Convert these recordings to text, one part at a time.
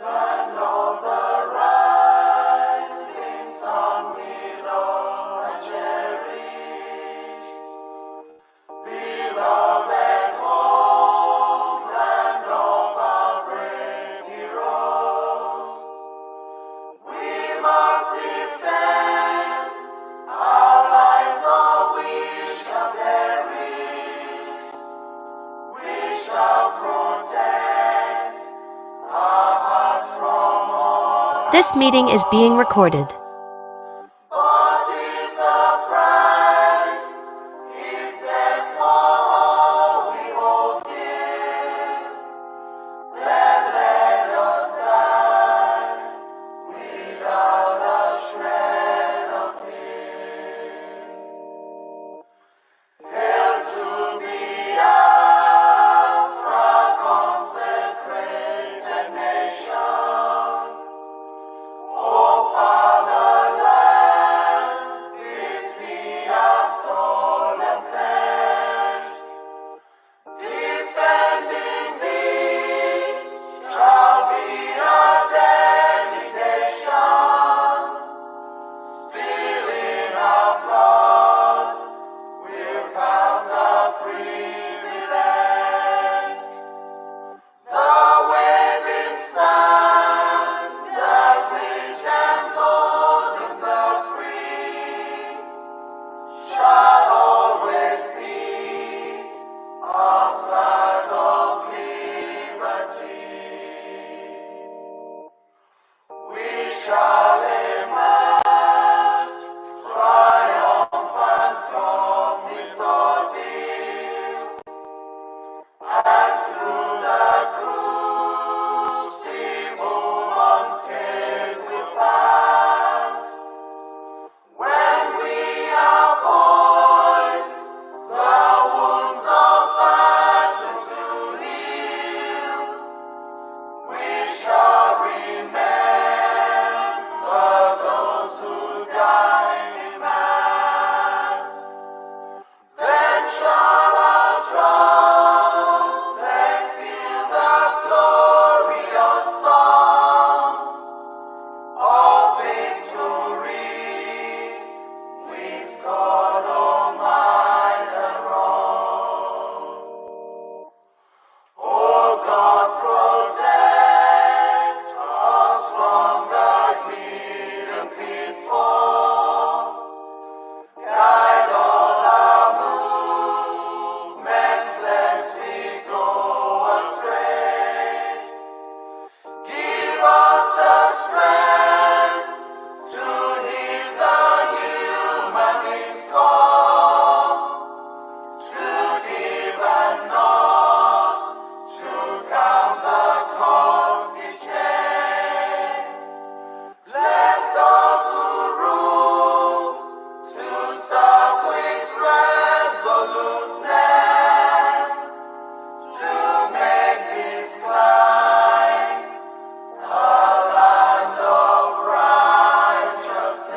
Land of the rising sun, we love and cherish. Beloved home, land of our brave heroes. We must defend our lives, or we shall perish. We shall protect our hearts from all. This meeting is being recorded. But if the price is that for all we hold dear, then let us die without a shred of fear. Hail to Biafra, consecrated nation. O fatherland, this be our solemn pledge. Defending thee shall be our dedication. Spilling our blood will count our privilege. The waving standard which emboldens the free shall always be our flag of liberty. We shall emerge triumphant from this ordeal, and through the crucible unscathed we'll pass. When we are poised, the wounds of battle to heal, we shall remember those who died in mass. Then shall our trumpets fill the glorious song of victory. We scored all might and wrong. Oh God, protect us from the hidden pitfalls. Guide all our movements, lest we go astray. Give us the strength to heed the humanist call, to give and not to count the cost each day. Let those who rule to serve with resoluteness, to make this climb a land of righteousness.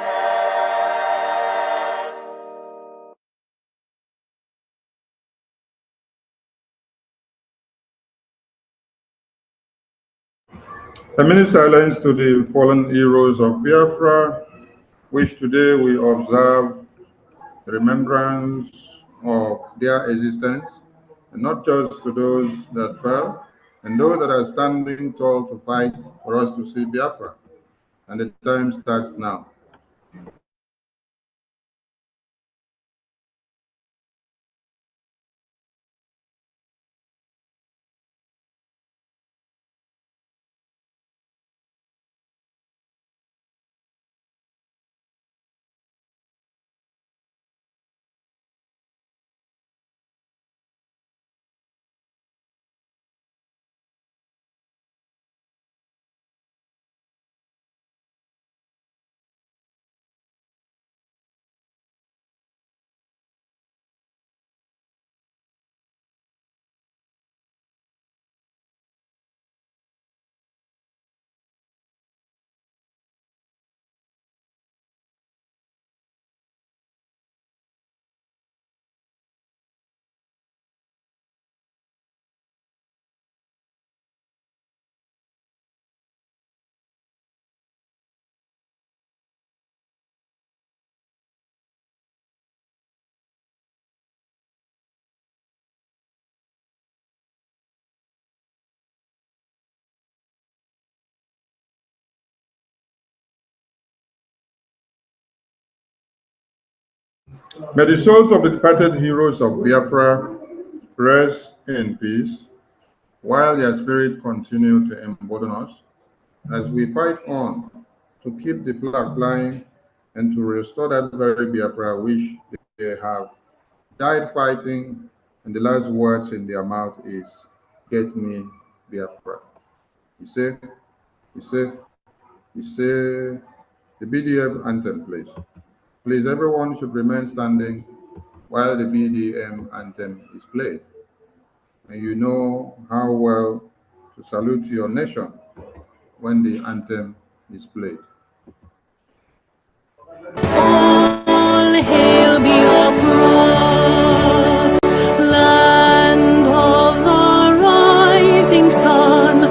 A minute silence to the fallen heroes of Biafra, which today we observe the remembrance of their existence, and not just to those that fell, and those that are standing tall to fight for us to see Biafra. And the time starts now. May the souls of the departed heroes of Biafra rest in peace, while their spirits continue to embolden us as we fight on to keep the flag flying and to restore that very Biafra which they have died fighting, and the last words in their mouth is, "Get me Biafra." You say, you say, you say the BDF anthem, please. Please, everyone should remain standing while the BDM anthem is played. And you know how well to salute your nation when the anthem is played. All hail Biafra, land of the rising sun,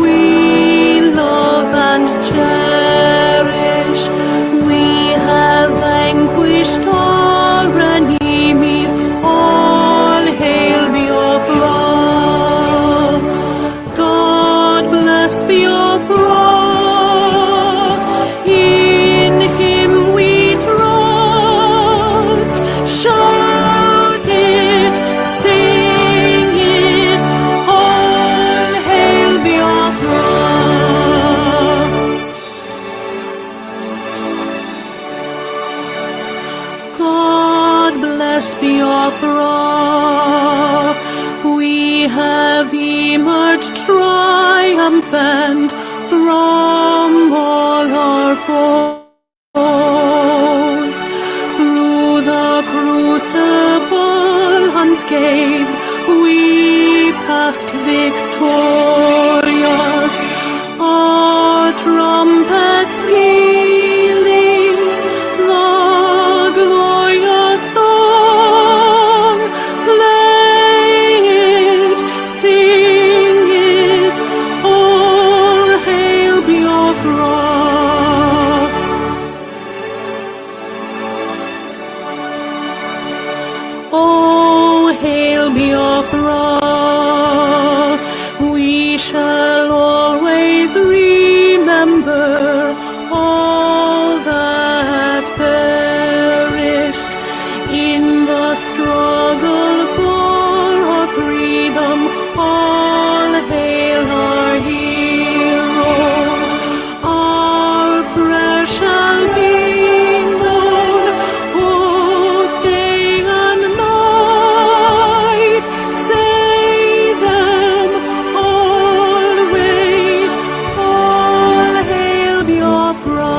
we love and cherish. We have vanquished our enemies. All hail Biafra. God bless Biafra. In him we trust. Shout it, sing it, all hail Biafra. God bless Biafra. We have emerged triumphant from all our foes. Through the crucible unscathed, we passed victorious. Our trumpets pealing the glorious song. Play it, sing it, all hail Biafra. Oh, hail Biafra. We shall always remember all that perished in the struggle for our freedom. All hail our heroes. Our prayer shall be known both day and night. Say them always. All hail Biafra.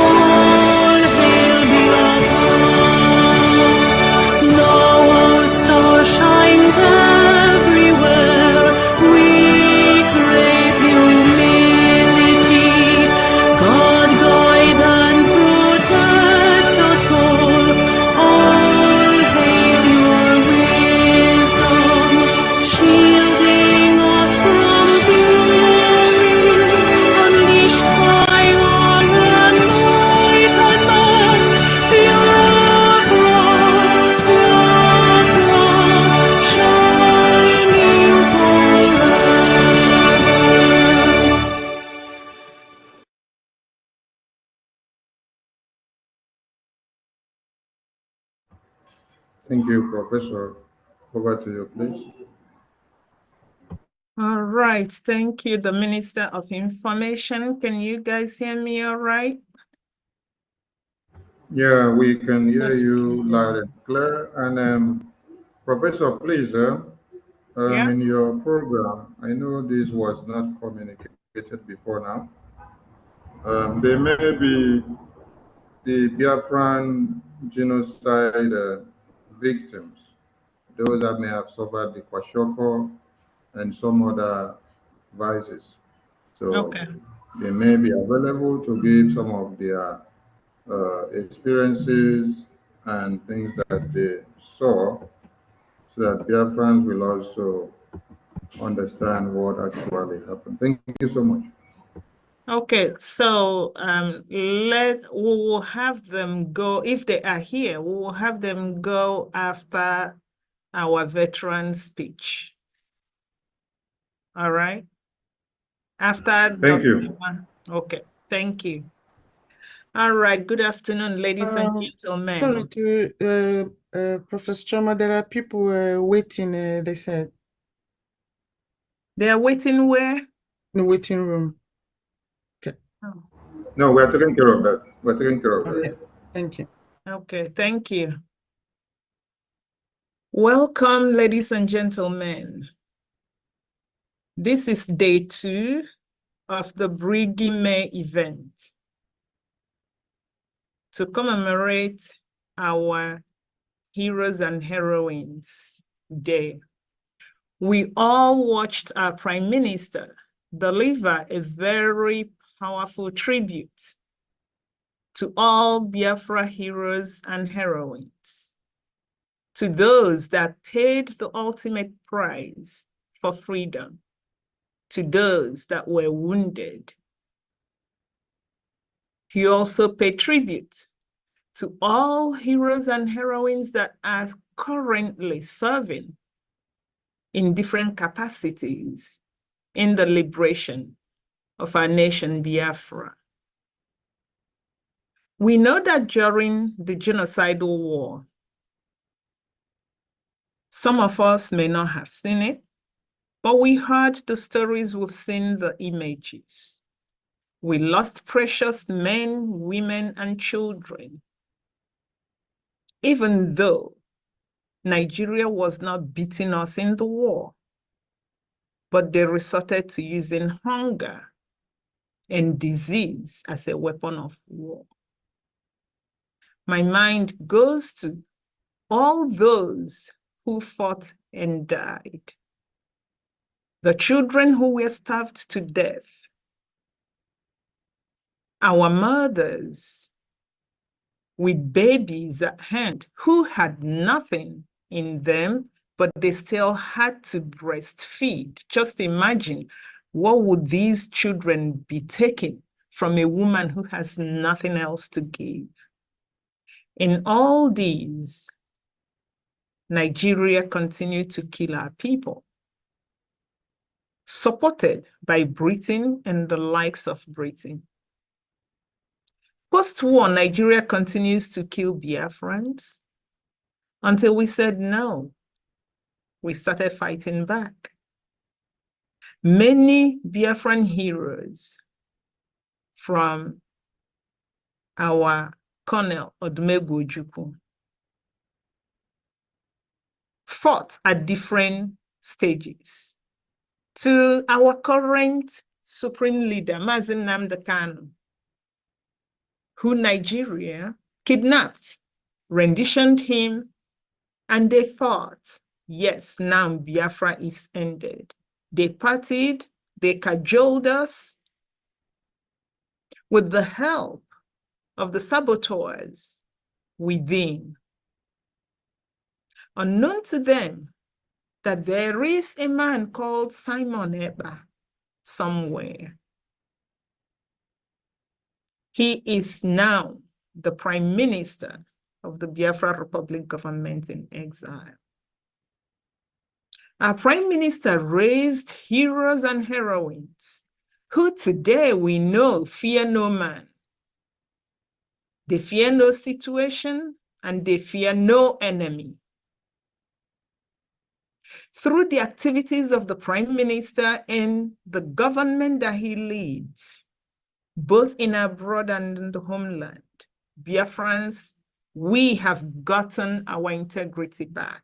All hail Biafra. Now our star shines everywhere. We crave humility. God guide and protect us all. All hail your wisdom, shielding us from fury, unleashed by our enlightenment. Biafra, Biafra, shining forever. Thank you, Professor. Over to you, please. All right, thank you, the Minister of Information. Can you guys hear me all right? Yeah, we can hear Yes, we you can hear loud you. and clear. And Professor, please, Yeah, in your program, I know this was not communicated before now. There may be the Biafran genocide victims, those that may have suffered the kwashoko and some other vices. So okay. they may be available to give some of their experiences and things that they saw, so that Biafrans will also understand what actually happened. Thank you so much. Okay, so we will have them go, if they are here, we will have them go after our veteran speech. All right. After Thank Dr. you. Okay, thank you. All right, good afternoon, ladies and Sorry gentlemen. to Professor Choma, there are people waiting, they said, They are waiting where? in the waiting room. Okay, No, we're taking care of that. We're taking care of okay, that. thank you. Okay, thank you. Welcome, ladies and gentlemen. This is day 2 of the BRGIE event to commemorate our Heroes and Heroines Day. We all watched our Prime Minister deliver a very powerful tribute to all Biafra heroes and heroines, to those that paid the ultimate price for freedom, to those that were wounded. He also paid tribute to all heroes and heroines that are currently serving in different capacities in the liberation of our nation, Biafra. We know that during the genocidal war, some of us may not have seen it, but we heard the stories, we've seen the images. We lost precious men, women, and children, even though Nigeria was not beating us in the war, but they resorted to using hunger and disease as a weapon of war. My mind goes to all those who fought and died, the children who were starved to death, our mothers with babies at hand who had nothing in them, but they still had to breastfeed. Just imagine, what would these children be taking from a woman who has nothing else to give? In all these, Nigeria continued to kill our people, supported by Britain and the likes of Britain. Post-war, Nigeria continues to kill Biafrans until we said no. We started fighting back. Many Biafran heroes, from our Colonel Odumegwu Ojukwu, fought at different stages, to our current supreme leader, Mazi Nnamdi Kanu, who Nigeria kidnapped, renditioned him, and they thought, yes, now Biafra is ended. They partied, they cajoled us with the help of the saboteurs within. Unknown to them that there is a man called Simon Ekpa somewhere. He is now the Prime Minister of the Biafra Republic government in exile. Our Prime Minister raised heroes and heroines who today we know fear no man. They fear no situation and they fear no enemy. Through the activities of the Prime Minister and the government that he leads, both in abroad and in the homeland, Biafrans, we have gotten our integrity back.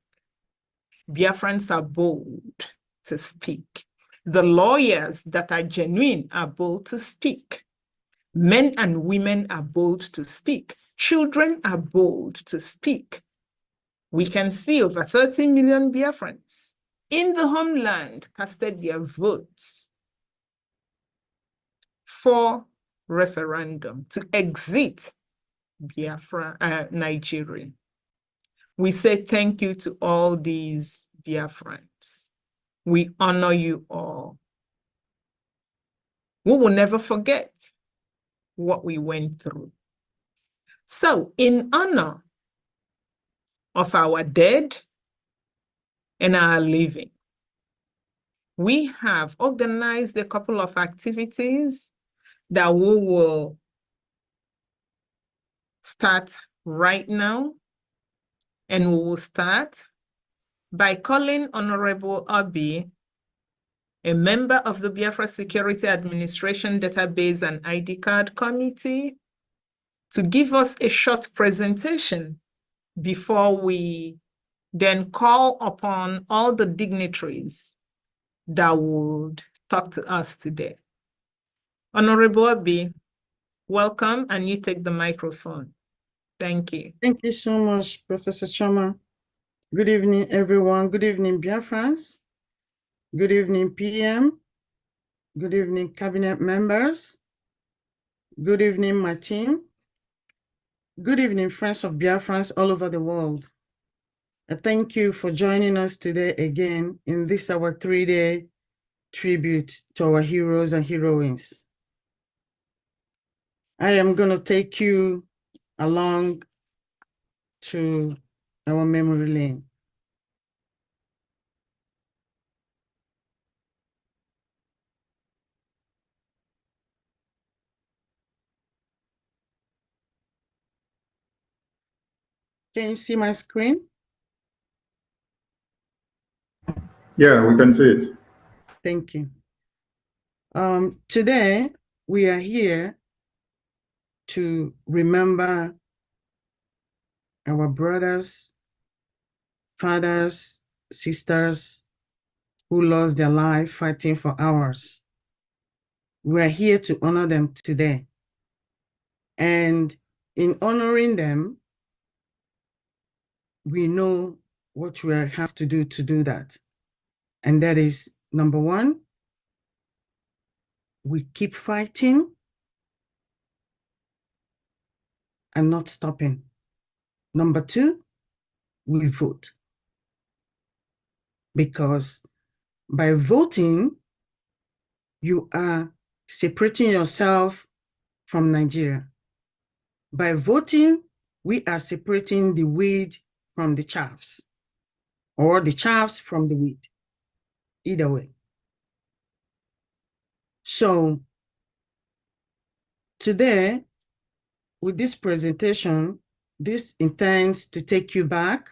Biafrans are bold to speak. The lawyers that are genuine are bold to speak. Men and women are bold to speak. Children are bold to speak. We can see over 30 million Biafrans in the homeland casted their votes for referendum to exit Biafra, Nigeria. We say thank you to all these Biafrans. We honor you all. We will never forget what we went through. So, in honor of our dead and our living, we have organized a couple of activities that we will start right now. And we will start by calling Honorable Obi, a member of the Biafra Security Administration Database and ID Card Committee, to give us a short presentation before we then call upon all the dignitaries that would talk to us today. Honorable Obi, welcome, and you take the microphone. Thank you. Thank you so much, Professor Choma. Good evening, everyone. Good evening, Biafrans. Good evening, PM. Good evening, cabinet members. Good evening, my team. Good evening, friends of Biafrans all over the world. I thank you for joining us today again in this our 3-day tribute to our heroes and heroines. I am going to take you along to our memory lane. Can you see my screen? Yeah, we can see it. Thank you. Today, we are here to remember our brothers, fathers, sisters who lost their life fighting for ours. We are here to honor them today. And in honoring them, we know what we have to do that. And that is, number one, we keep fighting and not stopping. Number two, we vote. Because by voting, you are separating yourself from Nigeria. By voting, we are separating the weed from the chaffs, or the chaffs from the wheat, either way. So today, with this presentation, this intends to take you back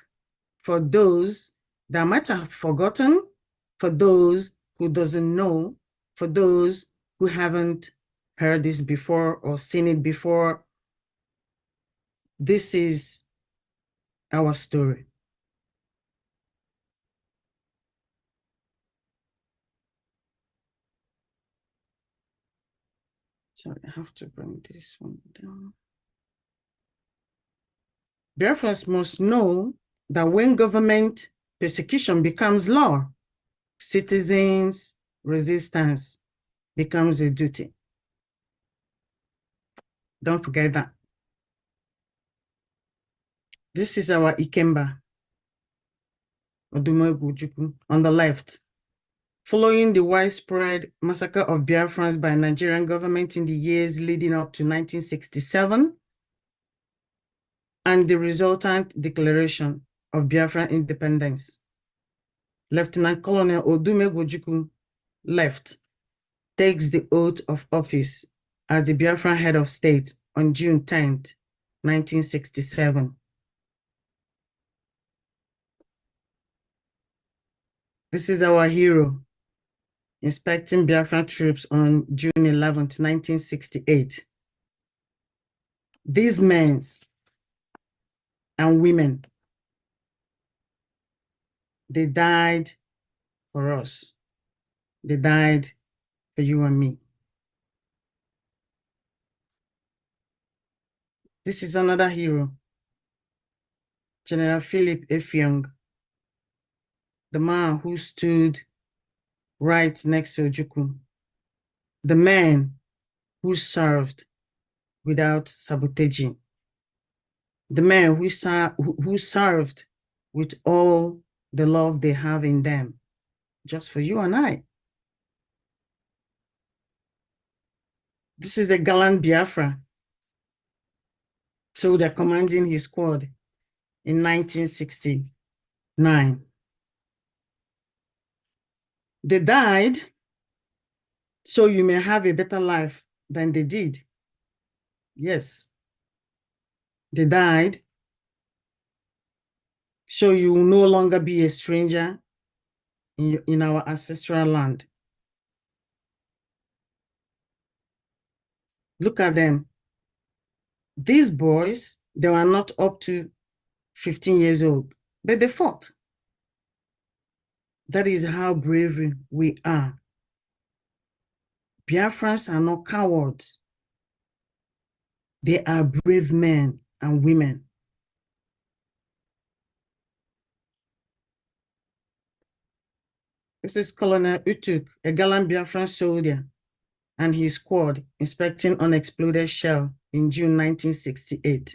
for those that might have forgotten, for those who doesn't know, for those who haven't heard this before or seen it before. This is our story. So I have to bring this one down. Biafrans must know that when government persecution becomes law, citizens' resistance becomes a duty. Don't forget that. This is our Ikemba, Odumegwu on the left. Following the widespread massacre of Biafrans by Nigerian government in the years leading up to 1967, and the resultant declaration of Biafran independence, Lieutenant Colonel Odumegwu left takes the oath of office as the Biafran head of state on June 10th, 1967. This is our hero, inspecting Biafran troops on June 11th, 1968. These men and women, they died for us. They died for you and me. This is another hero, General Philip Effiong, the man who stood right next to Ojukwu, the man who served without sabotaging, the man who served with all the love they have in them, just for you and I. This is a gallant Biafra. So they're commanding his squad in 1969. They died so you may have a better life than they did. Yes. They died so you will no longer be a stranger in our ancestral land. Look at them. These boys, they were not up to 15 years old, but they fought. That is how brave we are. Biafrans are not cowards. They are brave men and women. This is Colonel Utuk, a gallant Biafran soldier, and his squad inspecting unexploded shell in June 1968.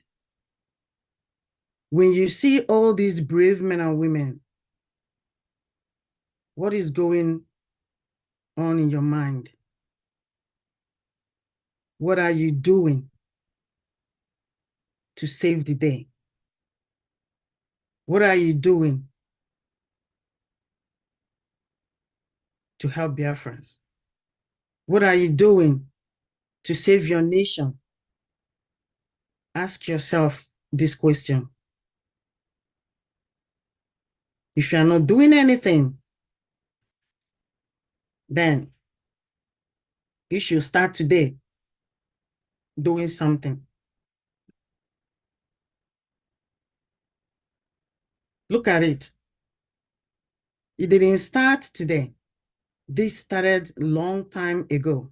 When you see all these brave men and women, what is going on in your mind? What are you doing to save the day? What are you doing to help Biafrans? What are you doing to save your nation? Ask yourself this question. If you are not doing anything, then you should start today doing something. Look at it. It didn't start today. This started a long time ago.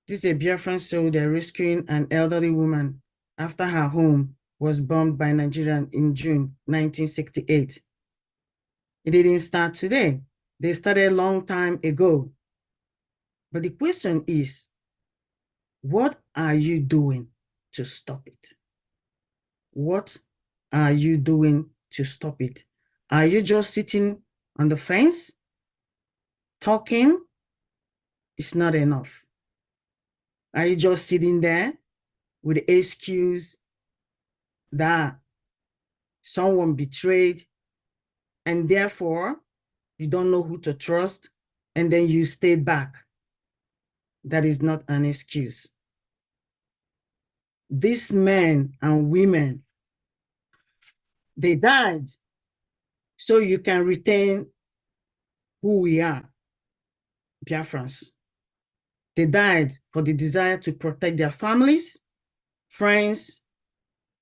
This is a Biafran soldier rescuing an elderly woman after her home was bombed by Nigerian in June 1968. It didn't start today. They started a long time ago. But the question is, what are you doing to stop it? What are you doing to stop it? Are you just sitting on the fence, talking? It's not enough. Are you just sitting there with the excuse that someone betrayed and therefore you don't know who to trust and then you stayed back? That is not an excuse. These men and women, they died so you can retain who we are, Biafrans. They died for the desire to protect their families, friends,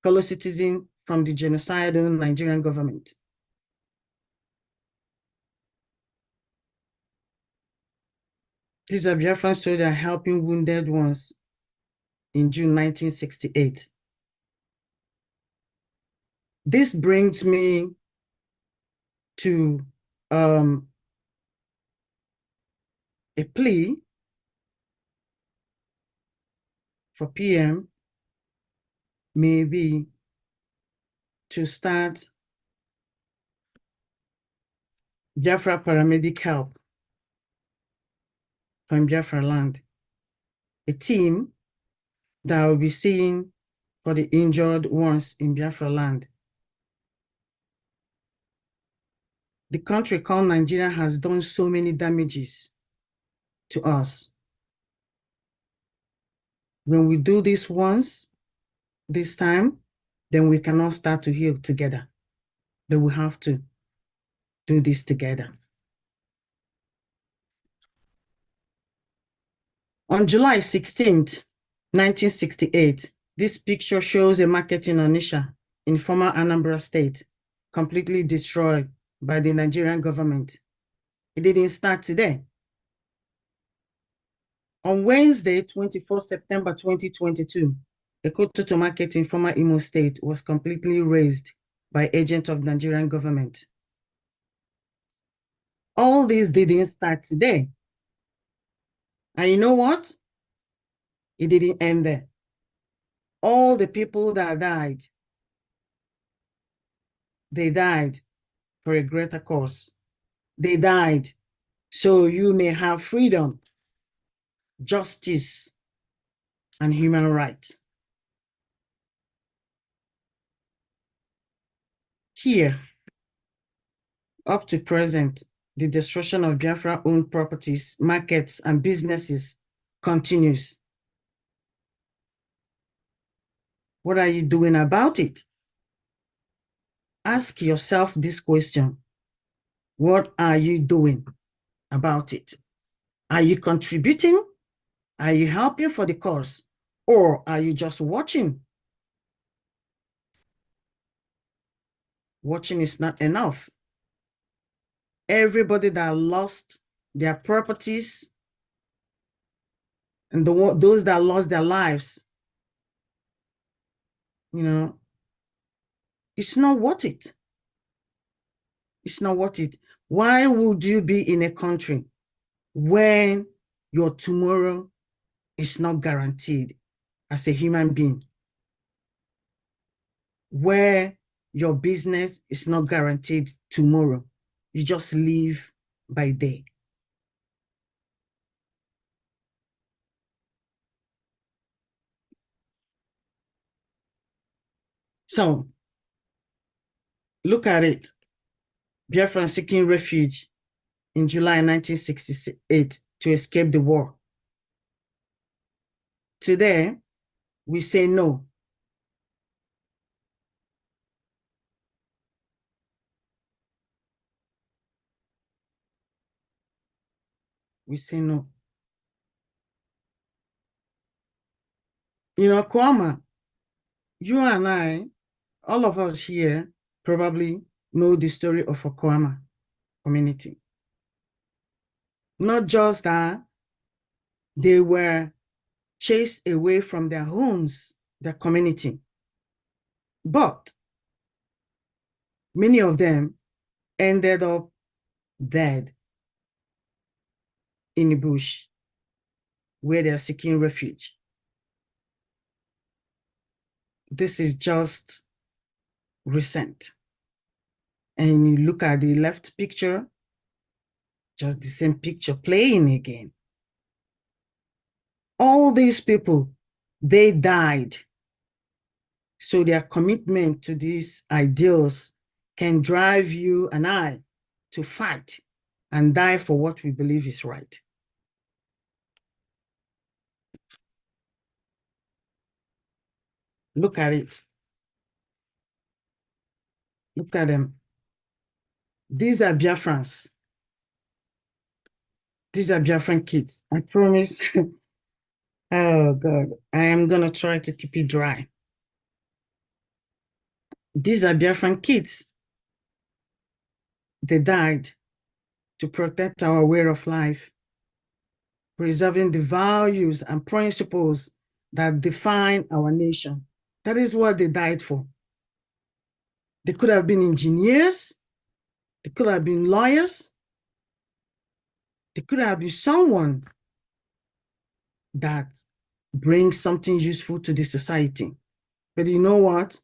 fellow citizens from the genocidal Nigerian government. These are Biafran soldiers helping wounded ones in June 1968. This brings me to a plea for PM, maybe to start Biafra paramedic help from Biafra land, a team that will be seeing for the injured ones in Biafra land. The country called Nigeria has done so many damages to us. When we do this once, this time, then we cannot start to heal together. But we have to do this together. On July 16th, 1968, this picture shows a market in Onitsha in former Anambra State, completely destroyed by the Nigerian government. It didn't start today. On Wednesday, 24 September 2022, a Kototo market in former Imo State was completely razed by agents of the Nigerian government. All this didn't start today. And you know what? It didn't end there. All the people that died, they died for a greater cause. They died so you may have freedom, justice, and human rights. Here, up to present, the destruction of Biafra-owned properties, markets, and businesses continues. What are you doing about it? Ask yourself this question. What are you doing about it? Are you contributing? Are you helping for the cause? Or are you just watching? Watching is not enough. Everybody that lost their properties and those that lost their lives, you know, it's not worth it. It's not worth it. Why would you be in a country when your tomorrow is not guaranteed as a human being? Where your business is not guaranteed tomorrow. You just live by day. So, look at it. Biafran seeking refuge in July 1968 to escape the war. Today, we say no. We say no. You know, Kwama, you and I, all of us here probably know the story of Okwama community. Not just that they were chased away from their homes, their community, but many of them ended up dead in the bush where they are seeking refuge. This is just recent. And you look at the left picture, just the same picture playing again. All these people, they died. So their commitment to these ideals can drive you and I to fight and die for what we believe is right. Look at it. Look at them. These are Biafrans. These are Biafran kids. I promise. Oh, God. I am going to try to keep it dry. These are Biafran kids. They died to protect our way of life, preserving the values and principles that define our nation. That is what they died for. They could have been engineers. They could have been lawyers. They could have been someone that brings something useful to the society. But you know what?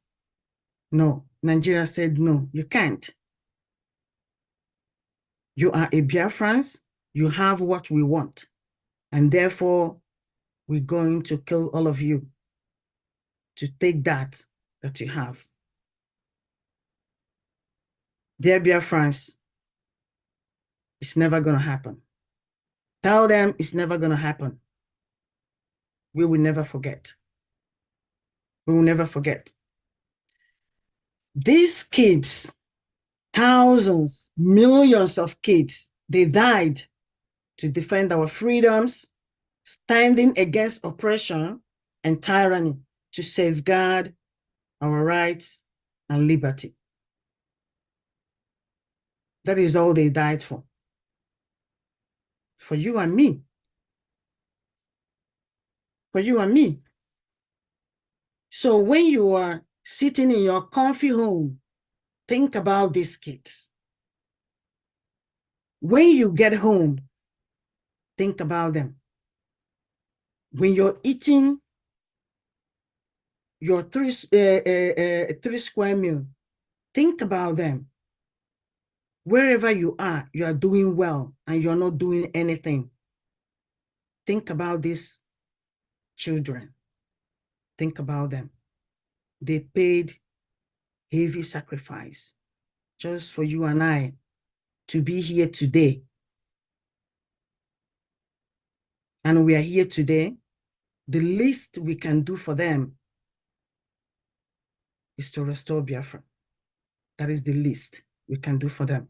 No, Nigeria said, no, you can't. You are a Biafrans. You have what we want. And therefore, we're going to kill all of you to take that you have. Dear Biafrans, it's never going to happen. Tell them it's never going to happen. We will never forget. We will never forget. These kids, thousands, millions of kids, they died to defend our freedoms, standing against oppression and tyranny, to safeguard our rights and liberty. That is all they died for. For you and me. For you and me. So when you are sitting in your comfy home, think about these kids. When you get home, think about them. When you're eating your three square meal, think about them. Wherever you are doing well and you're not doing anything. Think about these children. Think about them. They paid heavy sacrifice just for you and I to be here today. And we are here today. The least we can do for them is to restore Biafra. That is the least we can do for them.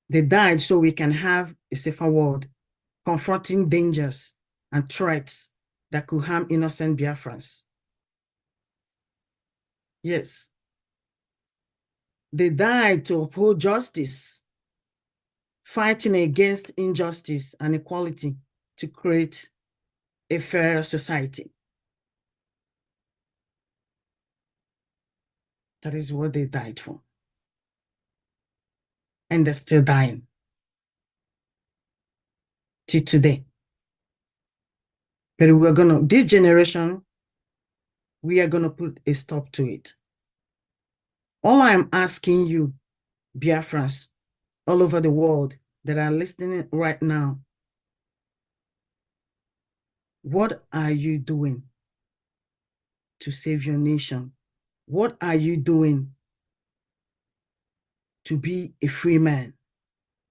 They died so we can have a safer world, confronting dangers and threats that could harm innocent Biafrans. Yes. They died to uphold justice, fighting against injustice and equality to create a fairer society. That is what they died for. And they're still dying till today. But this generation, we are gonna put a stop to it. All I am asking you, Biafrans, all over the world that are listening right now, what are you doing to save your nation? What are you doing to be a free man?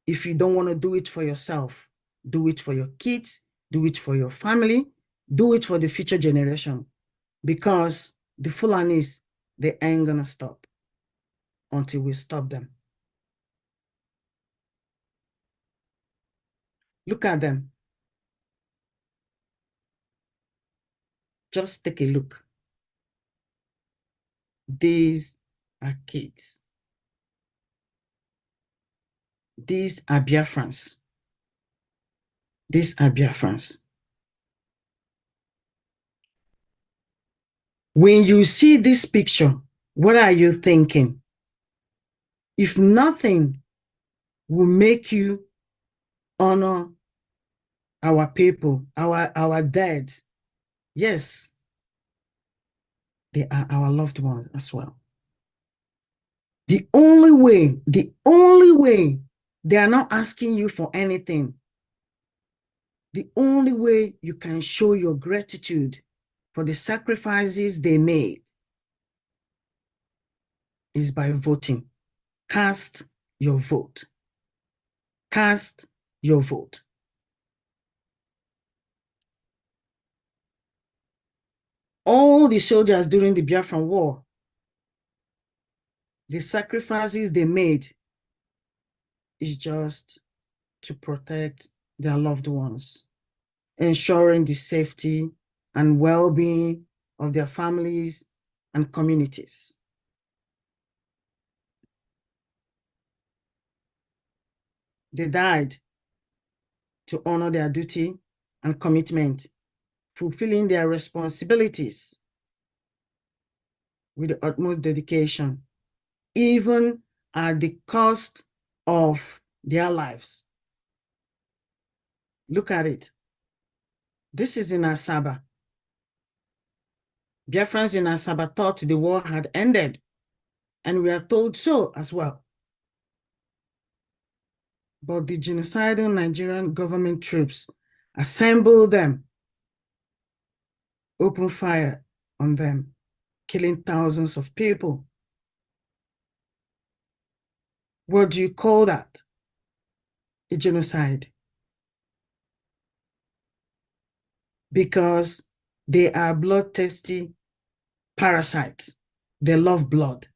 If you don't want to do it for yourself, do it for your kids, do it for your family, do it for the future generation, because the Fulanis, they ain't gonna stop until we stop them. Look at them. Just take a look. These are kids. These are Biafrans. These are Biafrans. When you see this picture, what are you thinking? If nothing will make you honor our people, our dead, yes, they are our loved ones as well. The only way they are not asking you for anything. The only way you can show your gratitude for the sacrifices they made is by voting. Cast your vote. Cast your vote. All the soldiers during the Biafran War, the sacrifices they made is just to protect their loved ones, ensuring the safety and well-being of their families and communities. They died to honor their duty and commitment, fulfilling their responsibilities with the utmost dedication, even at the cost of their lives. Look at it. This is in Asaba. Biafrans in Asaba thought the war had ended, and we are told so as well. But the genocidal Nigerian government troops assembled them, opened fire on them, killing thousands of people. What do you call that? A genocide. Because they are bloodthirsty parasites. They love blood.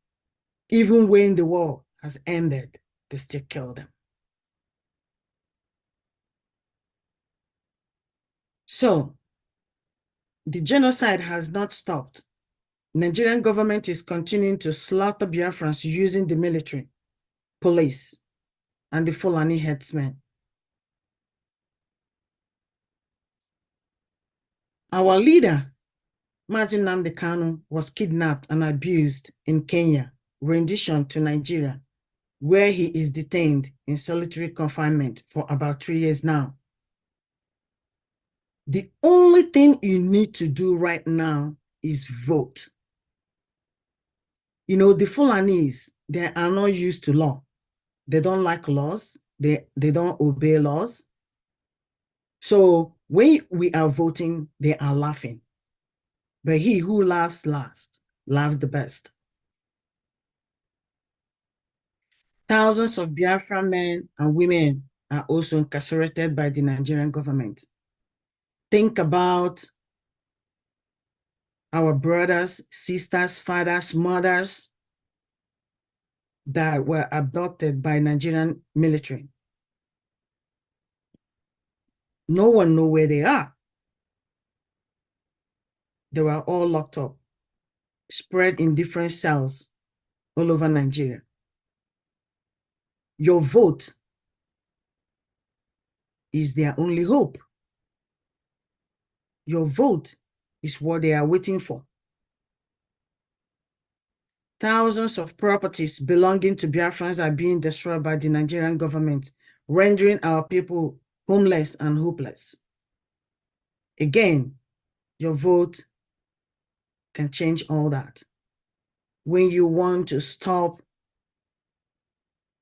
Even when the war has ended, they still kill them. So, the genocide has not stopped. Nigerian government is continuing to slaughter Biafrans using the military, police, and the Fulani headsmen. Our leader, Martin Nnamdi Kanu, was kidnapped and abused in Kenya, rendition to Nigeria, where he is detained in solitary confinement for about 3 years now. The only thing you need to do right now is vote. You know, the Fulanis, they are not used to law. They don't like laws. They don't obey laws. So when we are voting, they are laughing. But he who laughs last, laughs the best. Thousands of Biafra men and women are also incarcerated by the Nigerian government. Think about our brothers, sisters, fathers, mothers that were abducted by Nigerian military. No one knows where they are. They were all locked up, spread in different cells all over Nigeria. Your vote is their only hope. Your vote is what they are waiting for. Thousands of properties belonging to Biafrans are being destroyed by the Nigerian government, rendering our people homeless and hopeless. Again, your vote can change all that. When you want to stop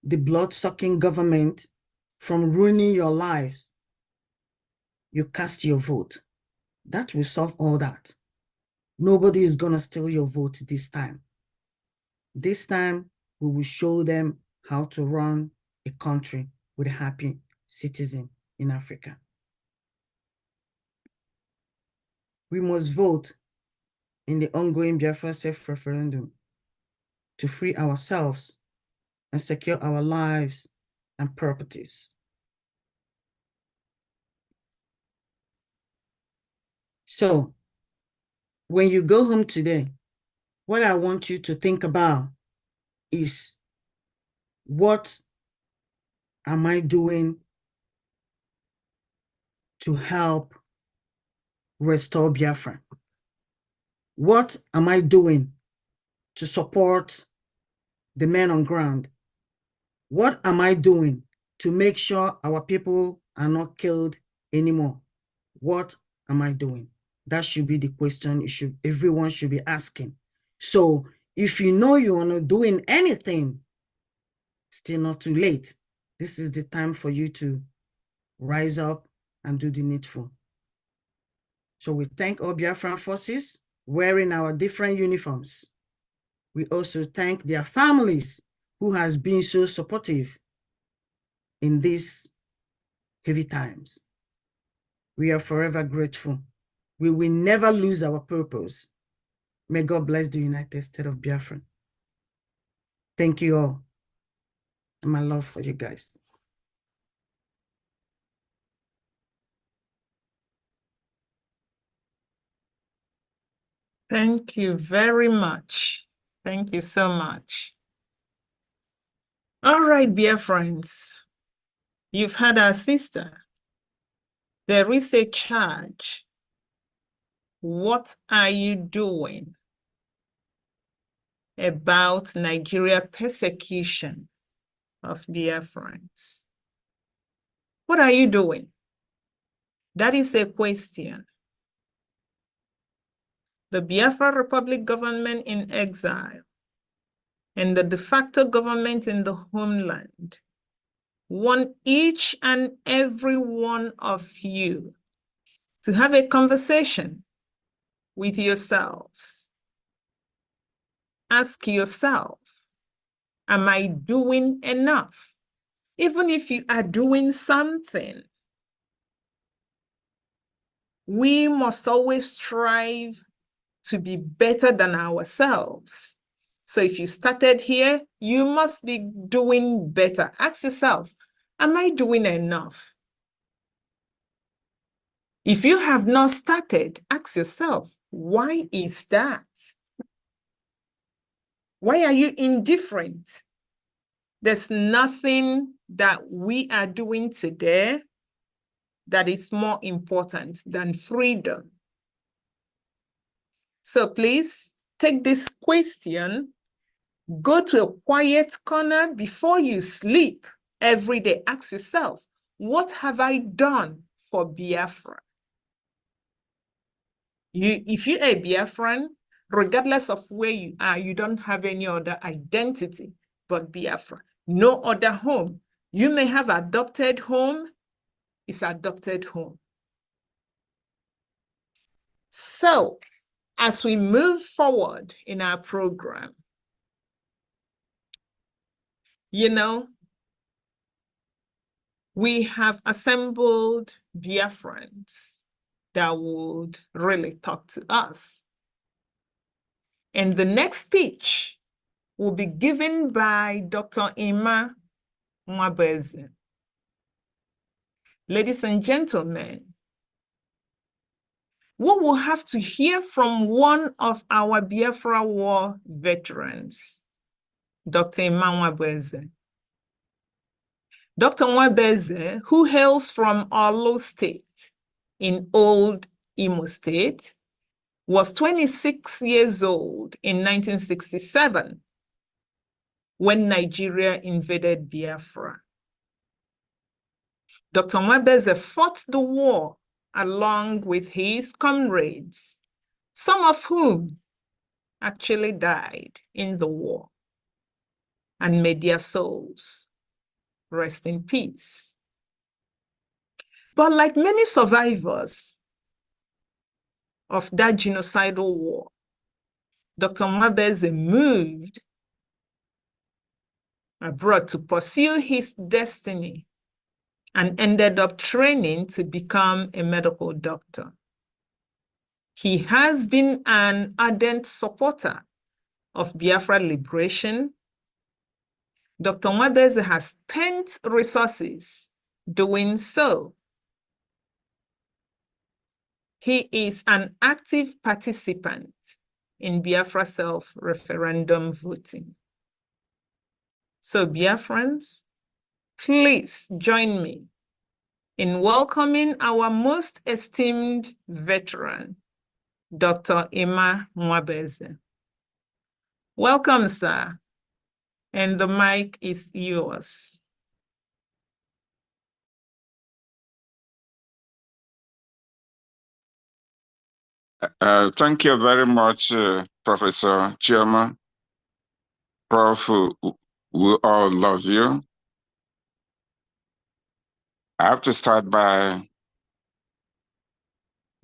the blood-sucking government from ruining your lives, you cast your vote. That will solve all that. Nobody is going to steal your vote this time. This time, we will show them how to run a country with a happy citizen in Africa. We must vote in the ongoing Biafra self-referendum to free ourselves and secure our lives and properties. So, when you go home today, what I want you to think about is, what am I doing to help restore Biafra? What am I doing to support the men on ground? What am I doing to make sure our people are not killed anymore? What am I doing? That should be the question everyone should be asking. So if you know you're not doing anything, still not too late. This is the time for you to rise up and do the needful. So we thank all Biafran forces wearing our different uniforms. We also thank their families who has been so supportive in these heavy times. We are forever grateful. We will never lose our purpose. May God bless the United States of Biafra. Thank you all. And my love for you guys. Thank you very much. Thank you so much. All right, dear friends, you've had our sister. There is a charge. What are you doing about Nigeria persecution of Biafrans? What are you doing? That is a question. The Biafra Republic government in exile and the de facto government in the homeland want each and every one of you to have a conversation with yourselves. Ask yourself, am I doing enough? Even if you are doing something, we must always strive to be better than ourselves. So if you started here, you must be doing better. Ask yourself, am I doing enough? If you have not started, ask yourself, why is that? Why are you indifferent? There's nothing that we are doing today that is more important than freedom. So please take this question, go to a quiet corner before you sleep every day. Ask yourself, what have I done for Biafra? If you're a Biafran, regardless of where you are, you don't have any other identity but Biafra. No other home. You may have adopted home, it's adopted home. So, as we move forward in our program, You know, we have assembled Biafrans that would really talk to us. And the next speech will be given by Dr. Emma Mwabeze. Ladies and gentlemen, we will have to hear from one of our Biafra War veterans, Dr. Emma Mwabeze. Dr. Mwabeze, who hails from Olo State in Old Imo State, was 26 years old in 1967 when Nigeria invaded Biafra. Dr. Mwabeze fought the war along with his comrades, some of whom actually died in the war, and may their souls rest in peace. But like many survivors of that genocidal war, Dr. Mwabeze moved abroad to pursue his destiny and ended up training to become a medical doctor. He has been an ardent supporter of Biafra liberation. Dr. Mwabeze has spent resources doing so. He is an active participant in Biafra self-referendum voting. So Biafrans, please join me in welcoming our most esteemed veteran, Dr. Emma Mwabeze. Welcome, sir, and the mic is yours. Thank you very much, Professor Chioma. Prof, we all love you. I have to start by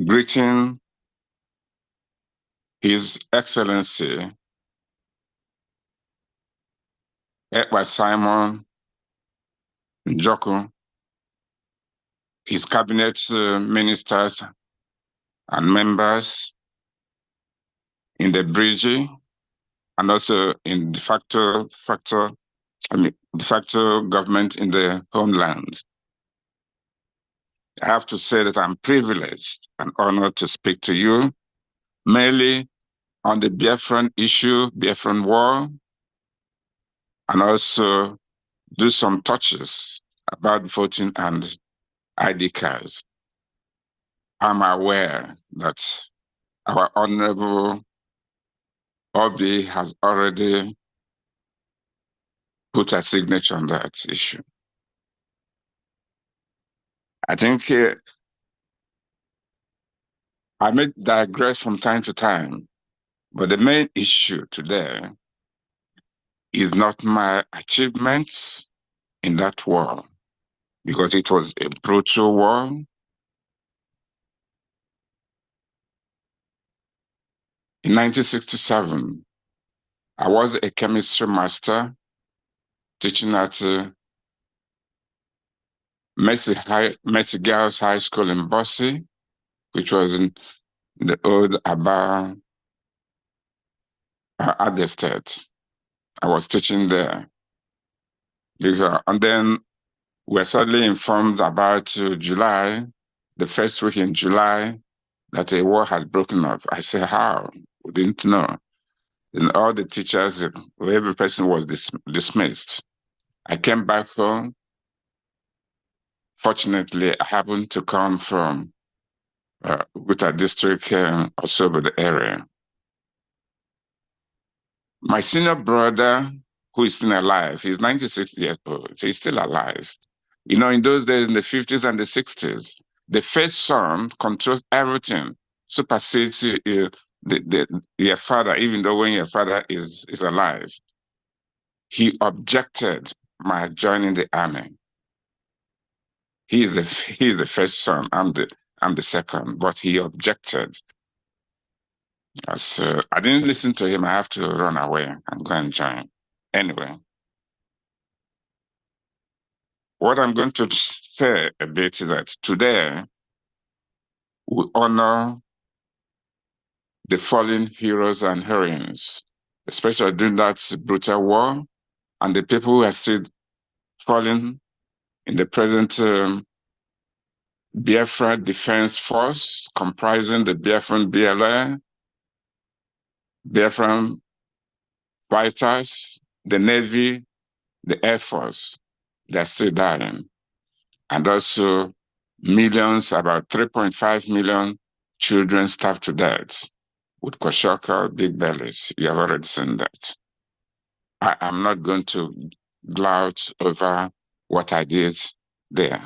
greeting His Excellency Edward Simon Njoku, his cabinet ministers and members in the BRGIE, and also in de facto government in the homeland. I have to say that I'm privileged and honored to speak to you, mainly on the Biafran issue, Biafran war, and also do some touches about voting and ID cards. I'm aware that our Honorable Obi has already put a signature on that issue. I think I may digress from time to time, but the main issue today is not my achievements in that war, because it was a brutal war. In 1967, I was a chemistry master teaching at Mercy Girls High School in Bossy, which was in the old Aba Agda State. I was teaching there. And then we're suddenly informed about July, the first week in July, that a war had broken up. I said, how? We didn't know. And all the teachers, every person was dismissed. I came back home. Fortunately, I happened to come from Uguta district, also the area. My senior brother, who is still alive, he's 96 years old, so he's still alive. You know, in those days, in the 50s and the 60s, the first son controls everything, supersedes your father, even though when your father is alive. He objected my joining the army. He's the first son, I'm the second, but he objected. So I didn't listen to him. I have to run away and go and join. Anyway, what I'm going to say a bit is that today we honor the fallen heroes and heroines, especially during that brutal war, and the people who are still fallen in the present Biafra Defense Force, comprising the Biafran BLA, Biafran fighters, the Navy, the Air Force. They're still dying. And also millions, about 3.5 million children starved to death with kwashiorkor, big bellies. You have already seen that. I am not going to gloat over what I did there.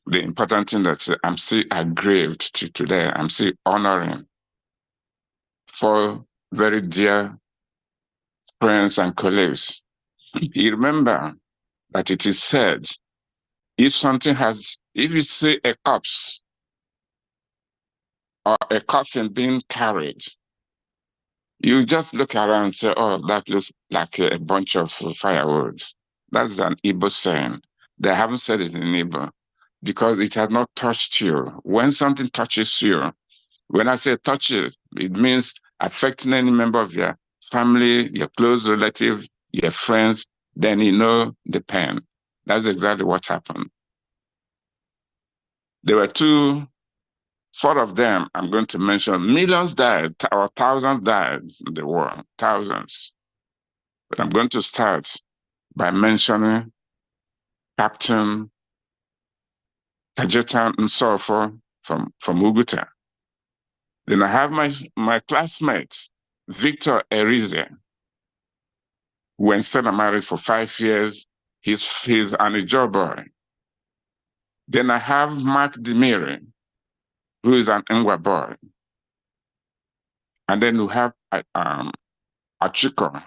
The important thing that I'm still aggrieved to today, I'm still honoring for very dear friends and colleagues. You remember that it is said, if you see a corpse or a coffin being carried, you just look around and say, oh, that looks like a bunch of firewood. That's an Igbo saying. They haven't said it in Igbo because it has not touched you. When something touches you, when I say touch it means affecting any member of your family, your close relative, your friends, then you know the pain. That's exactly what happened. There were four of them I'm going to mention. Millions died, or thousands died in the war, thousands. But I'm going to start by mentioning Captain Kajetan Nsofo from Uguta. Then I have my classmate, Victor Erize, who went still married for 5 years. He's an Ijaw boy. Then I have Mark Demiri, who is an Ngwa boy. And then we have Achiko.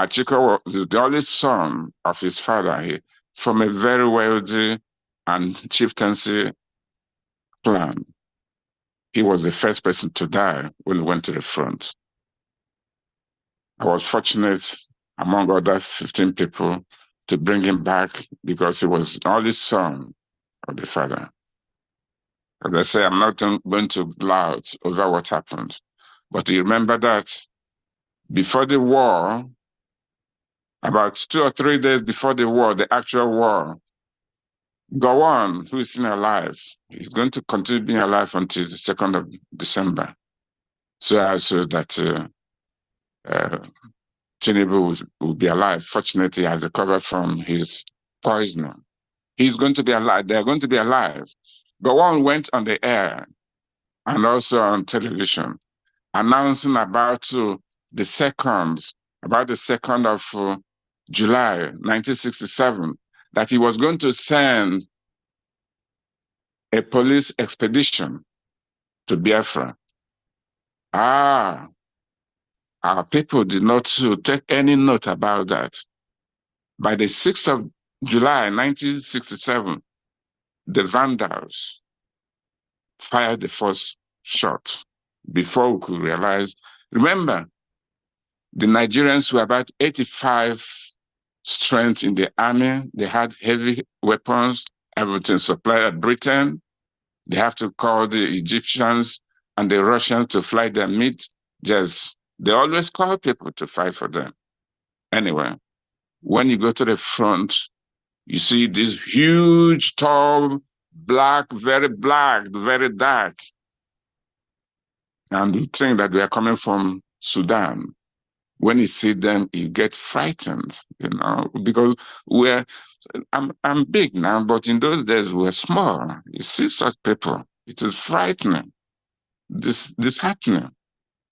Achiko was the only son of his father from a very wealthy and chieftaincy clan. He was the first person to die when he went to the front. I was fortunate, among other 15 people, to bring him back because he was the only son of the father. As I say, I'm not going to gloat over what happened. But you remember that before the war, about 2 or 3 days before the war, the actual war, Gowon, who is still alive, is going to continue being alive until the 2nd of December. So that Tinubu will be alive. Fortunately, he has recovered from his poisoning. He's going to be alive. They're going to be alive. Gowon went on the air and also on television, announcing about the 2nd of July 1967, that he was going to send a police expedition to Biafra. Our people did not take any note about that. By the 6th of July 1967, the Vandals fired the first shot before we could realize. Remember, the Nigerians were about 85 strength in the army. They had heavy weapons, everything supplied by Britain. They have to call the Egyptians and the Russians to fly their meat. They always call people to fight for them. Anyway, when you go to the front, you see this huge, tall, black, very dark. And you think that they are coming from Sudan. When you see them, you get frightened, because I'm big now, but in those days we were small. You see such people, it is frightening. This happening.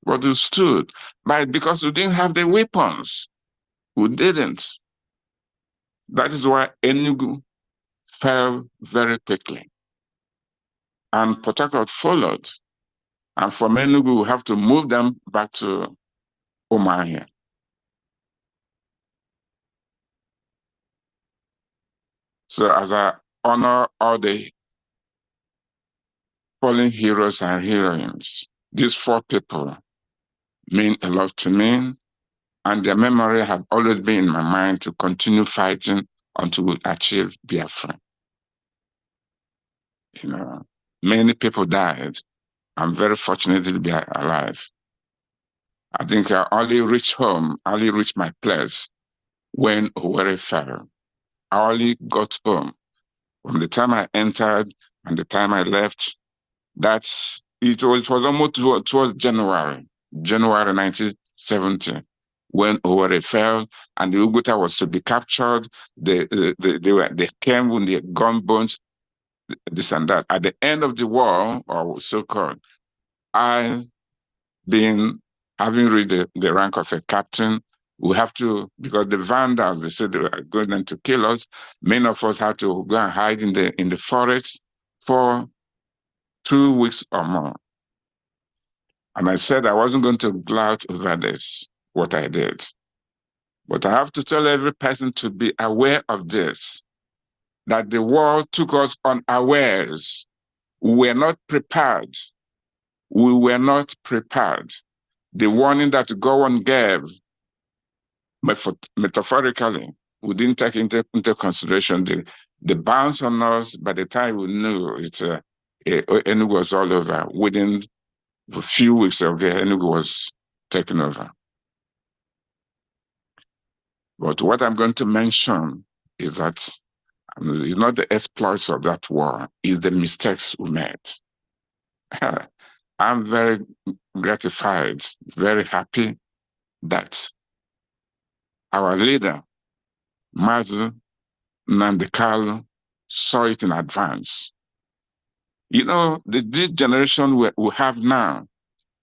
But we stood because we didn't have the weapons. We didn't. That is why Enugu fell very quickly. And Port Harcourt followed. And from Enugu, we have to move them back to Umuahia. So as I honor all the fallen heroes and heroines, these 4 people mean a lot to me, and their memory have always been in my mind to continue fighting until we achieve Biafra. You know, many people died. I'm very fortunate to be alive. I think I only reached home, I only reached my place when Owerri fell. I only got home. From the time I entered and the time I left, it was almost towards January 1970, when Owerri fell and the Uguta was to be captured. They came with their gunboats, this and that. At the end of the war, or so-called, I, having reached the rank of a captain, we have to, because the vandals, they said they were going to kill us, many of us had to go and hide in the forest for 2 weeks or more. And I said I wasn't going to gloat over this, what I did. But I have to tell every person to be aware of this, that the war took us unawares. We were not prepared. We were not prepared. The warning that God gave, metaphorically, we didn't take into consideration the bounce on us. By the time we knew it was all over. Within a few weeks of the Enugu was taken over. But what I'm going to mention is that it's not the exploits of that war, it's the mistakes we made. I'm very gratified, very happy that our leader, Mazi Nnamdi Kanu, saw it in advance. You know, this generation we have now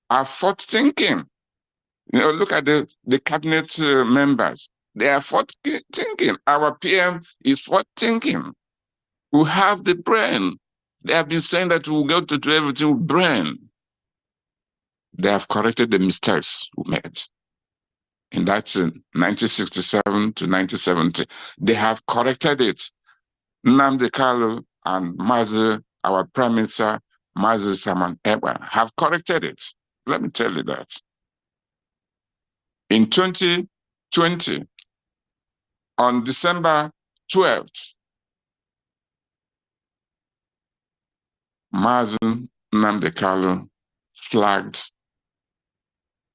are forward thinking. You know, look at the cabinet members. They are forward thinking. Our PM is forward thinking. We have the brain. They have been saying that we'll go to do everything with brain. They have corrected the mistakes we made. And that's in 1967 to 1970. They have corrected it. Nnamdi Kanu and Mazi, our Prime Minister, Mazi Saman Ewa, have corrected it. Let me tell you that. In 2020, on December 12th, Mazi Nnamdi Kanu flagged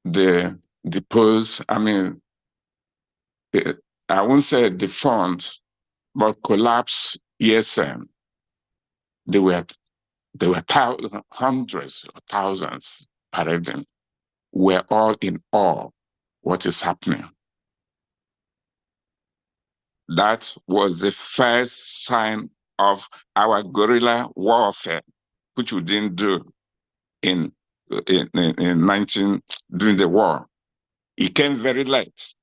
the pose, I mean, I won't say defunct, but collapsed ESN. There were hundreds of thousands parading. We're all in awe what is happening. That was the first sign of our guerrilla warfare, which we didn't do in during the war. It came very late.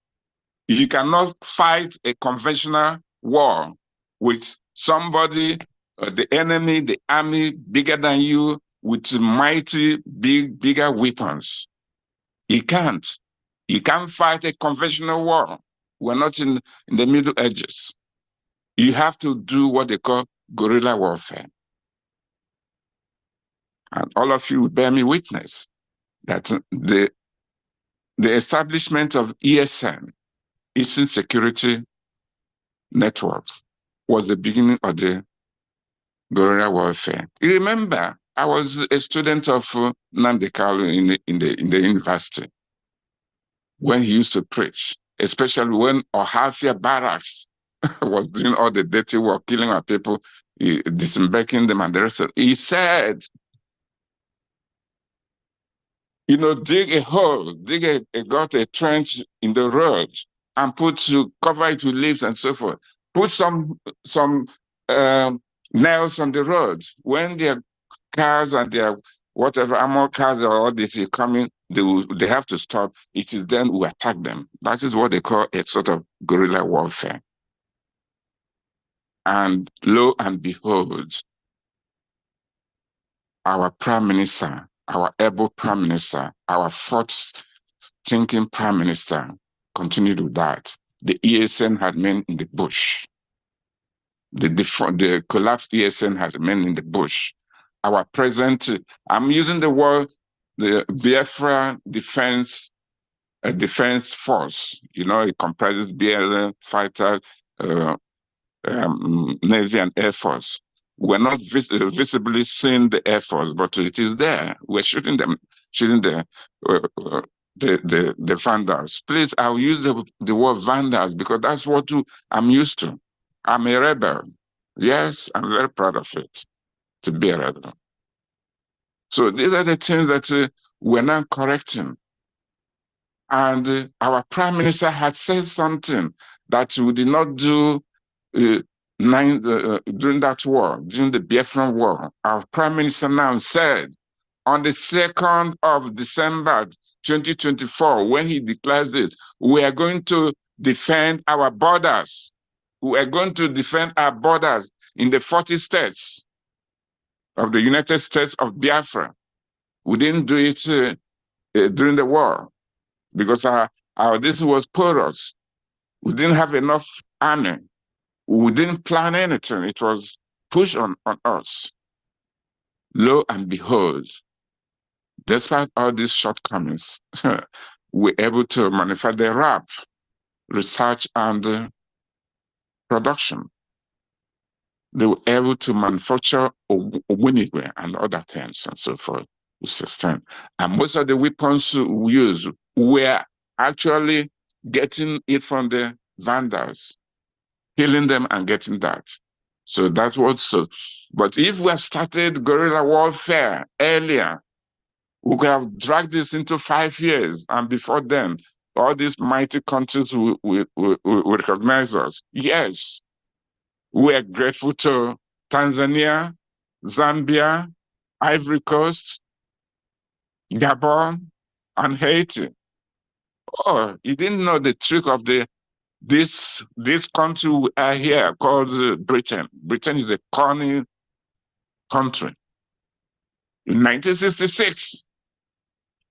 You cannot fight a conventional war with somebody, the enemy, the army bigger than you, with mighty, bigger weapons. You can't. You can't fight a conventional war. We're not in the Middle Ages. You have to do what they call guerrilla warfare. And all of you bear me witness that the establishment of ESN, Eastern Security Network, was the beginning of the guerrilla warfare. You remember, I was a student of Nnamdi Kanu in the university when he used to preach, especially when Ohafia Barracks was doing all the dirty work, killing our people, disembarking them and the rest of it. He said, you know, dig a hole, got a trench in the road and cover it with leaves and so forth. Put some nails on the road. When their cars and their whatever armor cars or all this is coming, they have to stop. It is then we attack them. That is what they call a sort of guerrilla warfare. And lo and behold, our Prime Minister, our able Prime Minister, our forward-thinking Prime Minister continued with that. The ESN had men in the bush. The collapsed ESN has men in the bush. Our present, I'm using the word, the Biafra Defense Force. You know, it comprises BLM fighters, Navy and Air Force. We're not visibly seeing the Air Force, but it is there. We're shooting them, shooting the vandals. Please, I'll use the word vandals because that's what I'm used to. I'm a rebel. Yes, I'm very proud of it, to be a rebel. So these are the things that we're now correcting. And our prime minister had said something that we did not do during that war, during the Biafran war. Our prime minister now said on the 2nd of December 2024, when he declares this, we are going to defend our borders. We are going to defend our borders in the 40 states of the United States of Biafra. We didn't do it during the war because this was porous. We didn't have enough army. We didn't plan anything. It was pushed on us. Lo and behold, despite all these shortcomings, we're able to manufacture the RAP, research and production. They were able to manufacture Winigwe and other things and so forth to sustain. And most of the weapons we use were actually getting it from the vandals, killing them and getting that. So that's what. But if we have started guerrilla warfare earlier, we could have dragged this into 5 years, and before then, all these mighty countries will recognize us. Yes, we are grateful to Tanzania, Zambia, Ivory Coast, Gabon, and Haiti. Oh, you didn't know the trick of this country we are here called Britain. Britain is a corny country. In 1966,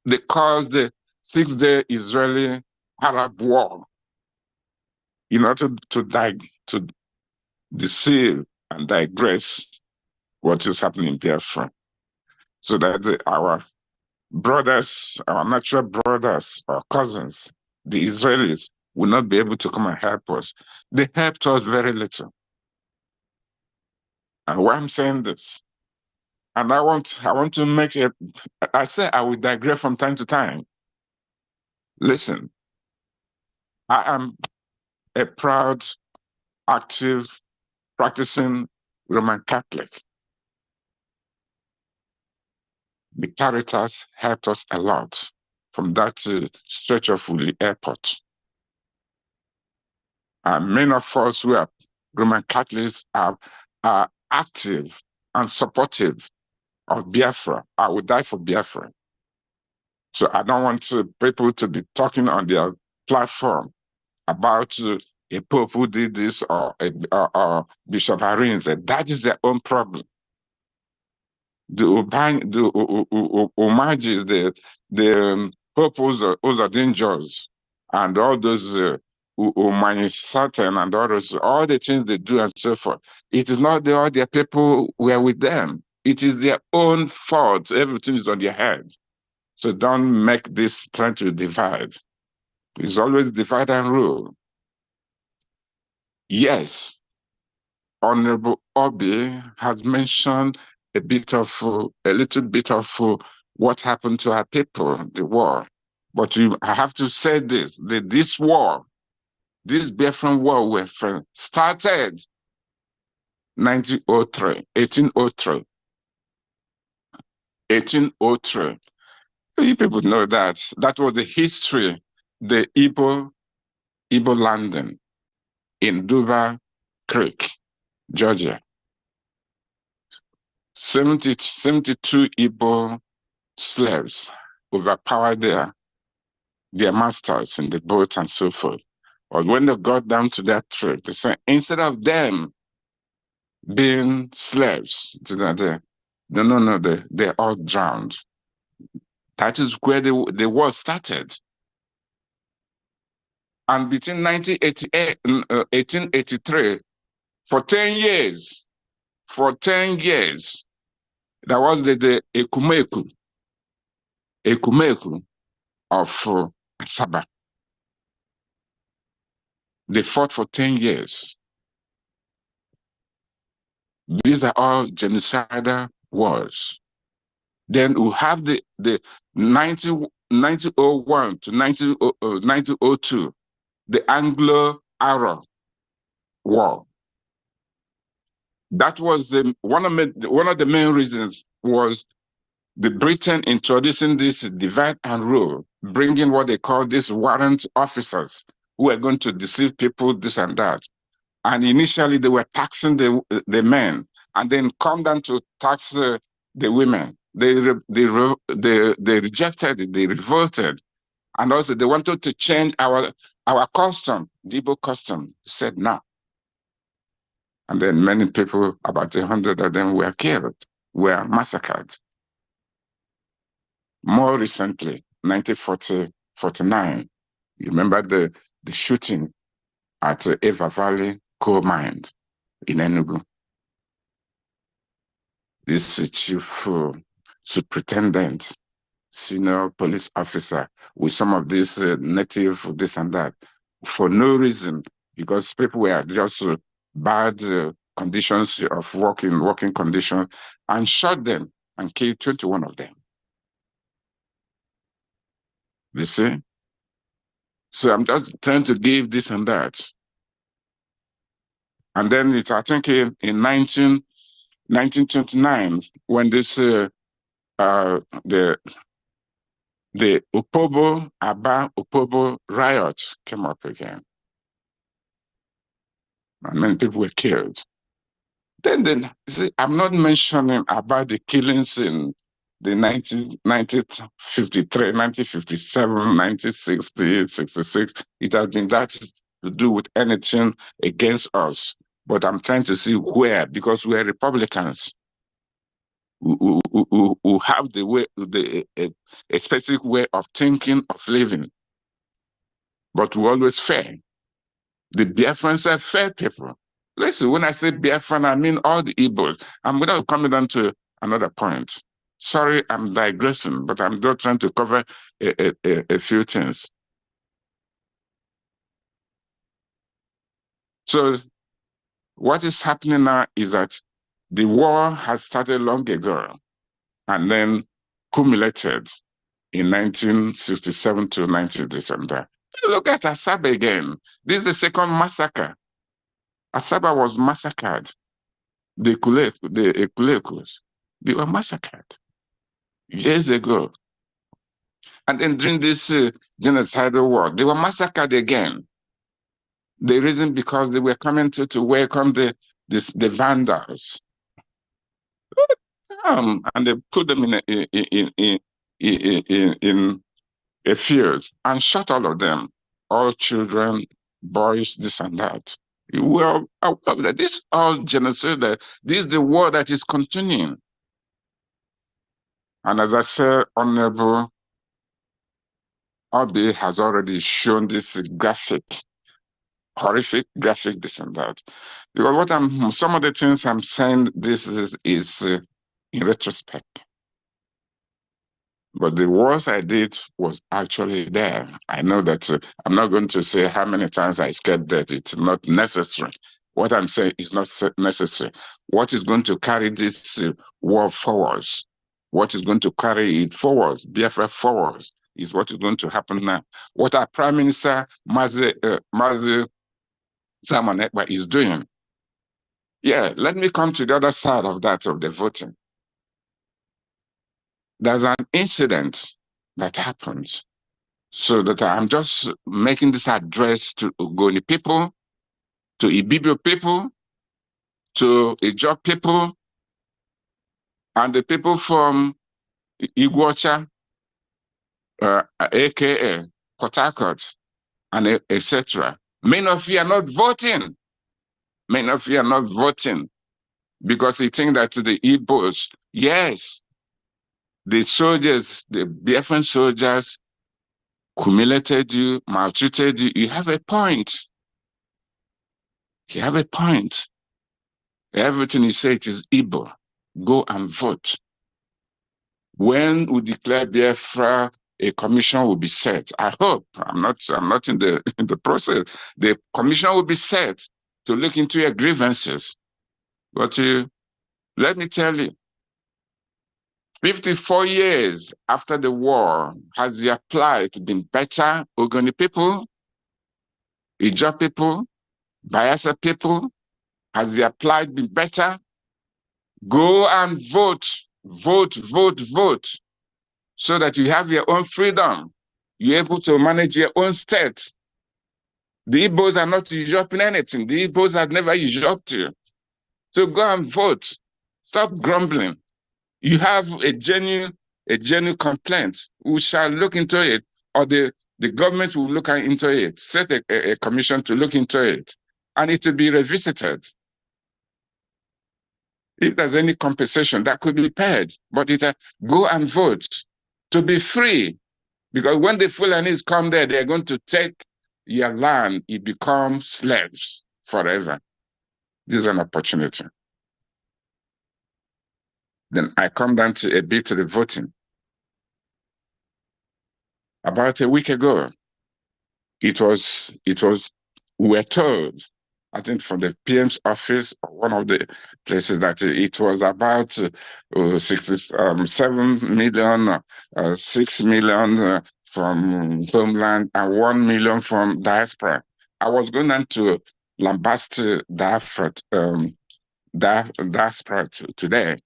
they caused the 6-day Israeli-Arab War in order to deceive and digress what is happening in Biafra, so that our brothers, our natural brothers, our cousins, the Israelis, will not be able to come and help us. They helped us very little. And why I'm saying this, and I want to make it, I say I will digress from time to time. Listen, I am a proud, active, practicing Roman Catholic. The Caritas helped us a lot from that stretch of Uli Airport. And many of us who are Roman Catholics are active and supportive of Biafra. I would die for Biafra. So I don't want people to be talking on their platform about a pope who did this or Bishop Heroines. That is their own problem. The homages, the pope who's are dangerous, and all those Satan and all the things they do and so forth. It is not all their people were with them. It is their own fault. Everything is on their head. So don't make this trying to divide. It's always divide and rule. Yes, Honorable Obi has mentioned a little bit of what happened to our people, the war. But I have to say this: this war, this Biafran war, started 1803. You people know that. That was the history, the Igbo landing in Duba Creek, Georgia. 72 Igbo slaves overpowered their masters in the boat and so forth. But when they got down to that trip, they said, instead of them being slaves, they all drowned. That is where the war started. And between 1988 and 1883, for 10 years, there was the Ekumeku of Asaba. They fought for 10 years. These are all genocidal wars. Then we have the 1901 to 1902, the Anglo-Arab War. That was one of the main reasons was the Britain introducing this divide and rule, bringing what they call these warrant officers who are going to deceive people, this and that. And initially they were taxing the men, and then come down to tax the women. They rejected it, they revolted. And also they wanted to change our custom, the Igbo custom, said no. And then many people, about 100 of them were killed, were massacred. More recently, 1949, you remember the shooting at Eva Valley coal mine in Enugu. This chief superintendent, senior police officer, with some of these native this and that, for no reason, because people were just bad conditions of working conditions, and shot them and killed 21 of them. You see? So I'm just trying to give this and that. And then I think in 1929, when this the Opobo riot came up again, and many people were killed. Then see, I'm not mentioning about the killings in the 1953, 1957, 1960, 66. It has been that to do with anything against us. But I'm trying to see where, because we're Republicans who have the way, a specific way of thinking, of living. But we're always fair. The Biafrans are fair people. Listen, when I say Biafran, I mean all the Igbos. I'm without coming down to another point. Sorry, I'm digressing, but I'm just trying to cover a few things. So what is happening now is that the war has started long ago and then culminated in 1967 to 19 December. Look at Asaba again. This is the second massacre. Asaba was massacred. The Ekulekos, they were massacred years ago. And then during this genocidal war, they were massacred again. The reason because they were coming to welcome the Vandals. And they put them in a field and shot all of them, all children, boys, this and that. Well, this all genocide. This is the war that is continuing. And as I said, Honorable Obi has already shown this graphic, horrific graphic, this and that. Because some of the things I'm saying, this is in retrospect. But the worst I did was actually there. I know that I'm not going to say how many times I scared death. It's not necessary. What I'm saying is not necessary. What is going to carry this war forward? What is going to carry it forward, Biafra forward, is what is going to happen now. What our Prime Minister, Mazi Simon Ekpa, is doing. Yeah, let me come to the other side of that, of the voting. There's an incident that happens, so that I'm just making this address to Ogoni people, to Ibibio people, to Ijaw people, and the people from Iguacha, aka Port Harcourt, and etc. Many of you are not voting. Many of you are not voting because you think that the Igbos, yes, the soldiers, the Biafran soldiers, humiliated you, maltreated you. You have a point. You have a point. Everything you say, it is Igbo. Go and vote. When we declare Biafra, a commission will be set. I hope. I'm not in the process. The commission will be set to look into your grievances. But Let me tell you, 54 years after the war, has their plight been better? Ogoni people, Ijaw people, Bayelsa people, has their plight been better? Go and vote, vote, vote, vote, so that you have your own freedom. You're able to manage your own state. The Igbos are not usurping anything. The Igbos have never usurped you. So go and vote. Stop grumbling. You have a genuine complaint. We shall look into it, or the government will look into it, set a commission to look into it, and it will be revisited. If there's any compensation that could be paid, but go and vote to be free. Because when the Fulanis come there, they're going to take your land. You become slaves forever. This is an opportunity. Then I come down to a bit to the voting. About a week ago, we were told, I think from the PM's office, or one of the places, that it was about 67 million, 6 million from homeland, and 1 million from diaspora. I was going down to lambast diaspora today,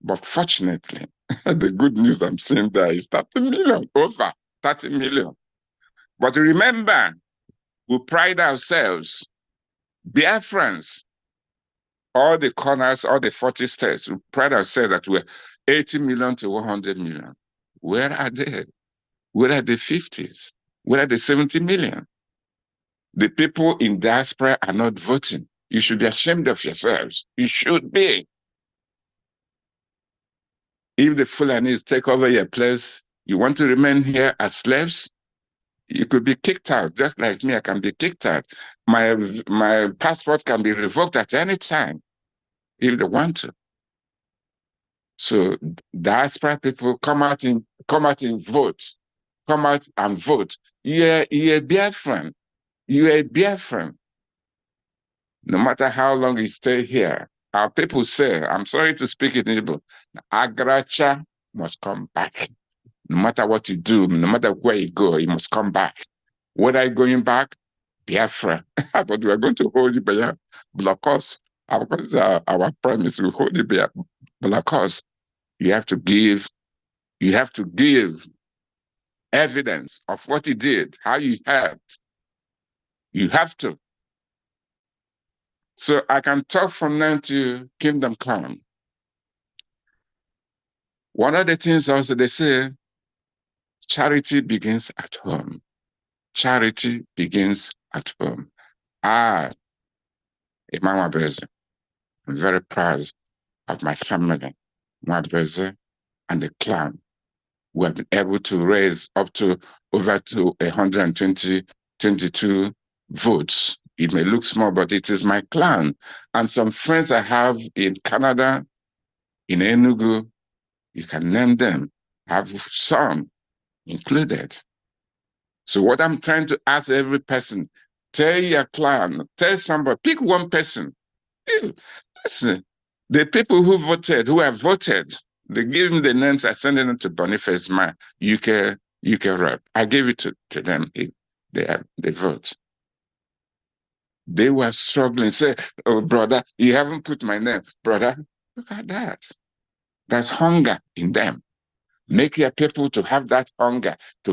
but fortunately, the good news I'm seeing there is 30 million, over 30 million. But remember, we pride ourselves, Biafrans, all the corners, all the 40 states, we pride ourselves that we're 80 million to 100 million. Where are they? Where are the 50s? Where are the 70 million? The people in diaspora are not voting. You should be ashamed of yourselves. You should be. If the Fulanis take over your place, you want to remain here as slaves? You could be kicked out, just like me. I can be kicked out. My passport can be revoked at any time if they want to. So diaspora people, come out and vote. Come out and vote. You're a Biafran. You're a Biafran. No matter how long you stay here, our people say, I'm sorry to speak in Igbo, Agracha must come back. No matter what you do, no matter where you go, you must come back. When are you going back? Biafra. But we are going to hold you by block us. Our promise, we hold you by block us. You have to give evidence of what he did, how you helped. You have to. So I can talk from now to kingdom come. One of the things also they say, charity begins at home. Charity begins at home. I, Imam Abeze, I'm very proud of my family, Abeze and the clan. We have been able to raise up to over to 122 votes. It may look small, but it is my clan. And some friends I have in Canada, in Enugu, you can name them, have some included. So what I'm trying to ask every person, tell your clan, tell somebody, pick one person. Listen, the people who have voted, they give them the names, I send them to Boniface, my UK rep. I gave it to them. They vote. They were struggling. Say, oh, brother, you haven't put my name. Brother, look at that. There's hunger in them. Make your people to have that hunger to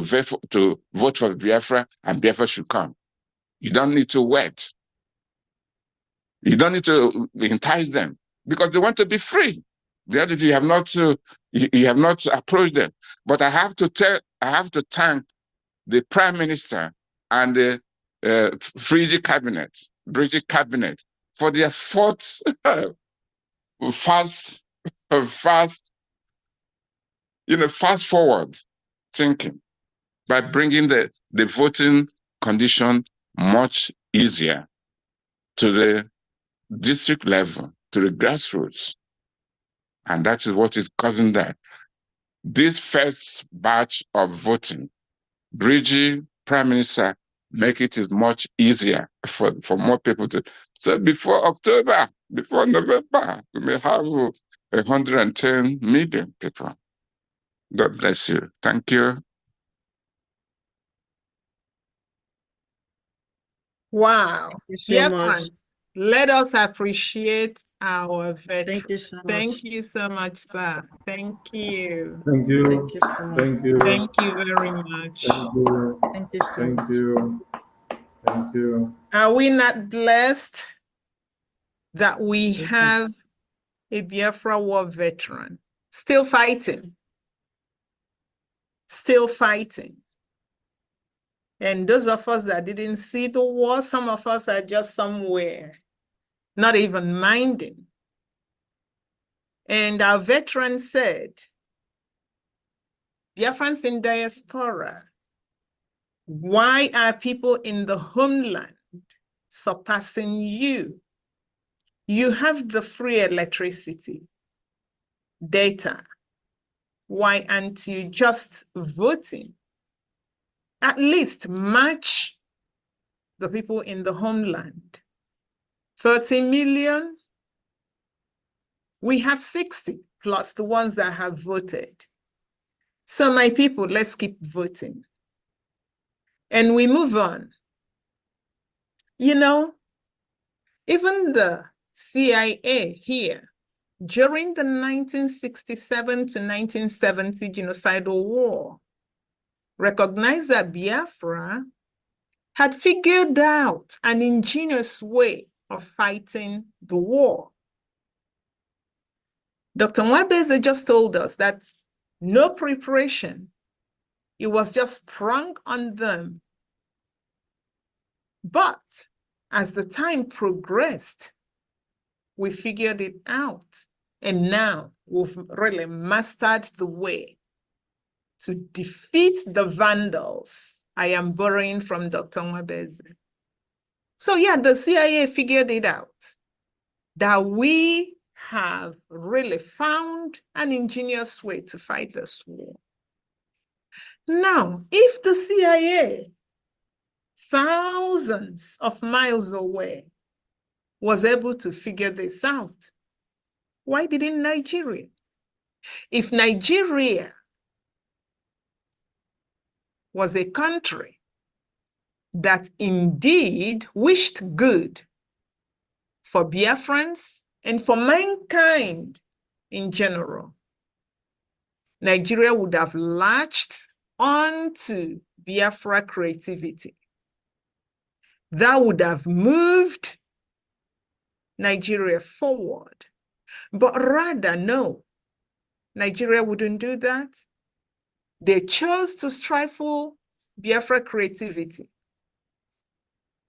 vote for Biafra, and Biafra should come. You don't need to wait. You don't need to entice them because they want to be free. The other thing, you have not approached them. But I have to thank the Prime Minister and the BRGIE cabinet for their fast forward thinking by bringing the voting condition much easier to the district level, to the grassroots. And that is what is causing that. This first batch of voting, BRGIE, Prime Minister, make it is much easier for more people to. So before October, before November, we may have 110 million people. God bless you. Thank you. Wow. Thank you so Dear much. friends, let us appreciate our veterans. Thank you so much. Thank you so much, sir. Thank you. Thank you. Thank you so much. Thank you. Thank you very much. Thank you. Thank you so Thank much. you. Thank you. Are we not blessed that we have a Biafra war veteran still fighting? Still fighting. And those of us that didn't see the war, some of us are just somewhere, not even minding. And our veteran said, Biafrans in diaspora, why are people in the homeland surpassing you? You have the free electricity, data. Why aren't you just voting? At least match the people in the homeland. 30 million, we have 60 plus the ones that have voted. So my people, let's keep voting. And we move on. You know, even the CIA here, during the 1967 to 1970 genocidal war, recognized that Biafra had figured out an ingenious way of fighting the war. Dr. Nwabeze just told us that no preparation, it was just sprung on them. But as the time progressed, we figured it out. And now we've really mastered the way to defeat the Vandals. I am borrowing from Dr. Nwabeze. So yeah, the CIA figured it out, that we have really found an ingenious way to fight this war. Now, if the CIA, thousands of miles away, was able to figure this out, why didn't Nigeria? If Nigeria was a country that indeed wished good for Biafrans and for mankind in general, Nigeria would have latched onto Biafra creativity. That would have moved Nigeria forward. But rather, no, Nigeria wouldn't do that. They chose to stifle Biafra creativity,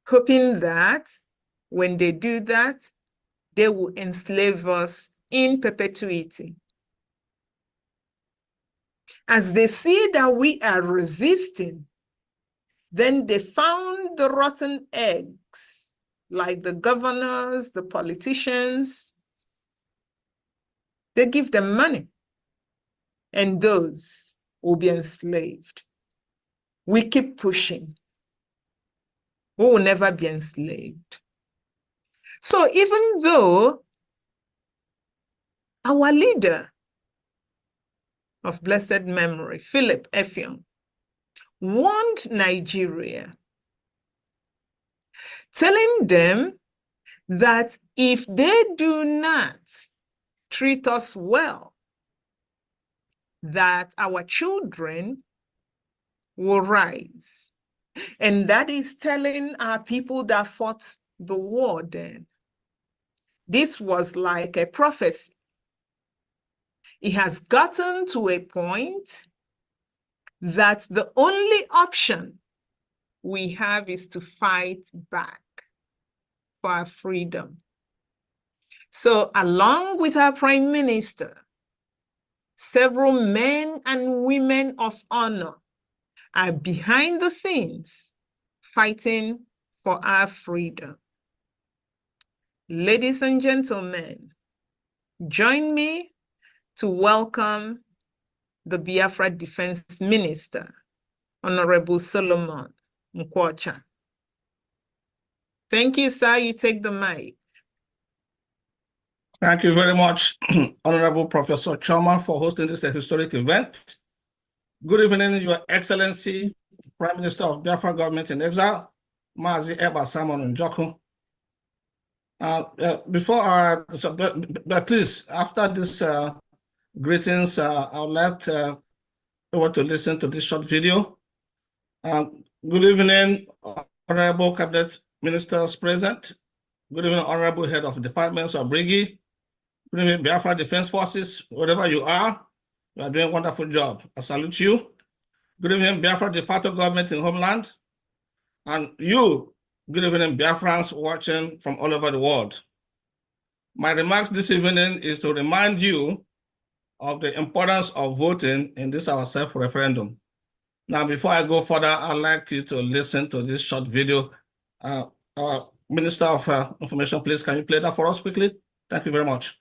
hoping that when they do that, they will enslave us in perpetuity. As they see that we are resisting, then they found the rotten eggs, like the governors, the politicians. They give them money, and those will be enslaved. We keep pushing. We will never be enslaved. So even though our leader of blessed memory, Philip Effiong, warned Nigeria, telling them that if they do not treat us well, that our children will rise. And that is telling our people that fought the war then. This was like a prophecy. It has gotten to a point that the only option we have is to fight back for our freedom. So along with our Prime Minister, several men and women of honor are behind the scenes fighting for our freedom. Ladies and gentlemen, join me to welcome the Biafra Defense Minister, Honorable Solomon Nkwocha. Thank you, sir. You take the mic. Thank you very much, Honorable Professor Choma, for hosting this historic event. Good evening, Your Excellency, Prime Minister of Biafra Government in Exile, Mazi Eba Simon Njoku. Please, after this greetings, I would like over to listen to this short video. Good evening, Honorable Cabinet Ministers present. Good evening, Honorable Head of Departments of BRGIE. Good evening, Biafra Defense Forces, wherever you are doing a wonderful job. I salute you. Good evening, Biafra de facto government in homeland. And you, good evening, Biafrans watching from all over the world. My remarks this evening is to remind you of the importance of voting in this our self-referendum. Now, before I go further, I'd like you to listen to this short video. Minister of Information, please, can you play that for us quickly? Thank you very much.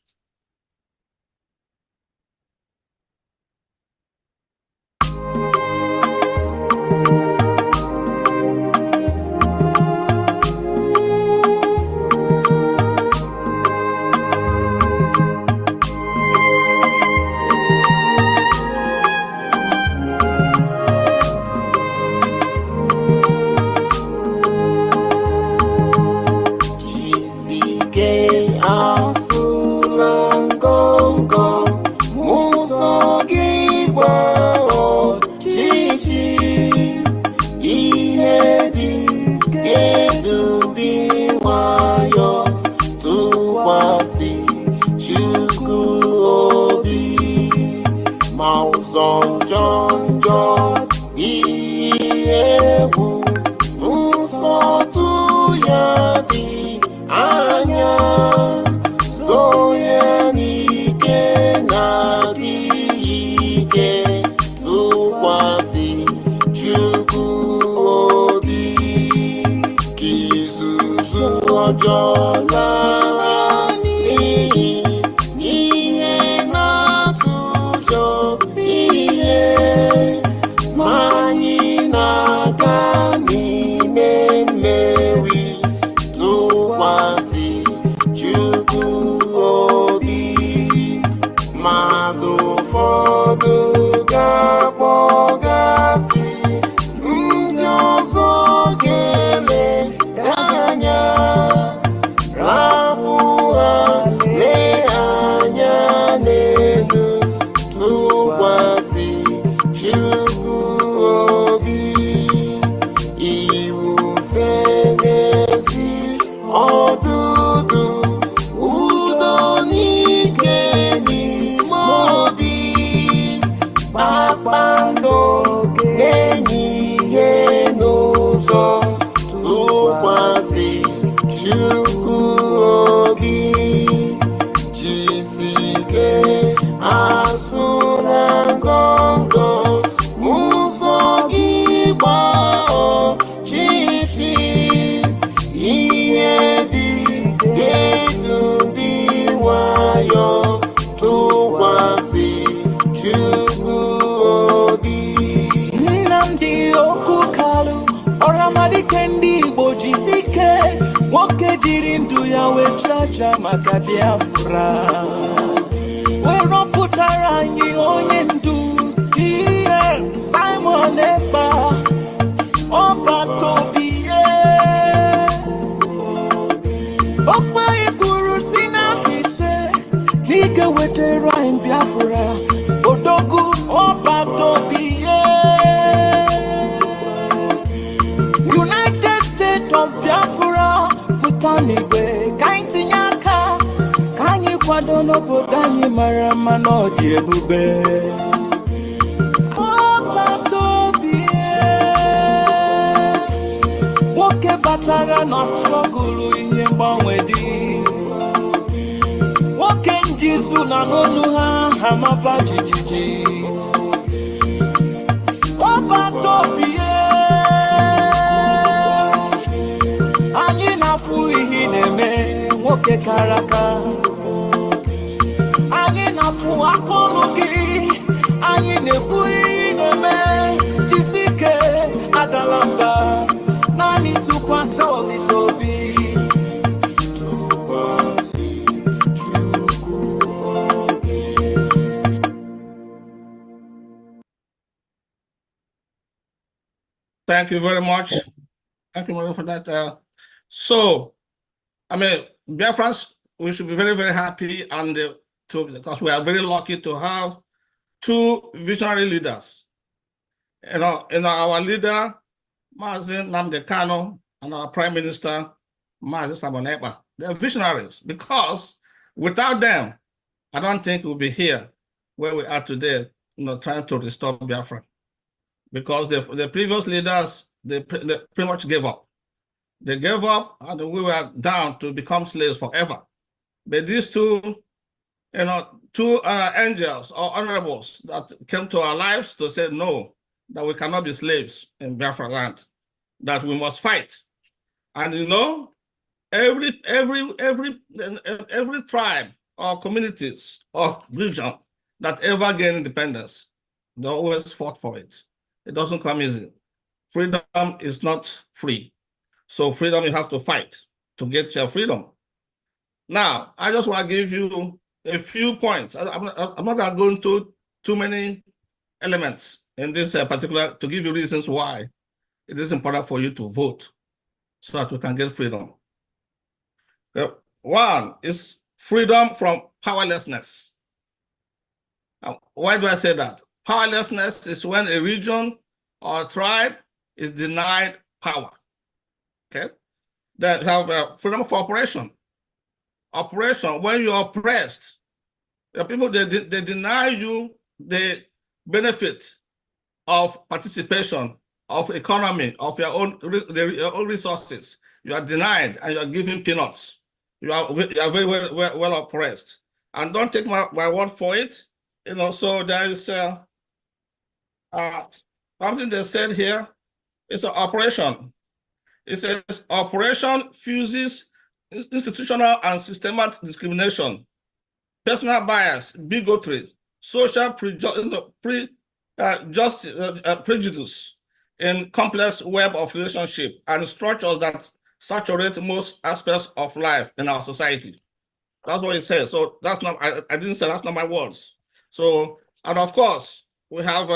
Maka Biafra, we're putara anyị onye ndu Simon Eba Ọbatobiye Okpa ikuru si na ise n'ike wetara anyị Biafra Odogwu Ọbatobiye United States of Biafra Putanigwe kwado n'obodo anyị mara mma na ọ dị ebube Ọbatobiye nwoke batara na strọgụlụ ihe mgbanwe dị nwoke njizu na n'onu ha hamaba jijiji Ọbatobiye anyị na-afụ ihe na-eme nwoke kara aka akọlụ gị anyị na-ekwu ime jisike adala mba naanị tụkwasị Olisa obi Thank you very much. Thank you, Maria, for that. So, I mean, Biafrans, we should be very, very happy and because we are very lucky to have two visionary leaders. Our leader, Mazi Nnamdi Kanu, and our Prime Minister, Mazi Simon Ekpa. They're visionaries because without them, I don't think we'll be here where we are today, trying to restore Biafra. Because the previous leaders, they pretty much gave up. They gave up and we were down to become slaves forever. But these two angels or honorables that came to our lives to say no, that we cannot be slaves in Biafra land, that we must fight. And every tribe or communities or region that ever gained independence, they always fought for it. It doesn't come easy. Freedom is not free. So freedom, you have to fight to get your freedom. Now, I just want to give you a few points. I'm not going to go into too many elements in this particular, to give you reasons why it is important for you to vote so that we can get freedom. One is freedom from powerlessness. Why do I say that? Powerlessness is when a region or a tribe is denied power. Okay? They have freedom for operation. Operation, when you're oppressed, the people, they deny you the benefit of participation, of economy, of your own resources. You are denied and you are given peanuts. You are very well oppressed. And don't take my word for it. So there is something they said here. It's an operation. It says operation fuses institutional and systematic discrimination, personal bias, bigotry, social prejudice in complex web of relationship and structures that saturate most aspects of life in our society. That's what it says. So that's not, I didn't say, that's not my words. So, and of course, we have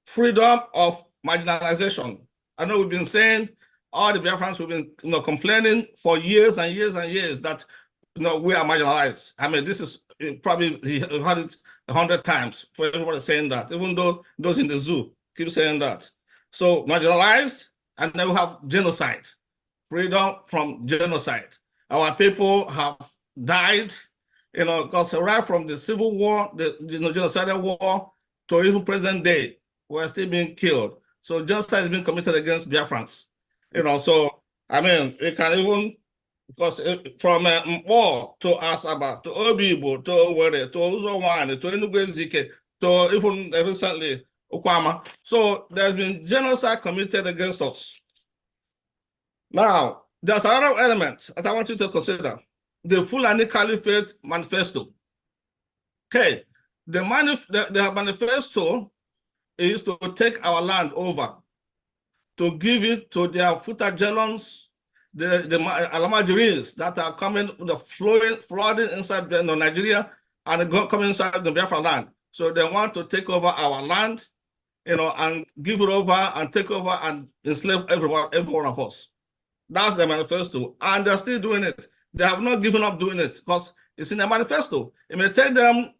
freedom of marginalization. I know we've been saying, all the Biafrans have been complaining for years and years and years that we are marginalized. I mean, this is probably, you heard it 100 times for everybody saying that, even though those in the zoo keep saying that. So marginalized, and then we have genocide, freedom from genocide. Our people have died, because right from the Civil War, the genocidal war, to even present day, we're still being killed. So genocide has been committed against Biafrans. So, I mean, we can even, because from Mpo to Asaba, to Obibo, to Owerri, to Uzowani, to Enugu-Ezike, to even recently, Okwama. So there's been genocide committed against us. Now, there's another element that I want you to consider. The Fulani Caliphate Manifesto. Okay, the manifesto is to take our land over, to give it to their Futajelons, the Alamajiris that are coming, flooding inside Nigeria and coming inside the Biafra land. So they want to take over our land, and give it over and take over and enslave every one of us. That's the manifesto, and they're still doing it. They have not given up doing it because it's in the manifesto. It may take them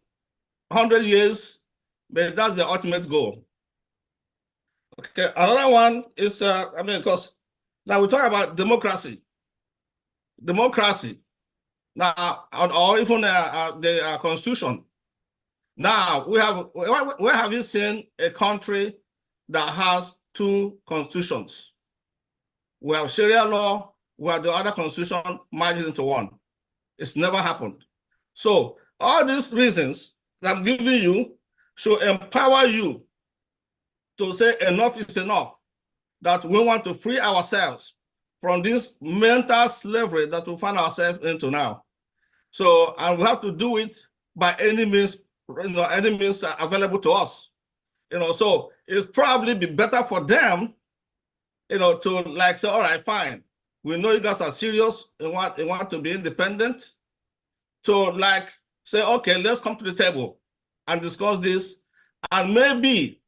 100 years, but that's the ultimate goal. Okay, another one is, because now we talk about democracy. Democracy, now, or even the constitution. Now, where have you seen a country that has two constitutions? We have Sharia law, we have the other constitution merged into one. It's never happened. So all these reasons that I'm giving you should empower you to say enough is enough, that we want to free ourselves from this mental slavery that we find ourselves into now. So, and we have to do it by any means, any means available to us. So it's probably be better for them, to like say, all right, fine. We know you guys are serious and want to be independent. So like say, okay, let's come to the table and discuss this. And maybe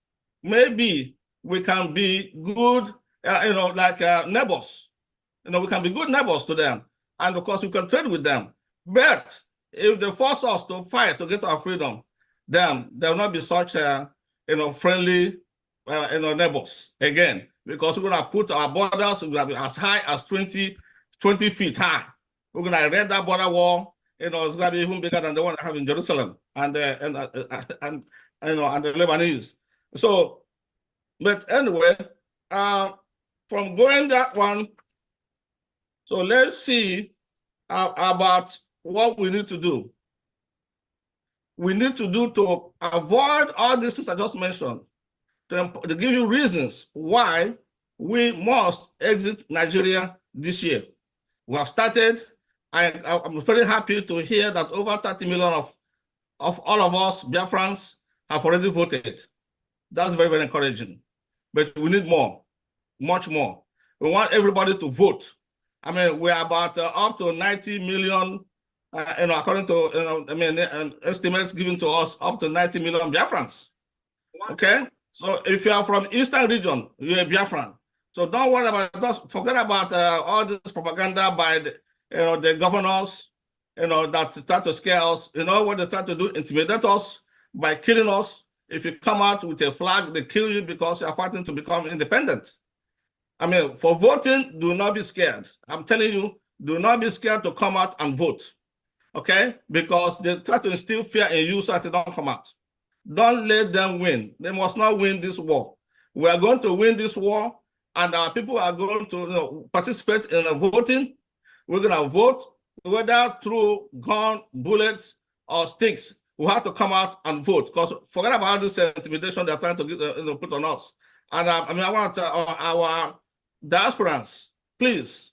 we can be good, like neighbors. We can be good neighbors to them. And of course, we can trade with them. But if they force us to fight to get our freedom, then there will not be such, friendly, neighbors again, because we're going to put our borders be as high as 20 feet high. We're going to erect that border wall. It's going to be even bigger than the one I have in Jerusalem and the Lebanese. So, but anyway, from going that one, so let's see about what we need to do. We need to do to avoid all these things I just mentioned, to give you reasons why we must exit Nigeria this year. We have started. I'm very happy to hear that over 30 million of all of us Biafrans have already voted. That's very, very encouraging. But we need more, much more. We want everybody to vote. I mean, we're about up to 90 million, according to estimates given to us, up to 90 million Biafrans. Okay, so if you are from Eastern region, you're a Biafran. So don't worry about that. Forget about all this propaganda by the governors, that try to scare us. What they try to do, intimidate us by killing us. If you come out with a flag, they kill you because you are fighting to become independent. I mean, for voting, do not be scared. I'm telling you, do not be scared to come out and vote, okay? Because they try to instill fear in you so that they don't come out. Don't let them win. They must not win this war. We are going to win this war, and our people are going to participate in the voting. We're going to vote, whether through gun, bullets, or sticks. We have to come out and vote, because forget about this intimidation they're trying to get, put on us. And I want our diasporans, please,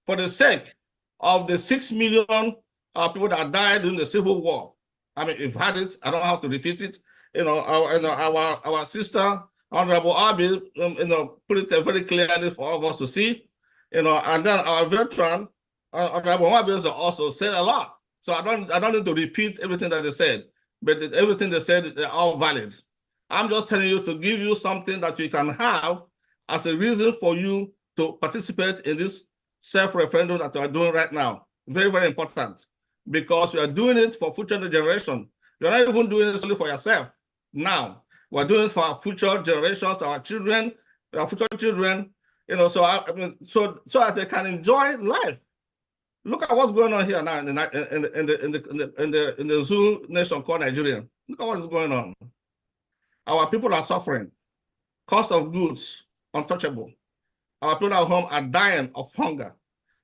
for the sake of the 6 million people that died in the Civil War. I mean, you've had it. I don't have to repeat it. Our sister, Honorable Abi, put it very clearly for all of us to see. And then our veteran, Honorable Abi, also said a lot. So I don't need to repeat everything that they said, but everything they said, they're all valid. I'm just telling you to give you something that you can have as a reason for you to participate in this self-referendum that we are doing right now. Very, very important, because we are doing it for future generation. You're not even doing this only for yourself. Now, we're doing it for our future generations, our children, our future children, so that they can enjoy life. Look at what's going on here now in the Zulu nation called Nigerian. Look at what is going on. Our people are suffering. Cost of goods, untouchable. Our people at home are dying of hunger.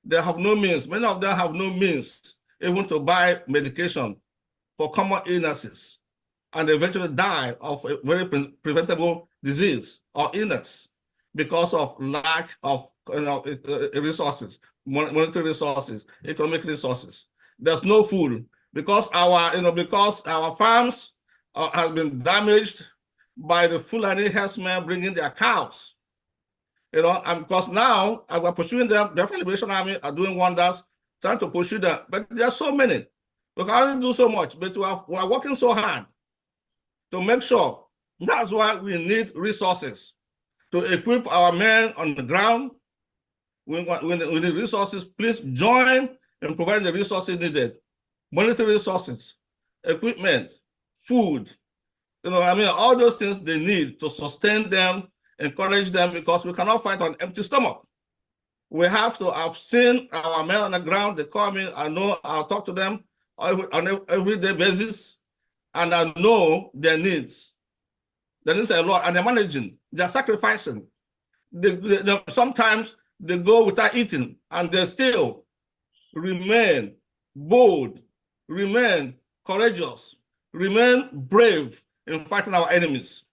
They have no means. Many of them have no means even to buy medication for common illnesses, and they eventually die of a very preventable disease or illness because of lack of resources, monetary resources, economic resources. There's no food because our farms have been damaged by the Fulani herdsmen bringing their cows. And because now we're pursuing them. The Liberation Army are doing wonders, trying to pursue them, but there are so many. We can only do so much, but we are working so hard to make sure. That's why we need resources to equip our men on the ground. We need resources. Please join in providing the resources needed. Monetary resources, equipment, food, all those things they need to sustain them, encourage them, because we cannot fight on empty stomach. We have to have seen our men on the ground. They call me, I know, I'll talk to them on an everyday basis, and I know their needs. There is a lot, and they're managing, they're sacrificing. Sometimes they go without eating, and they still remain bold, remain courageous, remain brave in fighting our enemies.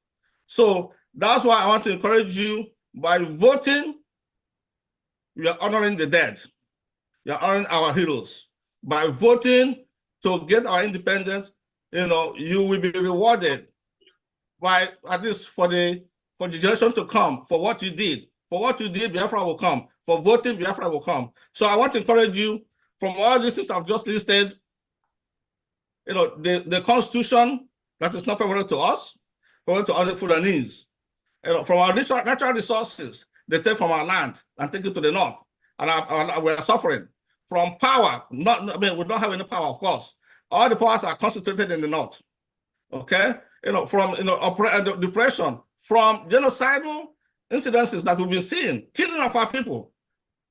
So that's why I want to encourage you, by voting, you are honoring the dead. You are honoring our heroes. By voting to get our independence, you will be rewarded by, at least for the generation to come, for what you did. For what you did, Biafra will come. For voting, Biafra will come. So I want to encourage you, from all these things I've just listed, the Constitution, that is not favorable to us, favorable to other Fulanese. from our natural resources, they take from our land and take it to the north, and we're suffering from power. We don't have any power, of course. All the powers are concentrated in the north. Okay, from depression, from genocidal incidences that we've been seeing, killing of our people,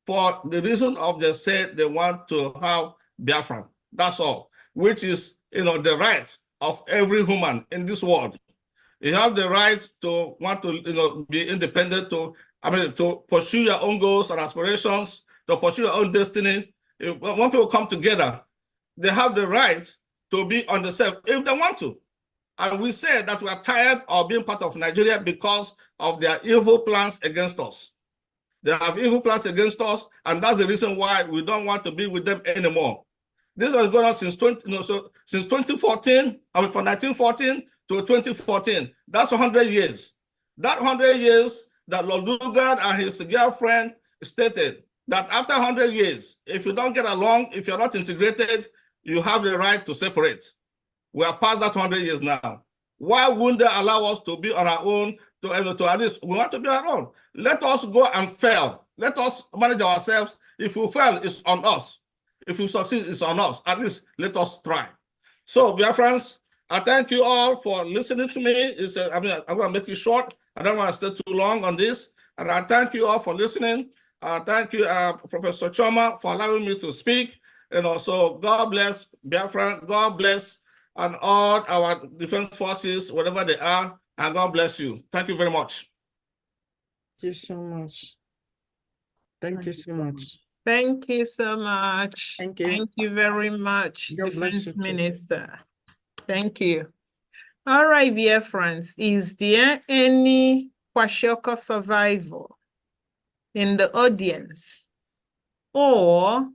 for the reason of they say they want to have Biafra. That's all, which is the right of every human in this world. You have the right to want to be independent, to pursue your own goals and aspirations, to pursue your own destiny. When people come together, they have the right to be on the self if they want to. And we say that we are tired of being part of Nigeria because of their evil plans against us. They have evil plans against us, and that's the reason why we don't want to be with them anymore. This has gone on since 2014, from 1914 to 2014. That's 100 years. That 100 years that Lord Lugard and his girlfriend stated that after 100 years, if you don't get along, if you're not integrated, you have the right to separate. We are past that 100 years now. Why wouldn't they allow us to be on our own? To at least we want to be our own. Let us go and fail. Let us manage ourselves. If we fail, it's on us. If we succeed, it's on us. At least let us try. So, dear friends, I thank you all for listening to me. I'm going to make it short. I don't want to stay too long on this. And I thank you all for listening. Thank you, Professor Choma, for allowing me to speak. So God bless Biafra. God bless and all our defense forces, whatever they are, and God bless you. Thank you very much. Thank you so much. Thank you so much. Thank you so much. Thank you. Thank you very much, God bless Defense you too. Minister. Thank you. All right, dear friends, is there any Kwashiorkor survivor in the audience or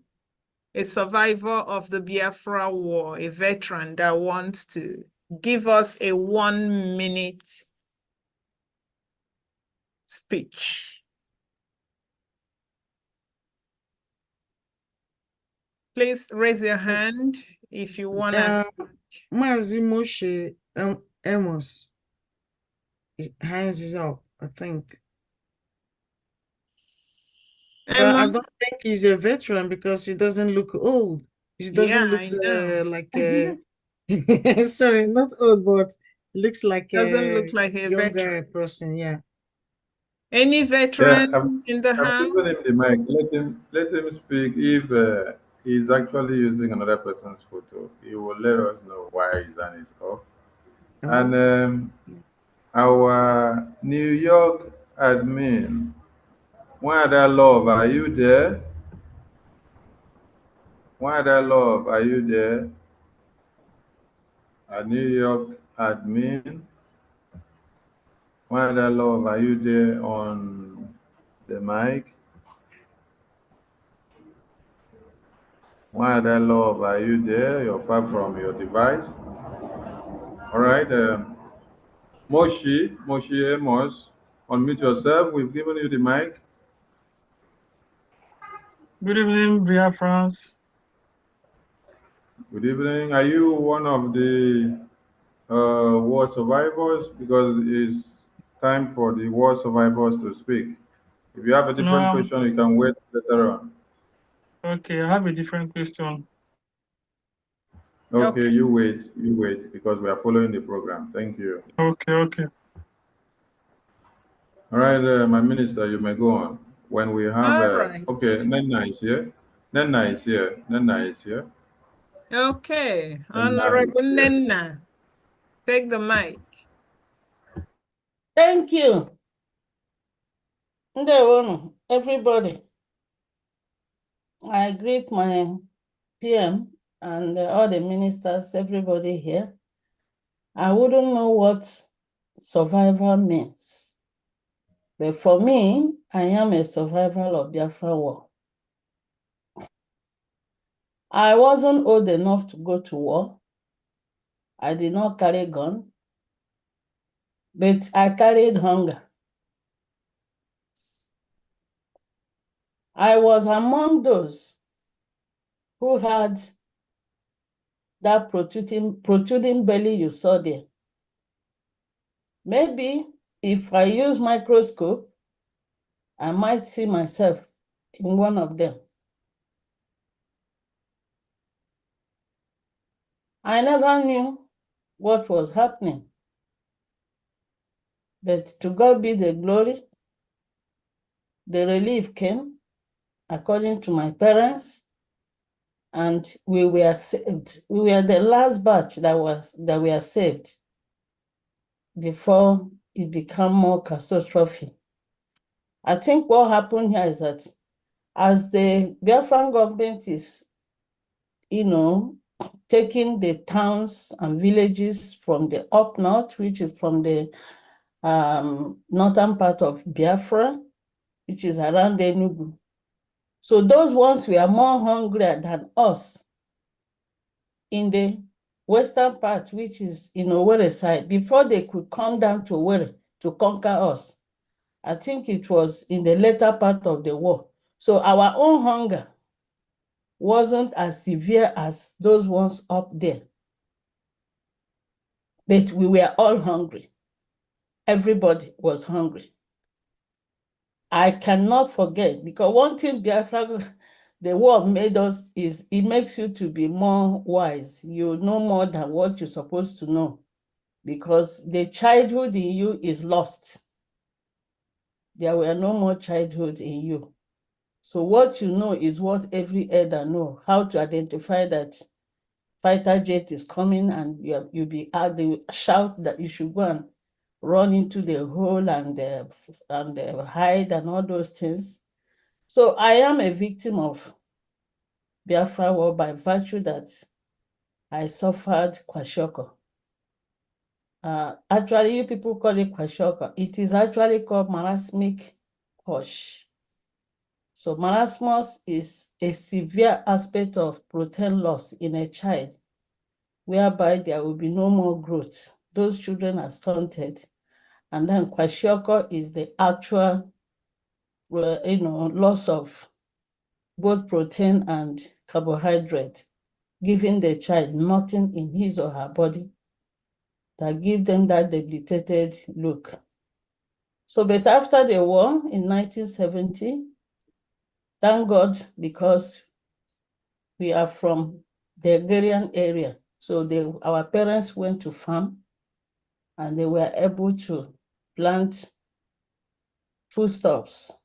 a survivor of the Biafra War, a veteran that wants to give us a 1-minute speech? Please raise your hand if you want to. Mazi Moshe Amos. His hands is up, I think. But I don't think he's a veteran because he doesn't look old. He doesn't look like a sorry, not old, but looks like doesn't look like a younger veteran person. Yeah. Any veteran in the house? I've given him the mic. Let him speak. If he's actually using another person's photo, he will let us know why his hand is off. And our New York admin, Wanda Love, are you there? Wanda Love, are you there? Our New York admin, Wanda Love, are you there on the mic? Wanda Love, are you there? You're far from your device. All right. Moshi Amos, unmute yourself. We've given you the mic. Good evening, Biafrans. Good evening. Are you one of the war survivors? Because it's time for the war survivors to speak. If you have a different question, you can wait later on. Okay, I have a different question. Okay, you wait, because we are following the program. Thank you. Okay. All right, my minister, you may go on. When we have, okay, Nenna is here. Nenna is here. Okay, Honorable Nenna, take the mic. Thank you. Everybody. I greet my PM and all the ministers, everybody here. I wouldn't know what survivor means. But for me, I am a survivor of Biafra War. I wasn't old enough to go to war. I did not carry gun, but I carried hunger. I was among those who had that protruding belly you saw there. Maybe if I use microscope, I might see myself in one of them. I never knew what was happening. But to God be the glory, the relief came according to my parents, and we were saved. We were the last batch that were saved before it became more catastrophic. I think what happened here is that as the Biafran government is, taking the towns and villages from the up north, which is from the northern part of Biafra, which is around Enugu. So those ones were more hungry than us in the western part, which is in Owerri side, before they could come down to Owerri to conquer us. I think it was in the later part of the war. So our own hunger wasn't as severe as those ones up there. But we were all hungry. Everybody was hungry. I cannot forget, because one thing Biafra, the war made us is it makes you to be more wise. You know more than what you're supposed to know, because the childhood in you is lost. There were no more childhood in you. So what you know is what every elder know, how to identify that fighter jet is coming, and you'll be out, they shout that you should go and run into the hole and hide and all those things. So I am a victim of Biafra war by virtue that I suffered kwashiorkor. Actually, you people call it kwashiorkor. It is actually called marasmic hush. So marasmus is a severe aspect of protein loss in a child, whereby there will be no more growth. Those children are stunted. And then kwashiorkor is the actual, loss of both protein and carbohydrate, giving the child nothing in his or her body that give them that debilitated look. So, but after the war in 1970, thank God, because we are from the agrarian area. So our parents went to farm and they were able to plant foodstuffs.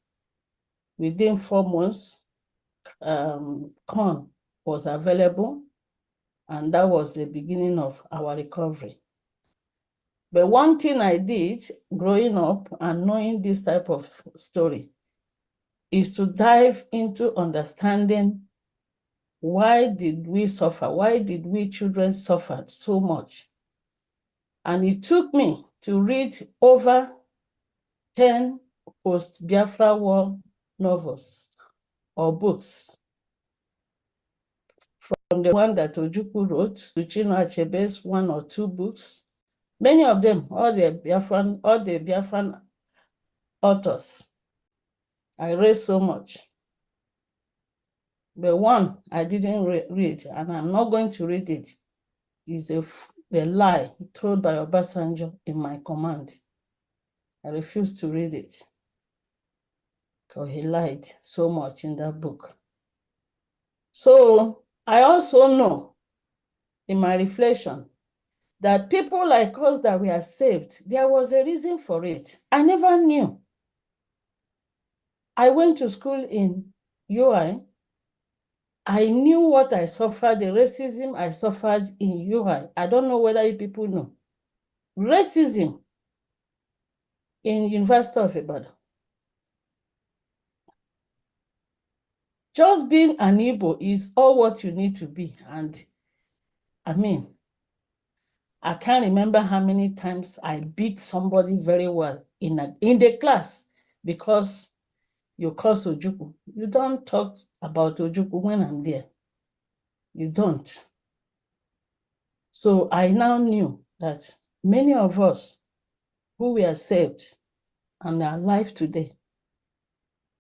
Within 4 months, corn was available, and that was the beginning of our recovery. But one thing I did growing up and knowing this type of story is to dive into understanding, why did we suffer? Why did we children suffer so much? And it took me to read over 10 post-Biafra war novels or books, from the one that Ojukwu wrote to Chinua Achebe's 1 or 2 books. Many of them, all the Biafran authors. I read so much. But one I didn't read, and I'm not going to read it, is a lie told by Obasanjo in my command. I refuse to read it, because he lied so much in that book. So I also know in my reflection that people like us that were saved, there was a reason for it. I never knew. I went to school in UI. I knew what I suffered, the racism I suffered in UI. I don't know whether you people know. Racism in University of Ibadan. Just being an Igbo is all what you need to be. And I mean, I can't remember how many times I beat somebody very well in the class because you curse Ojukwu. You don't talk about Ojukwu when I'm there. You don't. So I now knew that many of us who were saved and are alive today,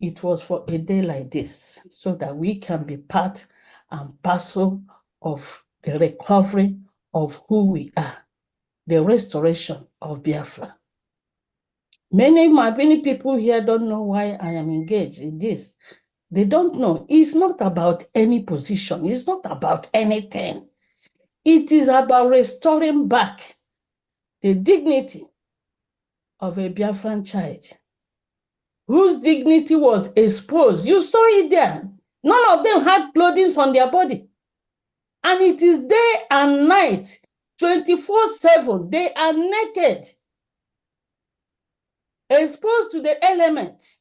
it was for a day like this, so that we can be part and parcel of the recovery of who we are, the restoration of Biafra. Many people here don't know why I am engaged in this. They don't know. It's not about any position. It's not about anything. It is about restoring back the dignity of a Biafran child whose dignity was exposed. You saw it there. None of them had clothing on their body. And it is day and night, 24/7. They are naked, exposed to the elements.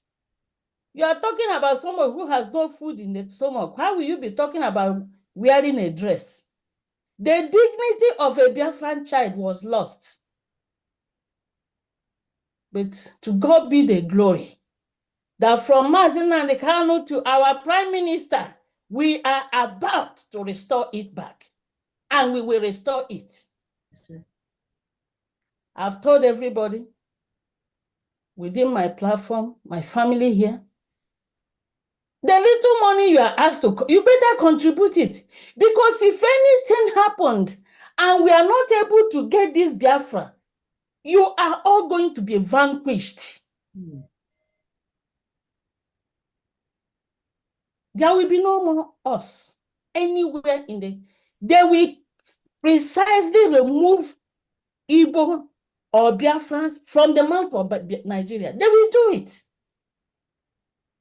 You are talking about someone who has no food in the stomach. How will you be talking about wearing a dress? The dignity of a Biafran child was lost. But to God be the glory that from Mazin and the Kano to our Prime Minister, we are about to restore it back. And we will restore it. I've told everybody within my platform, my family here, the little money you are asked to, you better contribute it. Because if anything happened and we are not able to get this Biafra, you are all going to be vanquished. There will be no more us anywhere in the... They will precisely remove Igbo or Biafrans from the map of Nigeria. They will do it.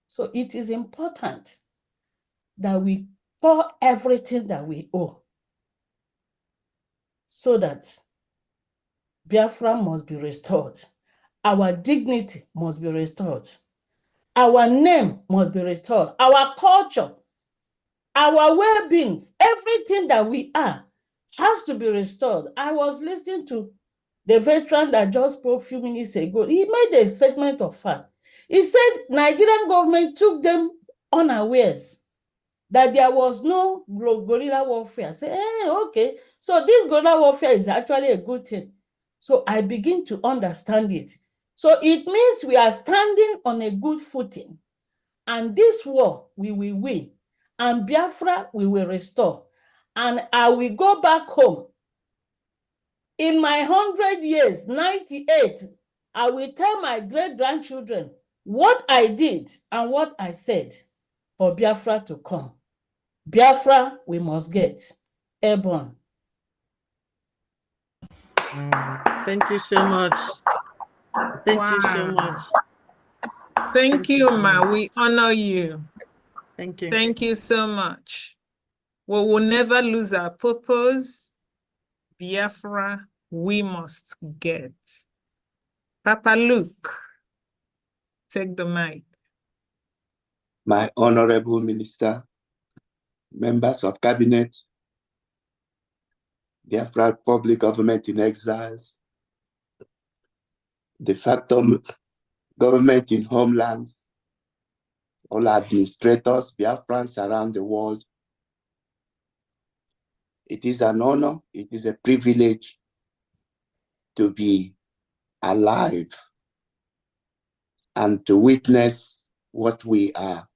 So it is important that we pour everything that we owe so that Biafra must be restored. Our dignity must be restored. Our name must be restored. Our culture, our well-being, everything that we are has to be restored. I was listening to the veteran that just spoke a few minutes ago. He made a segment of fact. He said Nigerian government took them unawares that there was no guerrilla warfare. I say, okay, so this guerrilla warfare is actually a good thing. So I begin to understand it. So it means we are standing on a good footing. And this war, we will win. And Biafra, we will restore. And I will go back home. In my 100 years, 98, I will tell my great-grandchildren what I did and what I said for Biafra to come. Biafra, we must get. Airborne. Thank you so much. Thank you so much. Thank you, Ma. We honor you. Thank you. Thank you so much. We will never lose our purpose. Biafra, we must get. Papa Luke, take the mic. My honorable minister, members of cabinet, Biafra public government in exiles, de facto government in homelands, all administrators, Biafrans around the world. It is an honor, it is a privilege to be alive and to witness what we are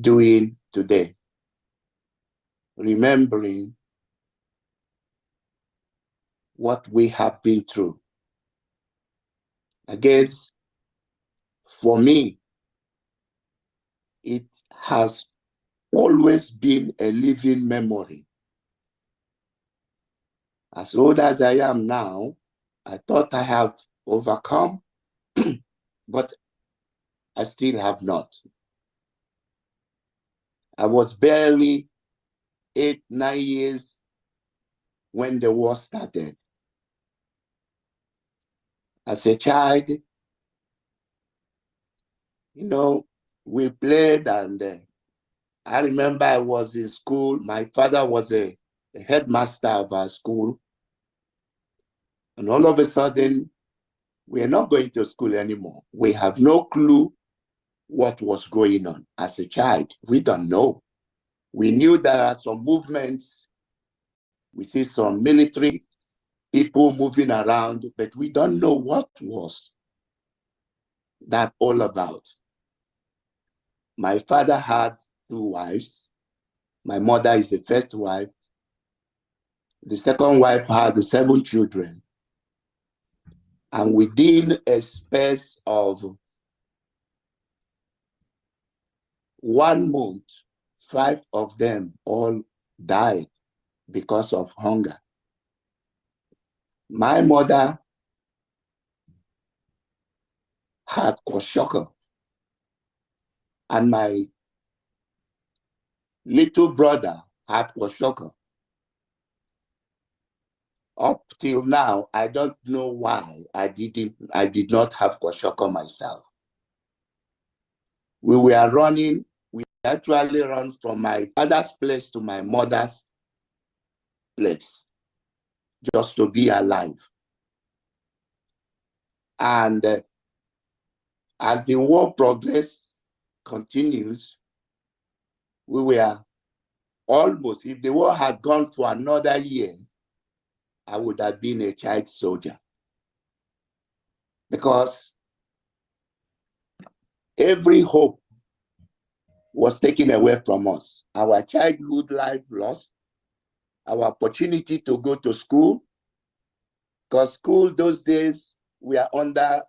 doing today. Remembering what we have been through. I guess for me, it has always been a living memory. As old as I am now, I thought I have overcome, but I still have not. I was barely 8, 9 years when the war started. As a child, you know, we played, and I remember I was in school. My father was a headmaster of our school. And all of a sudden, we are not going to school anymore. We have no clue what was going on. As a child, we don't know. We knew there are some movements. We see some military people moving around, but we don't know what was that all about. My father had 2 wives. My mother is the first wife. The second wife had 7 children. And within a space of 1 month, 5 of them all died because of hunger. My mother had kwashiorkor, and my little brother had kwashiorkor. Up till now, I don't know why I did not have kwashiorkor myself. We were running, we actually ran from my father's place to my mother's place just to be alive. And as the war progress continues, we were almost, if the war had gone for another year, I would have been a child soldier. Because every hope was taken away from us. Our childhood life lost, our opportunity to go to school, because school those days, we are under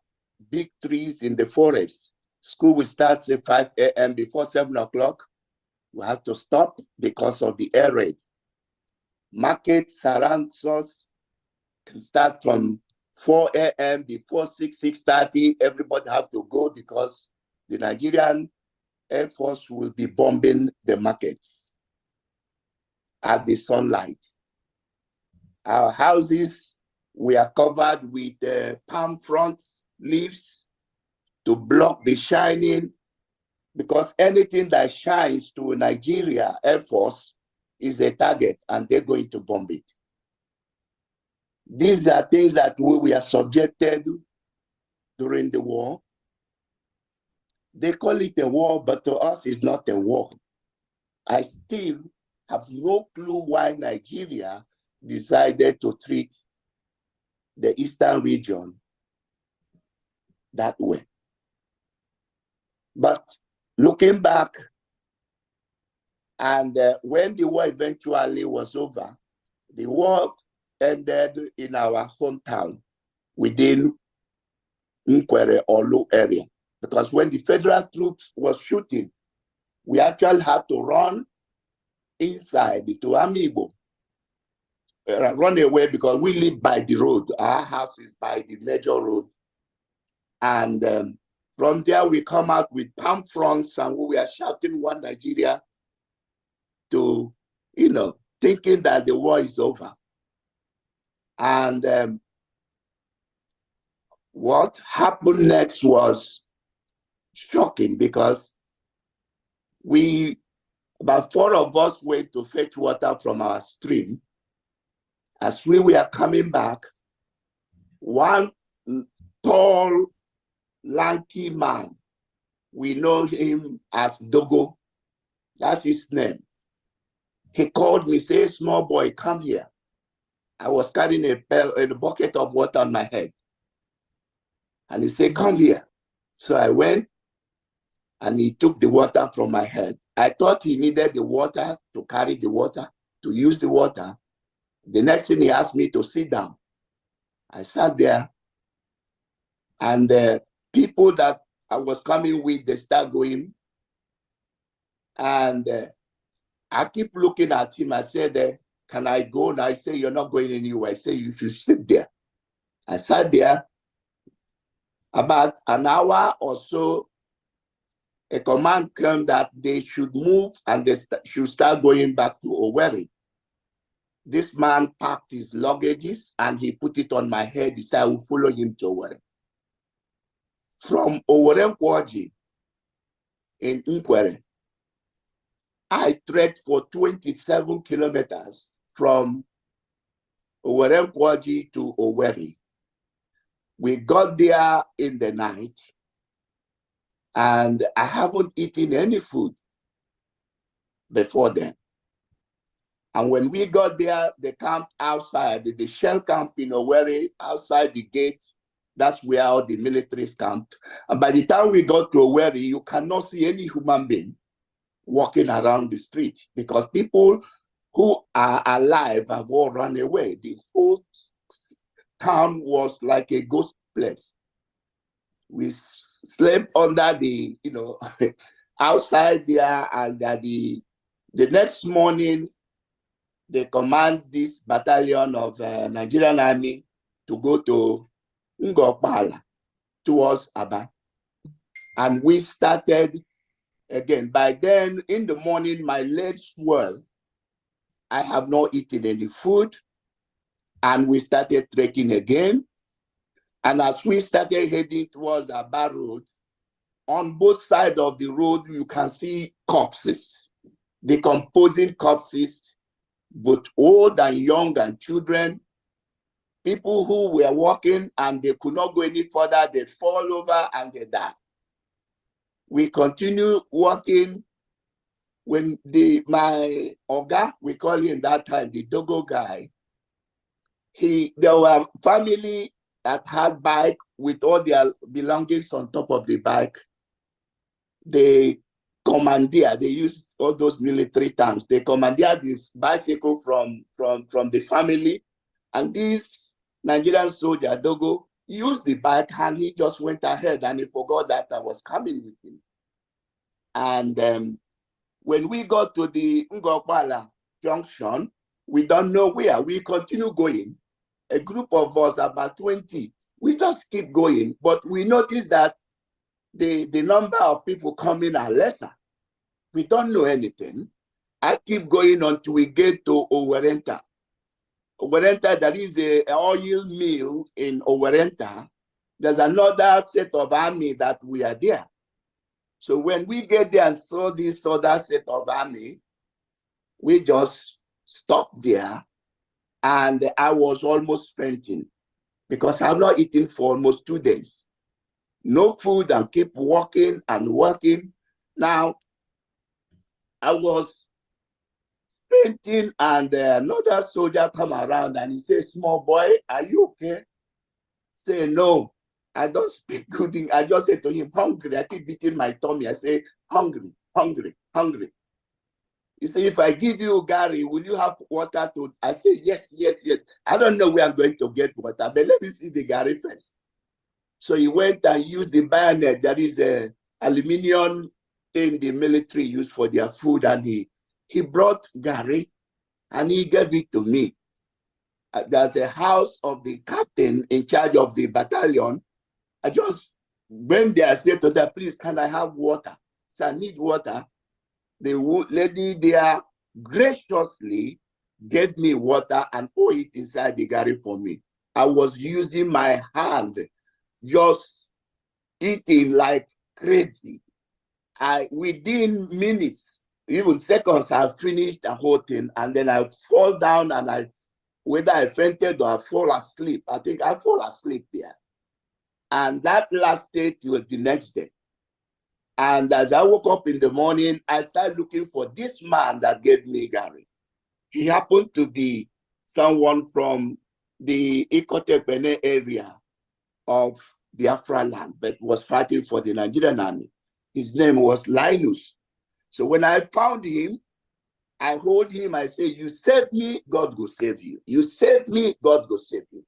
big trees in the forest. School will start at 5 a.m. Before 7 o'clock. We have to stop because of the air raid. Market surrounds us, can start from 4 a.m. Before 6:30. Everybody have to go because the Nigerian Air Force will be bombing the markets at the sunlight. Our houses were covered with palm front leaves to block the shining, because anything that shines to Nigeria Air Force is the target and they're going to bomb it. These are things that we were subjected during the war. They call it a war, but to us it's not a war. I still have no clue why Nigeria decided to treat the Eastern region that way. But looking back, and when the war eventually was over, the war ended in our hometown within Nkwere Olu area. Because when the federal troops were shooting, we actually had to run inside to Amibo, run away, because we live by the road. Our house is by the major road. And from there, we come out with palm fronts and we were shouting "One Nigeria" to, thinking that the war is over. And what happened next was shocking, because about 4 of us went to fetch water from our stream. As we were coming back, one tall, lanky man, we know him as Dogo, that's his name. He called me, say, "Small boy, come here." I was carrying a bucket of water on my head. And he said, "Come here." So I went, and he took the water from my head. I thought he needed the water to carry the water, to use the water. The next thing, he asked me to sit down. I sat there, and the people that I was coming with, they start going. And I keep looking at him. I said, "Can I go?" And I say, "You're not going anywhere." I say, "You should sit there." I sat there. About an hour or so, a command came that they should move and they should start going back to Owerri. This man packed his luggages and he put it on my head. He said, "I will follow him to Owerri." From Owerri in Nkwere, I trekked for 27 kilometers from Owerri to Owerri. We got there in the night, and I haven't eaten any food before then. And when we got there, they camped outside, the shell camp in Owerri, outside the gate. That's where all the militaries camped. And by the time we got to Owerri, you cannot see any human being walking around the street, because people who are alive have all run away. The whole town was like a ghost place. We slept under the, outside there, and the next morning, they command this battalion of Nigerian army to go to Ngokpala towards Aba. And we started again. By then, in the morning, my legs swelled. I have not eaten any food. And we started trekking again. And as we started heading towards Aba Road, on both sides of the road, you can see corpses, decomposing corpses, both old and young and children, people who were walking and they could not go any further, they fall over and they die. We continue walking. When my Oga, we call him that time, the Dogo guy, there were family that had bike with all their belongings on top of the bike. They commandeer, they used all those military terms. They commandeered this bicycle from the family, and this Nigerian soldier, Dogo, used the bike and he just went ahead and he forgot that I was coming with him. And when we got to the Ngokpala junction, we don't know where. We continue going. A group of us, about 20, we just keep going. But we noticed that the number of people coming are lesser. We don't know anything. I keep going until we get to Owerenta. Owerenta, there is an oil mill in Owerenta. There's another set of army that we are there. So when we get there and saw this other set of army, we just stopped there, and I was almost fainting because I've not eaten for almost 2 days. No food, and keep walking and walking. Now, I was fainting, and another soldier come around and he said, "Small boy, are you okay?" Say, "No, I don't speak good English." I just said to him, "Hungry." I keep beating my tummy. I say, "Hungry, hungry, hungry." He said, "If I give you Gary, will you have water to?" I say, "Yes, yes, yes." I don't know where I'm going to get water, but let me see the Gary first. So he went and used the bayonet. There is a aluminium thing the military use for their food, and he brought Gary and he gave it to me. There's a house of the captain in charge of the battalion. I just went there and said to them, "Please, can I have water?" So I need water. The lady there graciously gave me water and poured it inside the Gary for me. I was using my hand, just eating like crazy. Within minutes, even seconds, I finished the whole thing, and then I fall down, and whether I fainted or I fall asleep, I think I fall asleep there. And that lasted till the next day. And as I woke up in the morning, I started looking for this man that gave me Gary. He happened to be someone from the Ikotepene area of Biafra land, but was fighting for the Nigerian army. His name was Linus. So when I found him, I hold him, I say, "You saved me, God will save you. You saved me, God will save you."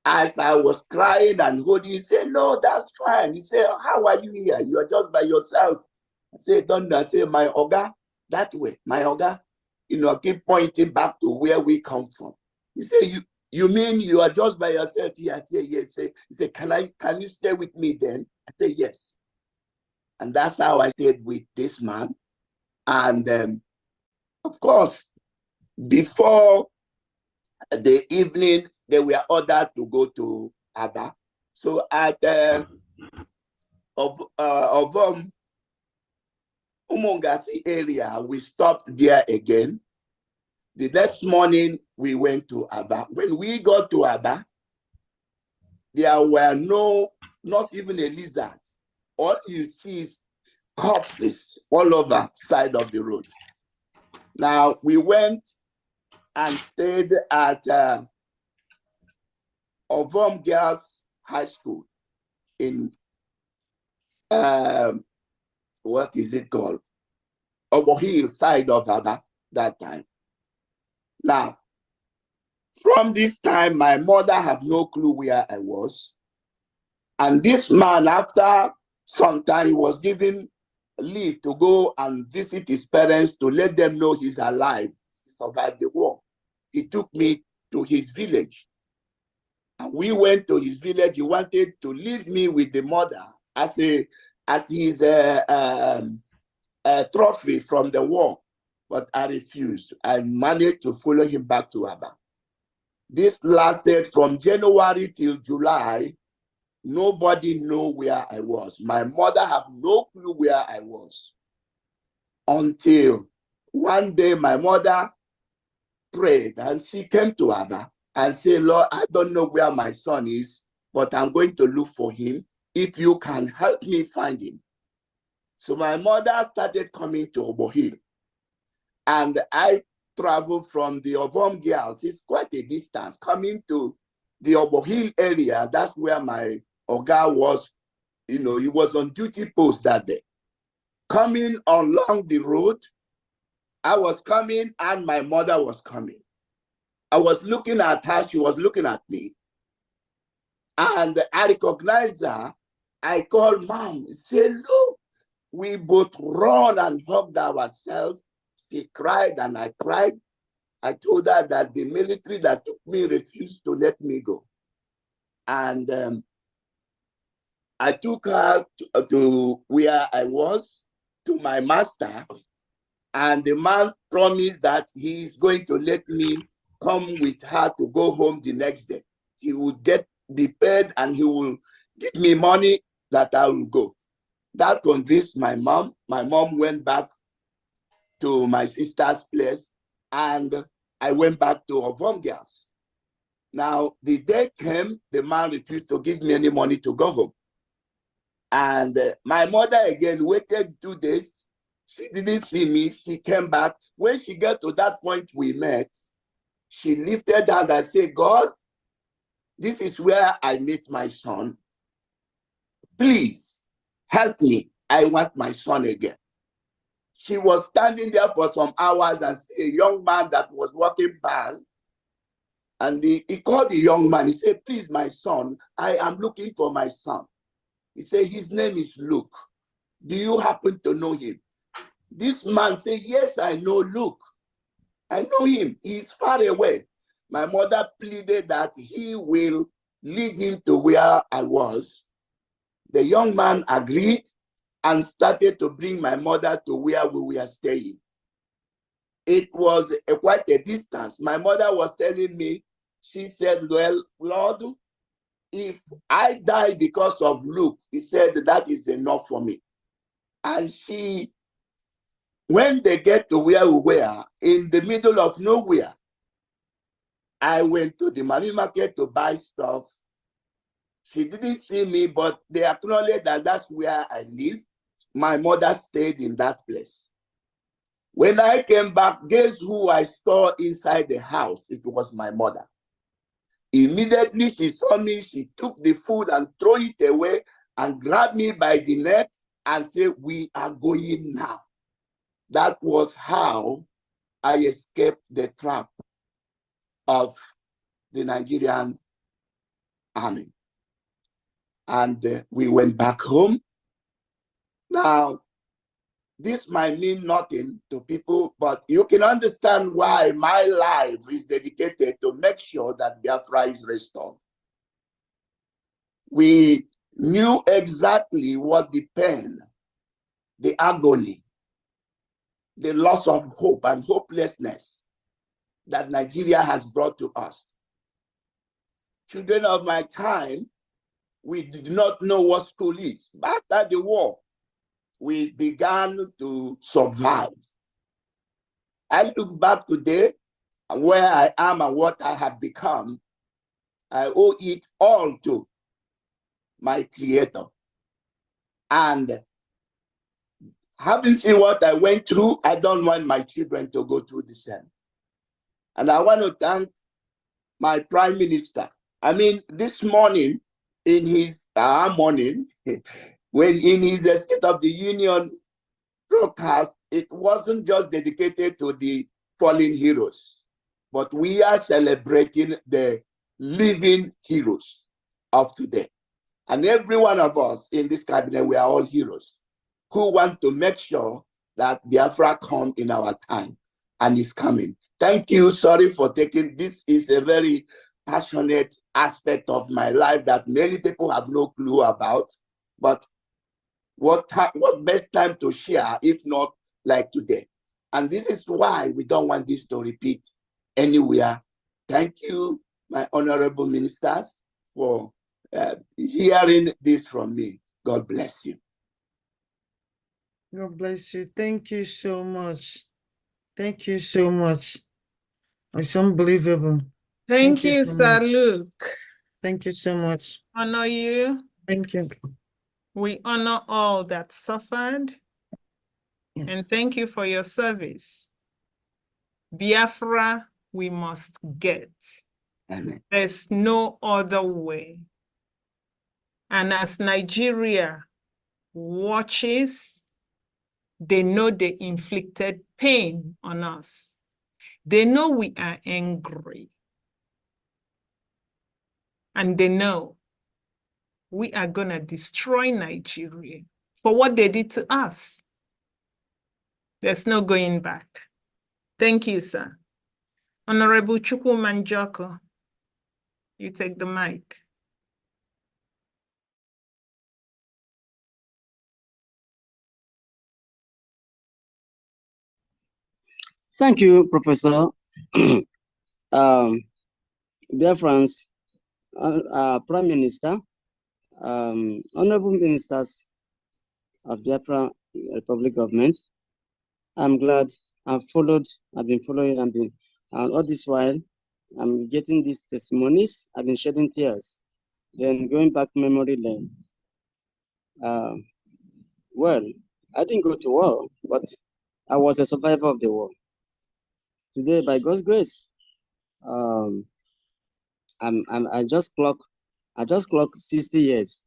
As I was crying and holding, he said, "No, that's fine." He said, "How are you here? You are just by yourself." I said, "Don't." I said, "My Oga, that way, my Oga." Keep pointing back to where we come from. He said, You mean you are just by yourself here?" I said, "Yes." He said, Can you stay with me then?" I said, "Yes." And that's how I stayed with this man. And of course, before the evening, they were ordered to go to Aba. So at Umongasi area, we stopped there again. The next morning, we went to Aba. When we got to Aba, there were not even a lizard. All you see is corpses all over side of the road. Now, we went and stayed at Ovom Girls High School in, what is it called? Obohill side of Aba that time. Now, from this time, my mother had no clue where I was. And this man, after some time, he was given leave to go and visit his parents to let them know he's alive. He survived the war. He took me to his village. And we went to his village. He wanted to leave me with the mother as his trophy from the war. But I refused. I managed to follow him back to Aba. This lasted from January till July. Nobody knew where I was. My mother had no clue where I was. Until one day my mother prayed and she came to Aba and said, Lord, I don't know where my son is, but I'm going to look for him. If you can help me find him. So my mother started coming to Obohil. And I traveled from the Ovom girls. It's quite a distance. Coming to the Obohil area, that's where my Oga was, he was on duty post that day. Coming along the road, I was coming and my mother was coming. I was looking at her, she was looking at me. And I recognized her. I called Mom, say, look. We both run and hugged ourselves. She cried and I cried. I told her that the military that took me refused to let me go. And I took her to where I was, to my master. And the man promised that he is going to let me come with her to go home the next day. He would be paid and he will give me money that I will go. That convinced my mom. My mom went back to my sister's place and I went back to Ovom girls. Now, the day came, the man refused to give me any money to go home. And my mother again waited 2 days. She didn't see me. She came back. When she got to that point we met, she lifted her and said, God, this is where I met my son. Please help me. I want my son again. She was standing there for some hours and a young man that was walking by. And he called the young man. He said, please, my son, I am looking for my son. He said, his name is Luke. Do you happen to know him? This man said, yes, I know Luke. I know him. He's far away. My mother pleaded that he will lead him to where I was. The young man agreed and started to bring my mother to where we were staying. It was quite a distance. My mother was telling me, she said, well, Lord, if I die because of Luke, he said that is enough for me. And when they get to where we were, in the middle of nowhere, I went to the money market to buy stuff. She didn't see me, but they acknowledged that that's where I live. My mother stayed in that place. When I came back, guess who I saw inside the house? It was my mother. Immediately she saw me, she took the food and threw it away and grabbed me by the neck and said, we are going now. That was how I escaped the trap of the Nigerian army. And we went back home. Now, this might mean nothing to people, but you can understand why my life is dedicated to make sure that Biafra is restored. We knew exactly what the pain, the agony, the loss of hope and hopelessness that Nigeria has brought to us. Children of my time, we did not know what school is. After the war, we began to survive. I look back today where I am and what I have become. I owe it all to my Creator. And having seen what I went through, I don't want my children to go through the same. And I want to thank my Prime Minister. I mean, this morning, in his morning, when in his State of the Union broadcast, it wasn't just dedicated to the fallen heroes, but we are celebrating the living heroes of today. And every one of us in this cabinet, we are all heroes who want to make sure that Biafra come in our time, and is coming. Thank you. Sorry for taking, this is a very passionate aspect of my life that many people have no clue about. But what best time to share if not like today? And this is why we don't want this to repeat anywhere. Thank you, my honorable ministers, for hearing this from me. God bless you. God bless you. Thank you so much. Thank you so much. It's unbelievable. Thank you, so Sir much. Luke. Thank you so much. Honor you. Thank you. We honor all that suffered. Yes. And thank you for your service. Biafra, we must get. Amen. There's no other way. And as Nigeria watches, they know they inflicted pain on us. They know we are angry. And they know we are going to destroy Nigeria for what they did to us. There's no going back. Thank you, sir. Honorable Chukwu Manjoko, you take the mic. Thank you, Professor. Dear friends, Prime Minister, honorable ministers of Biafra Republic government, I'm glad I've been following, and all this while, I'm getting these testimonies, I've been shedding tears, then going back memory lane. Well, I didn't go to war, but I was a survivor of the war. Today, by God's grace, I just clocked 60 years.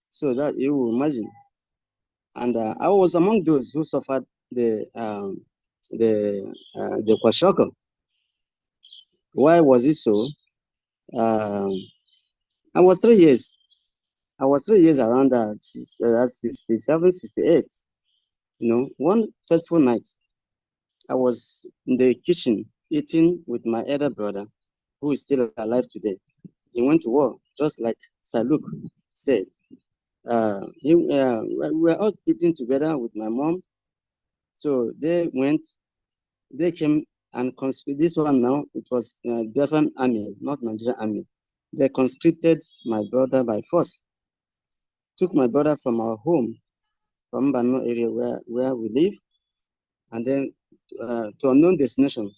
So that you will imagine. And I was among those who suffered the kwashiorkor. Why was it so? I was 3 years. I was 3 years around that, 67, 68. You know, one fateful night, I was in the kitchen eating with my elder brother, who is still alive today. He went to war, just like Sir Luke said. We were all eating together with my mom. So they came and conscripted. This one now, it was Biafran army, not Nigerian army. They conscripted my brother by force. Took my brother from our home, from Bano area where we live, and then to unknown destination.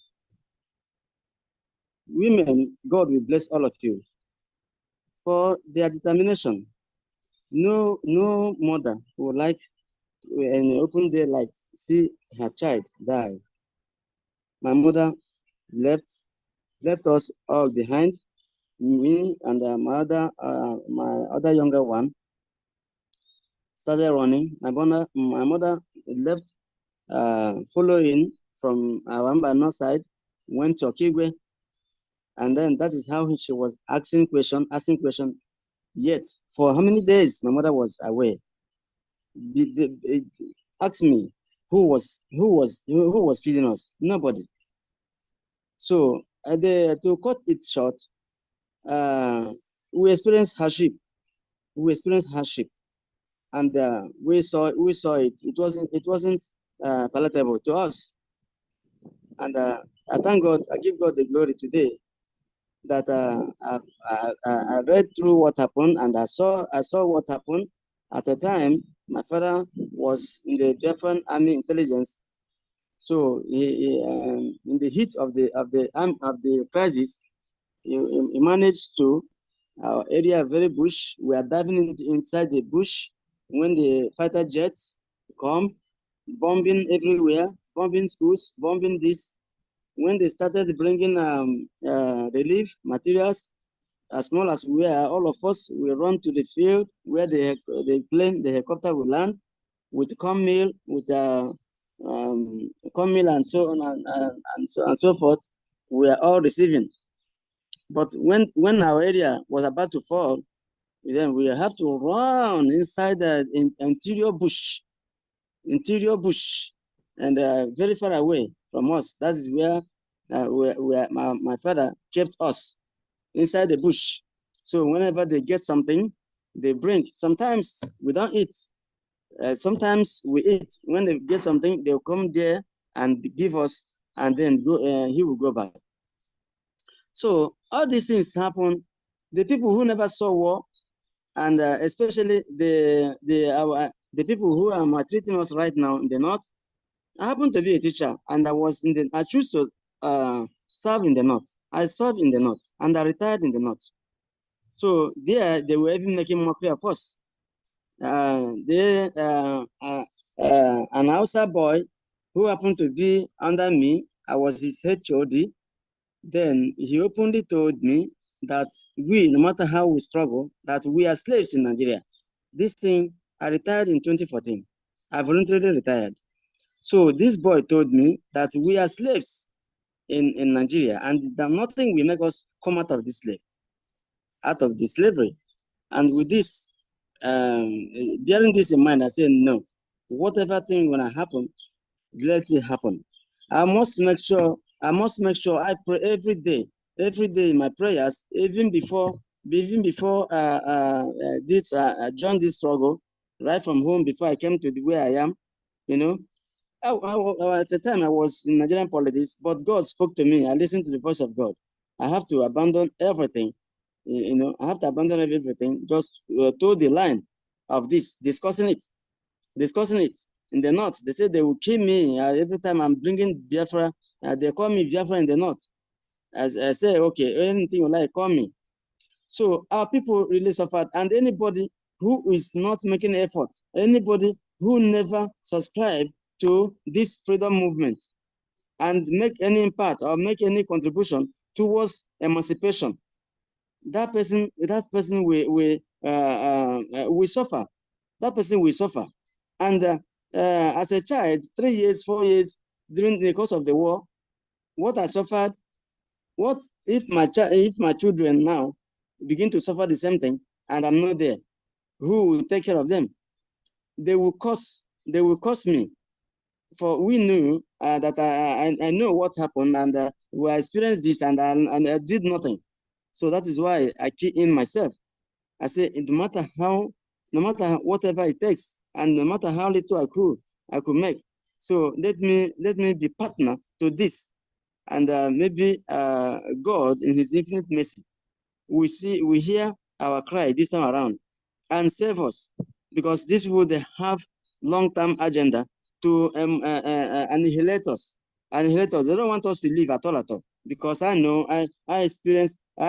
Women, God will bless all of you for their determination. No mother would like in open daylight see her child die. My mother left us all behind. Me and my other younger one started running. My mother left, following from our north side, went to Okigwe, and then that is how she was asking question. Yet for how many days my mother was away? Ask me who was feeding us? Nobody. So to cut it short, we experienced hardship. And we saw it. It wasn't palatable to us. And I thank God. I give God the glory today that I read through what happened, and I saw what happened. At the time, my father was in the Biafran Army intelligence. So in the heat of the crisis, he managed to. Our area very bush. We are diving inside the bush when the fighter jets come, bombing everywhere, bombing schools, bombing this. When they started bringing relief materials, as small as we are, all of us, we run to the field where the helicopter will land with corn meal, with corn meal and so on and so forth. We are all receiving. But when our area was about to fall, then we have to run inside the interior bush, and very far away from us. That is where my father kept us, inside the bush. So whenever they get something, they bring. Sometimes we don't eat. Sometimes we eat. When they get something, they'll come there and give us, and then go. He will go back. So all these things happen. The people who never saw war, and especially the people who are maltreating us right now in the north. I happen to be a teacher, and I choose to serve in the north. I served in the north, and I retired in the north. So there, they were even making mockery of us. An Hausa boy who happened to be under me, I was his HOD. Then he openly told me that we, no matter how we struggle, that we are slaves in Nigeria. This thing, I retired in 2014. I voluntarily retired. So this boy told me that we are slaves in Nigeria, and that nothing will make us come out of this slavery. And with this, bearing this in mind, I said, no, whatever thing gonna happen, let it happen. I must make sure I pray every day in my prayers, even before join this struggle, right from home, before I came to where I am, you know. At the time I was in Nigerian politics, but God spoke to me. I listened to the voice of God. I have to abandon everything. I have to abandon everything just to the line of this, discussing it in the north. They say they will kill me every time I'm bringing Biafra. They call me Biafra in the north. As I say, okay, anything you like, call me. So our people really suffered, and anybody who is not making effort, anybody who never subscribed to this freedom movement and make any impact or make any contribution towards emancipation, that person will suffer. That person will suffer. And as a child, 3 years, 4 years during the course of the war, what I suffered, what if my children now begin to suffer the same thing and I'm not there? Who will take care of them? They will curse me. For we knew that I know what happened, and we experienced this, and I did nothing. So that is why I keep in myself. I say, no matter whatever it takes, and no matter how little I could make. So let me be partner to this, and maybe God in His infinite mercy, we hear our cry this time around, and save us, because this would have long-term agenda to annihilate us. They don't want us to live at all, because I know I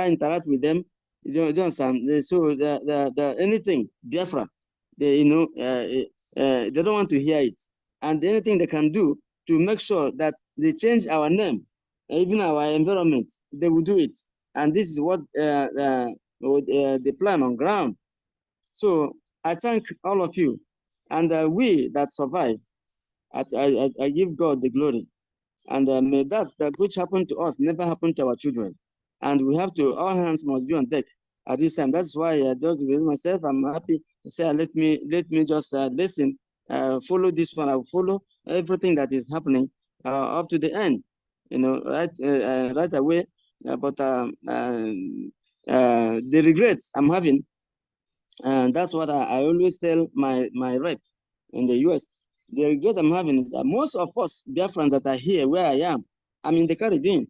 interact with them. You understand? So anything Biafra, they don't want to hear it, and anything they can do to make sure that they change our name, even our environment, they will do it. And this is what they plan on ground. So I thank all of you, and we that survive, I give God the glory, and may that which happened to us never happen to our children. And we have to, all hands must be on deck at this time. That's why I just with myself, I'm happy to say, let me just listen, follow this one. I will follow everything that is happening up to the end, right away. But the regrets I'm having, and that's what I always tell my rep in the US. The regret I'm having is that most of us Biafrans that are here where I am, I'm in the Caribbean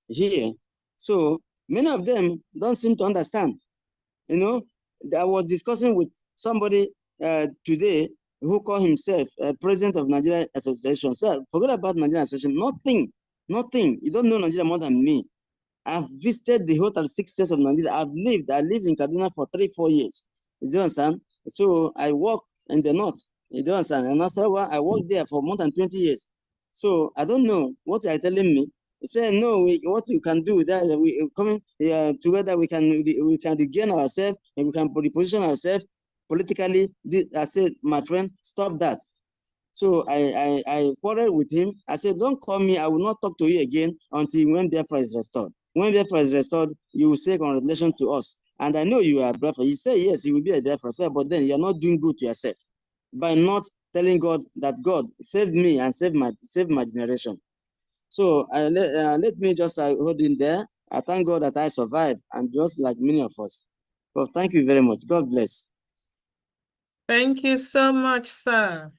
here. So many of them don't seem to understand. I was discussing with somebody today who called himself president of Nigerian Association. Sir, forget about Nigerian Association. Nothing. You don't know Nigeria more than me. I've visited the whole 36 states of Nigeria. I lived in Kaduna for 3-4 years. You do understand? So I work in the north. You do understand? And Nasarawa, I worked there for more than 20 years. So I don't know what you're telling me. They say, no, what you can do, that we coming together, we can regain ourselves, and we can reposition ourselves politically. I said, my friend, stop that. So I quarreled with him. I said, don't call me. I will not talk to you again until when Biafra is restored. When Biafra is restored, you will say congratulations to us. And I know you are a Biafra. You say, yes, you will be a Biafra, sir, but then you're not doing good to yourself by not telling God that God save me and save my generation. So let me just hold in there. I thank God that I survived, and just like many of us. So thank you very much. God bless. Thank you so much, sir.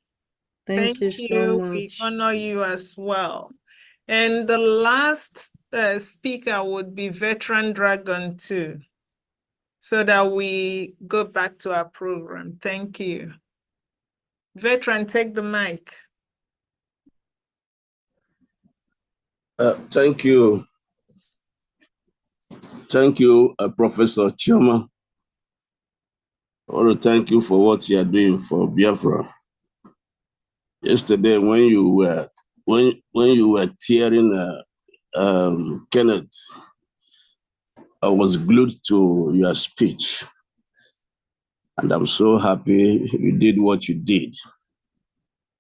Thank you so We much. honor you as well. And the last speaker would be Veteran Dragon 2, so that we go back to our program. Thank you. Veteran, take the mic. Thank you. Thank you, Professor Chioma. I want to thank you for what you are doing for Biafra. Yesterday, when you were tearing Kenneth, I was glued to your speech, and I'm so happy you did what you did.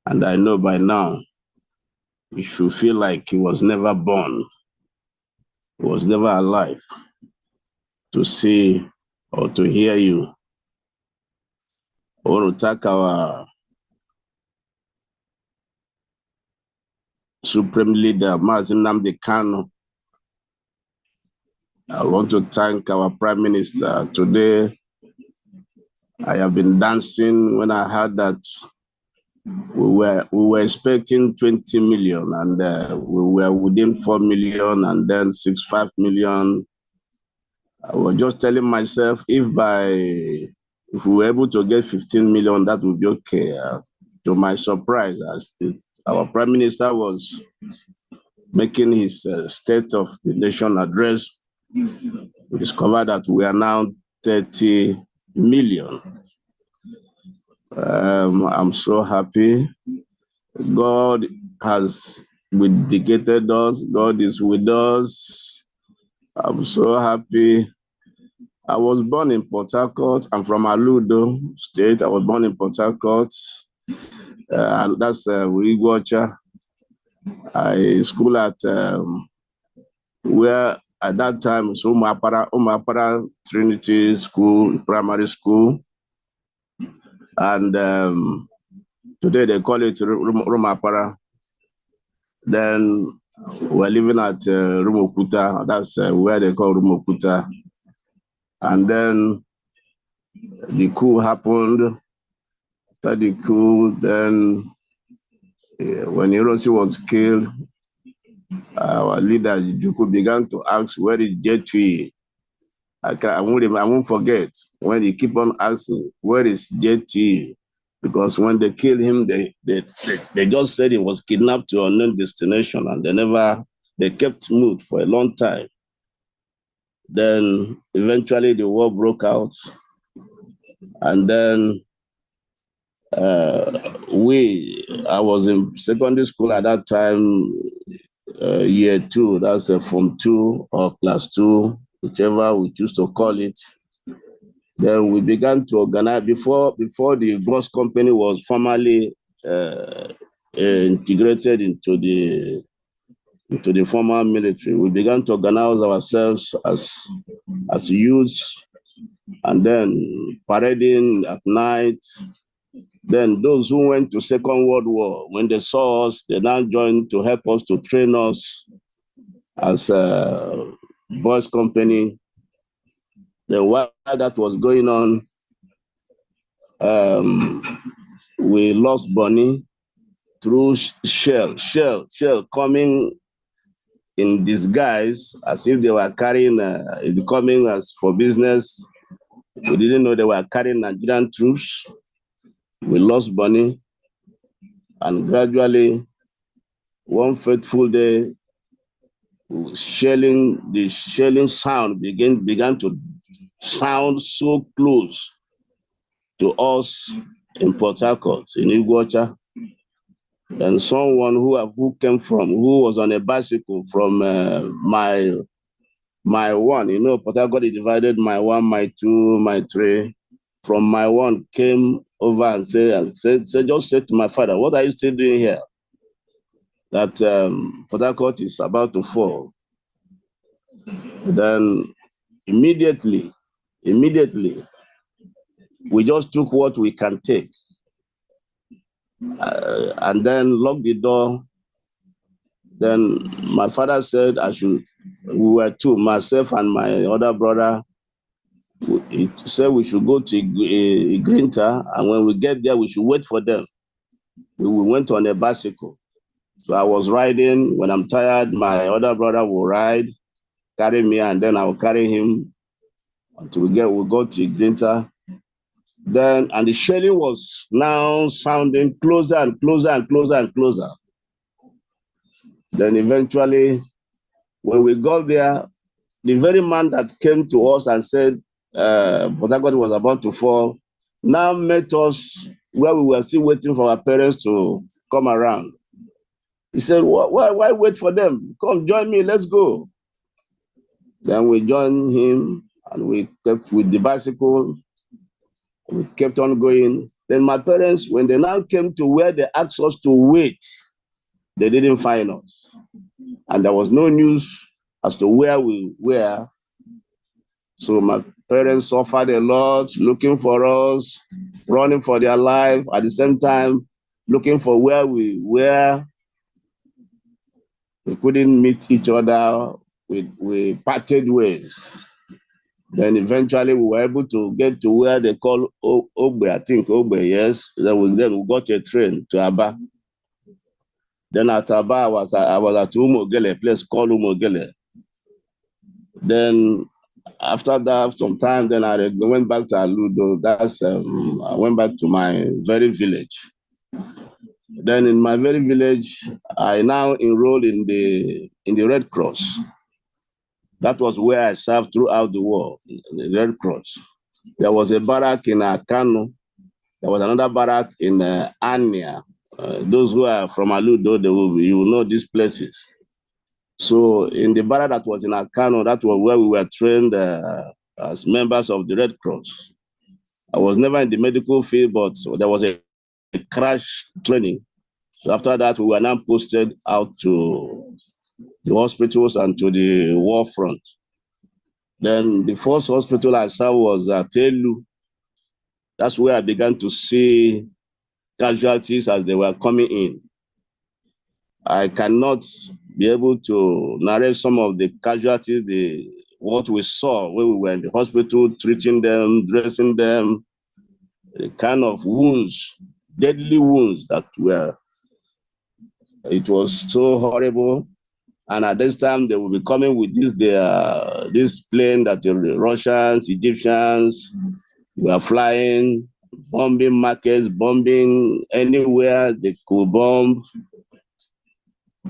And I know by now you should feel like he was never born, he was never alive to see or to hear you. I want to thank our Supreme Leader, Mazi Nnamdi Kanu. I want to thank our Prime Minister. Today, I have been dancing when I heard that we were expecting 20 million, and we were within 4 million, and then 5 million. I was just telling myself, if we were able to get 15 million, that would be okay. To my surprise, our Prime Minister was making his State of the Nation address, we discovered that we are now 30 million. I'm so happy. God has vindicated us. God is with us. I'm so happy. I was born in Port Harcourt. I'm from Aludo State. I was born in Port Harcourt. That's Wigwacha. I school at where at that time was Umapara Trinity School, primary school. And today they call it Rumapara. Then we're living at Rumokuta. That's where they call Rumokuta. And then the coup happened. After the coup, then when Hiroshi was killed, our leader Juku began to ask, where is J3? I won't forget when he keep on asking, where is J3? Because when they killed him, they just said he was kidnapped to an unknown destination, and they kept mute for a long time. Then eventually the war broke out, and then I was in secondary school at that time, year 2, that's Form 2 or Class 2, whichever we choose to call it. Then we began to organize, before the bus company was formally integrated into the formal military. We began to organize ourselves as youths, and then parading at night. Then those who went to Second World War, when they saw us, they now joined to help us, to train us as a boys company. Then while that was going on, we lost Bonnie through shell coming in disguise, as if they were carrying, coming as for business. We didn't know they were carrying Nigerian troops. We lost Bonnie, and gradually, one fateful day, the shelling sound began to sound so close to us in Port Harcourt, in Iguacha. And someone who was on a bicycle from my one, Port Harcourt is divided, my 1, my 2, my 3. From my 1 came over and said, just said to my father, what are you still doing here? That Port Harcourt is about to fall. Then immediately Immediately, we just took what we can take and then locked the door. Then my father said we were two, myself and my other brother. He said we should go to Grinta, and when we get there, we should wait for them. We went on a bicycle. So I was riding. When I'm tired, my other brother will ride, carry me, and then I will carry him until we go to Grinta. Then, and the shelling was now sounding closer and closer and closer and closer. Then eventually, when we got there, the very man that came to us and said Port Harcourt was about to fall now met us where we were still waiting for our parents to come around. He said, why wait for them? Come join me, let's go. Then we joined him and we kept with the bicycle. We kept on going. Then my parents, when they now came to where they asked us to wait, they didn't find us. And there was no news as to where we were. So my parents suffered a lot, looking for us, running for their life, at the same time, looking for where we were. We couldn't meet each other. We parted ways. Then eventually we were able to get to where they call Ogbe, I think Ogbe, yes. Then we got a train to Aba. Then at Aba, I was at Umogele, a place called Umogele. Then after that, some time, then I went back to Aludo. I went back to my very village. Then in my very village, I now enrolled in the Red Cross. That was where I served throughout the war, in the Red Cross. There was a barrack in Kano. There was another barrack in Anya. Those who are from Aludo, you will know these places. So in the barrack that was in Kano, that was where we were trained as members of the Red Cross. I was never in the medical field, but there was a crash training. So after that, we were now posted out to the hospitals and to the war front. Then the first hospital I saw was Telu. That's where I began to see casualties as they were coming in. I cannot be able to narrate some of the casualties, what we saw when we were in the hospital, treating them, dressing them, the kind of wounds, deadly wounds that were. It was so horrible. And at this time, they will be coming with this plane that the Russians, Egyptians were flying, bombing markets, bombing anywhere they could bomb.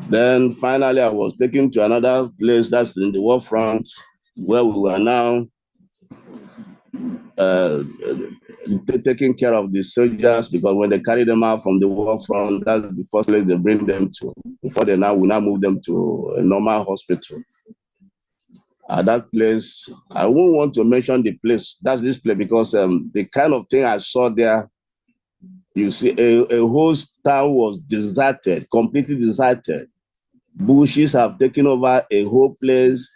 Then finally, I was taken to another place that's in the war front, where we were now taking care of the soldiers, because when they carry them out from the war front, that's the first place they bring them to, before we now move them to a normal hospital. At that place, I won't want to mention the place, that's this place, because the kind of thing I saw there, you see, a whole town was deserted, completely deserted. Bushes have taken over a whole place.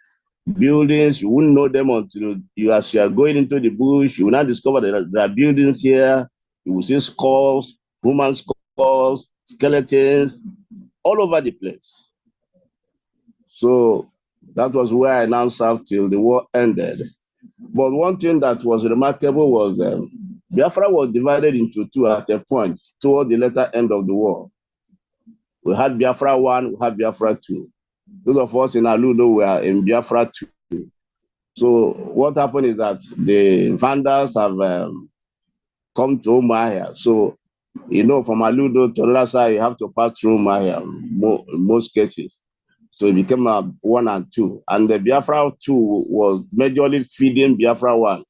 Buildings, you wouldn't know them until as you are going into the bush, you will not discover that there are buildings here. You will see skulls, human skulls, skeletons, all over the place. So that was where I now served till the war ended. But one thing that was remarkable was Biafra was divided into two at a point toward the latter end of the war. We had Biafra 1, we had Biafra 2. Those of us in Aludo were in Biafra 2. So what happened is that the Vandals have come to Umahia. So, you know, from Aludo to the other side, you have to pass through Umahia in most cases. So it became 1 and 2. And the Biafra 2 was majorly feeding Biafra 1.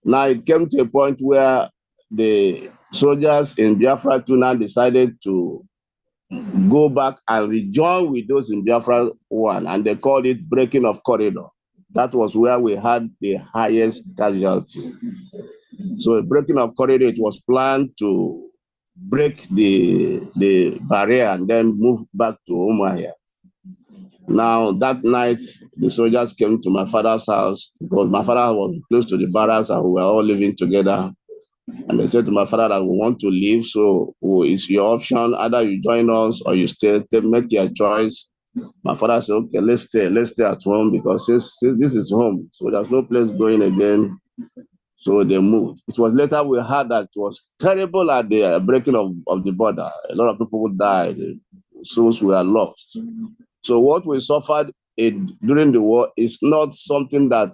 Now it came to a point where the soldiers in Biafra 2 now decided to go back and rejoin with those in Biafra 1, and they called it breaking of corridor. That was where we had the highest casualty. So breaking of corridor, it was planned to break the barrier and then move back to Umahia. Now, that night, the soldiers came to my father's house because my father was close to the barracks and we were all living together. And they said to my father that we want to leave, so it's your option. Either you join us or you stay, make your choice. My father said, okay, let's stay at home because since this is home, so there's no place going again. So they moved. It was later we heard that it was terrible at the breaking of the border. A lot of people died, souls were lost. So what we suffered during the war is not something that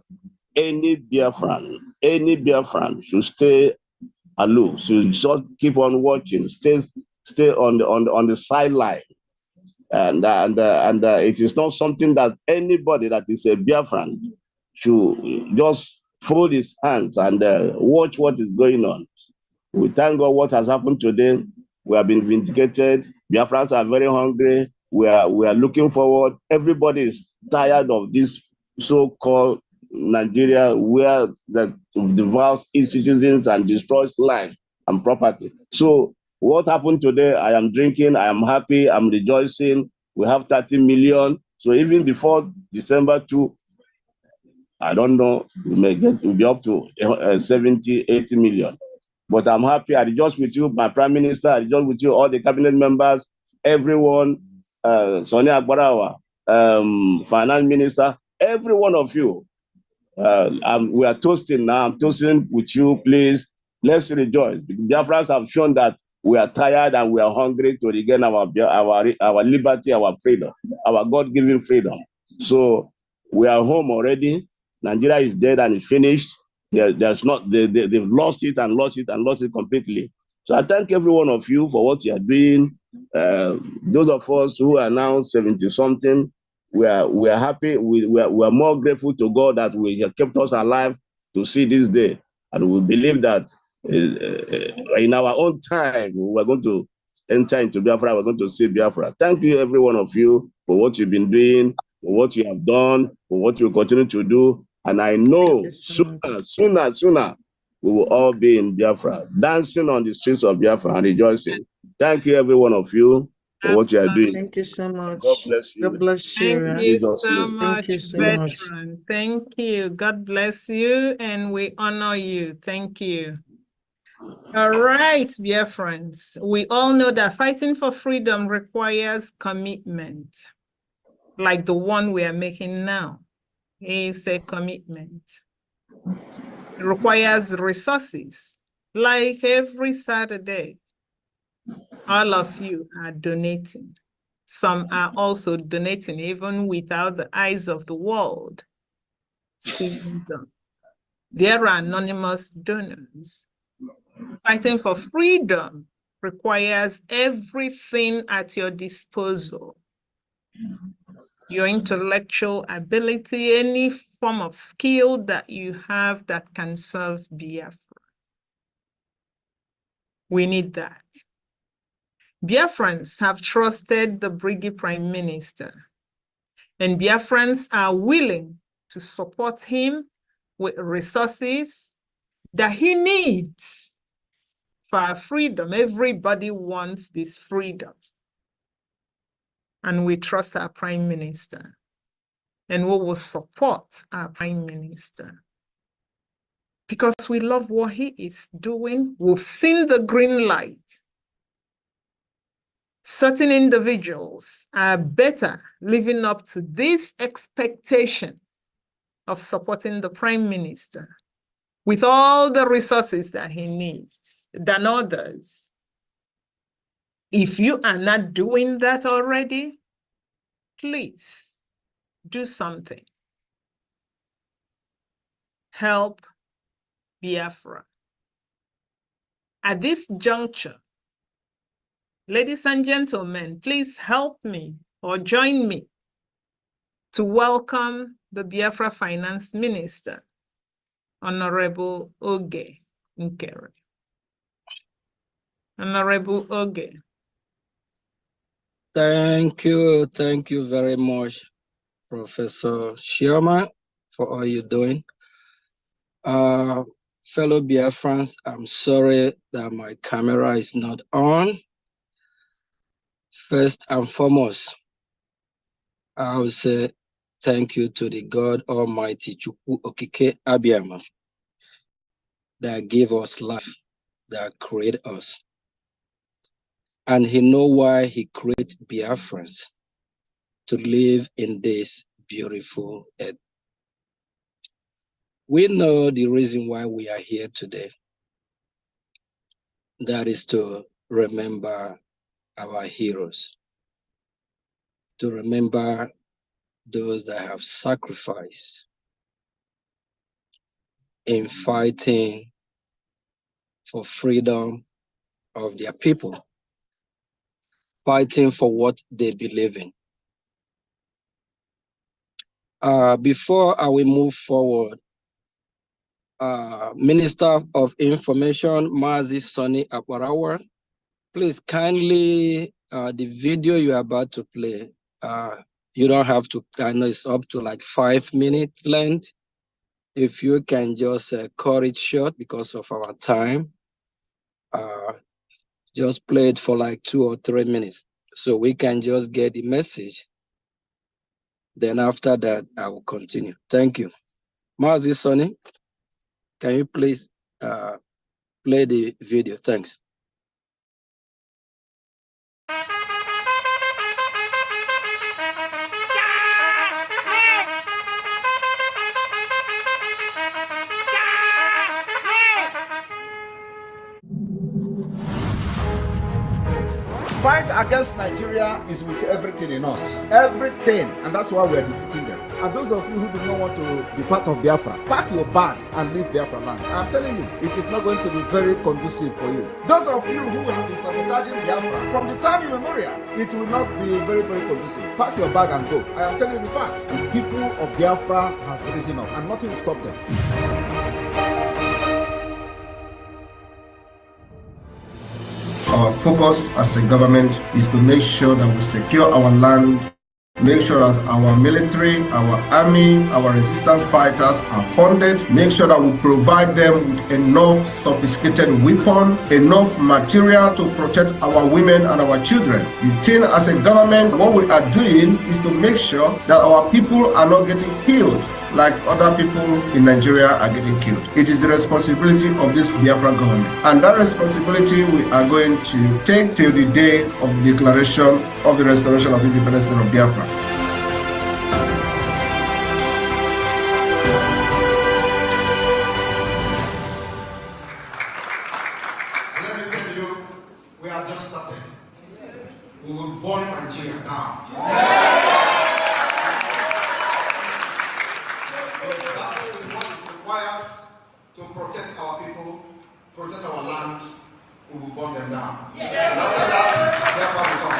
any Biafran should stay aloof, should just keep on watching, stay on the sideline. And it is not something that anybody that is a Biafran should just fold his hands and watch what is going on. We thank God what has happened today. We have been vindicated. Biafrans are very hungry. We are looking forward. Everybody is tired of this so-called Nigeria where that devours its citizens and destroys life and property. So what happened today? I am drinking. I am happy. I'm rejoicing. We have 30 million. So even before December 2, I don't know, we'll be up to 70, 80 million. But I'm happy. I rejoice with you, my Prime Minister. I rejoice with you, all the cabinet members, everyone, Sonia Agbarawa, Finance Minister, every one of you. We are toasting now. I'm toasting with you, please. Let's rejoice. Biafrans have shown that we are tired and we are hungry to regain our liberty, our freedom, our God-given freedom. So we are home already. Nigeria is dead and it's finished. They've lost it and lost it and lost it completely. So I thank every one of you for what you are doing. Those of us who are now 70-something, we are happy. We are more grateful to God that we have kept us alive to see this day. And we believe that in our own time, we're going to enter into Biafra. We're going to see Biafra. Thank you, every one of you, for what you've been doing, for what you have done, for what you continue to do. And I know sooner, we will all be in Biafra, dancing on the streets of Biafra and rejoicing. Thank you, every one of you, for what you are doing. Thank you so much. God bless you. God bless you. Thank you so Thank much, you so much. veteran. Thank you. God bless you, and we honor you. Thank you. All right, dear friends. We all know that fighting for freedom requires commitment, like the one we are making now. It's a commitment. It requires resources, like every Saturday. All of you are donating. Some are also donating even without the eyes of the world seeing them. There are anonymous donors. Fighting for freedom requires everything at your disposal. Your intellectual ability, any form of skill that you have that can serve Biafra. We need that. Biafrans have trusted the BRGIE Prime Minister, and Biafrans are willing to support him with resources that he needs for our freedom. Everybody wants this freedom. And we trust our Prime Minister, and we will support our Prime Minister because we love what he is doing. We've seen the green light. Certain individuals are better living up to this expectation of supporting the Prime Minister with all the resources that he needs than others. If you are not doing that already, please do something. Help Biafra. At this juncture, ladies and gentlemen, please help me or join me to welcome the Biafra Finance Minister, Honorable Oge Nkere. Honorable Oge. Thank you very much, Professor Sherman, for all you're doing. Fellow Biafrans, I'm sorry that my camera is not on. First and foremost, I will say thank you to the God Almighty, Chukwu Okike Abiyama, that gave us life, that created us. And he know why he created Biafrans to live in this beautiful earth. We know the reason why we are here today. That is to remember our heroes, to remember those that have sacrificed in fighting for freedom of their people, fighting for what they believe in. Before I will move forward, Minister of Information, Mazi Sonny Aparawa, please kindly, the video you are about to play, you don't have to, I know it's up to like 5 minute length. If you can just cut it short because of our time, just play it for like 2 or 3 minutes so we can just get the message. Then after that, I will continue. Thank you. Mazi Sonny, can you please play the video? Thanks. Fight against Nigeria is with everything in us. Everything. And that's why we're defeating them. And those of you who do not want to be part of Biafra, pack your bag and leave Biafra land. I'm telling you, it is not going to be very conducive for you. Those of you who have been sabotaging Biafra, from the time immemorial, it will not be very, very conducive. Pack your bag and go. I am telling you the fact. The people of Biafra has risen up and nothing will stop them. Our focus as a government is to make sure that we secure our land, make sure that our military, our army, our resistance fighters are funded, make sure that we provide them with enough sophisticated weapon, enough material to protect our women and our children. The thing as a government, what we are doing is to make sure that our people are not getting killed like other people in Nigeria are getting killed. It is the responsibility of this Biafra government. And that responsibility we are going to take till the day of the declaration of the restoration of independence of Biafra. Let me tell you, we have just started. We will burn Nigeria down. To protect our people, protect our land, we will burn them down. Yes. And after that, therefore we come.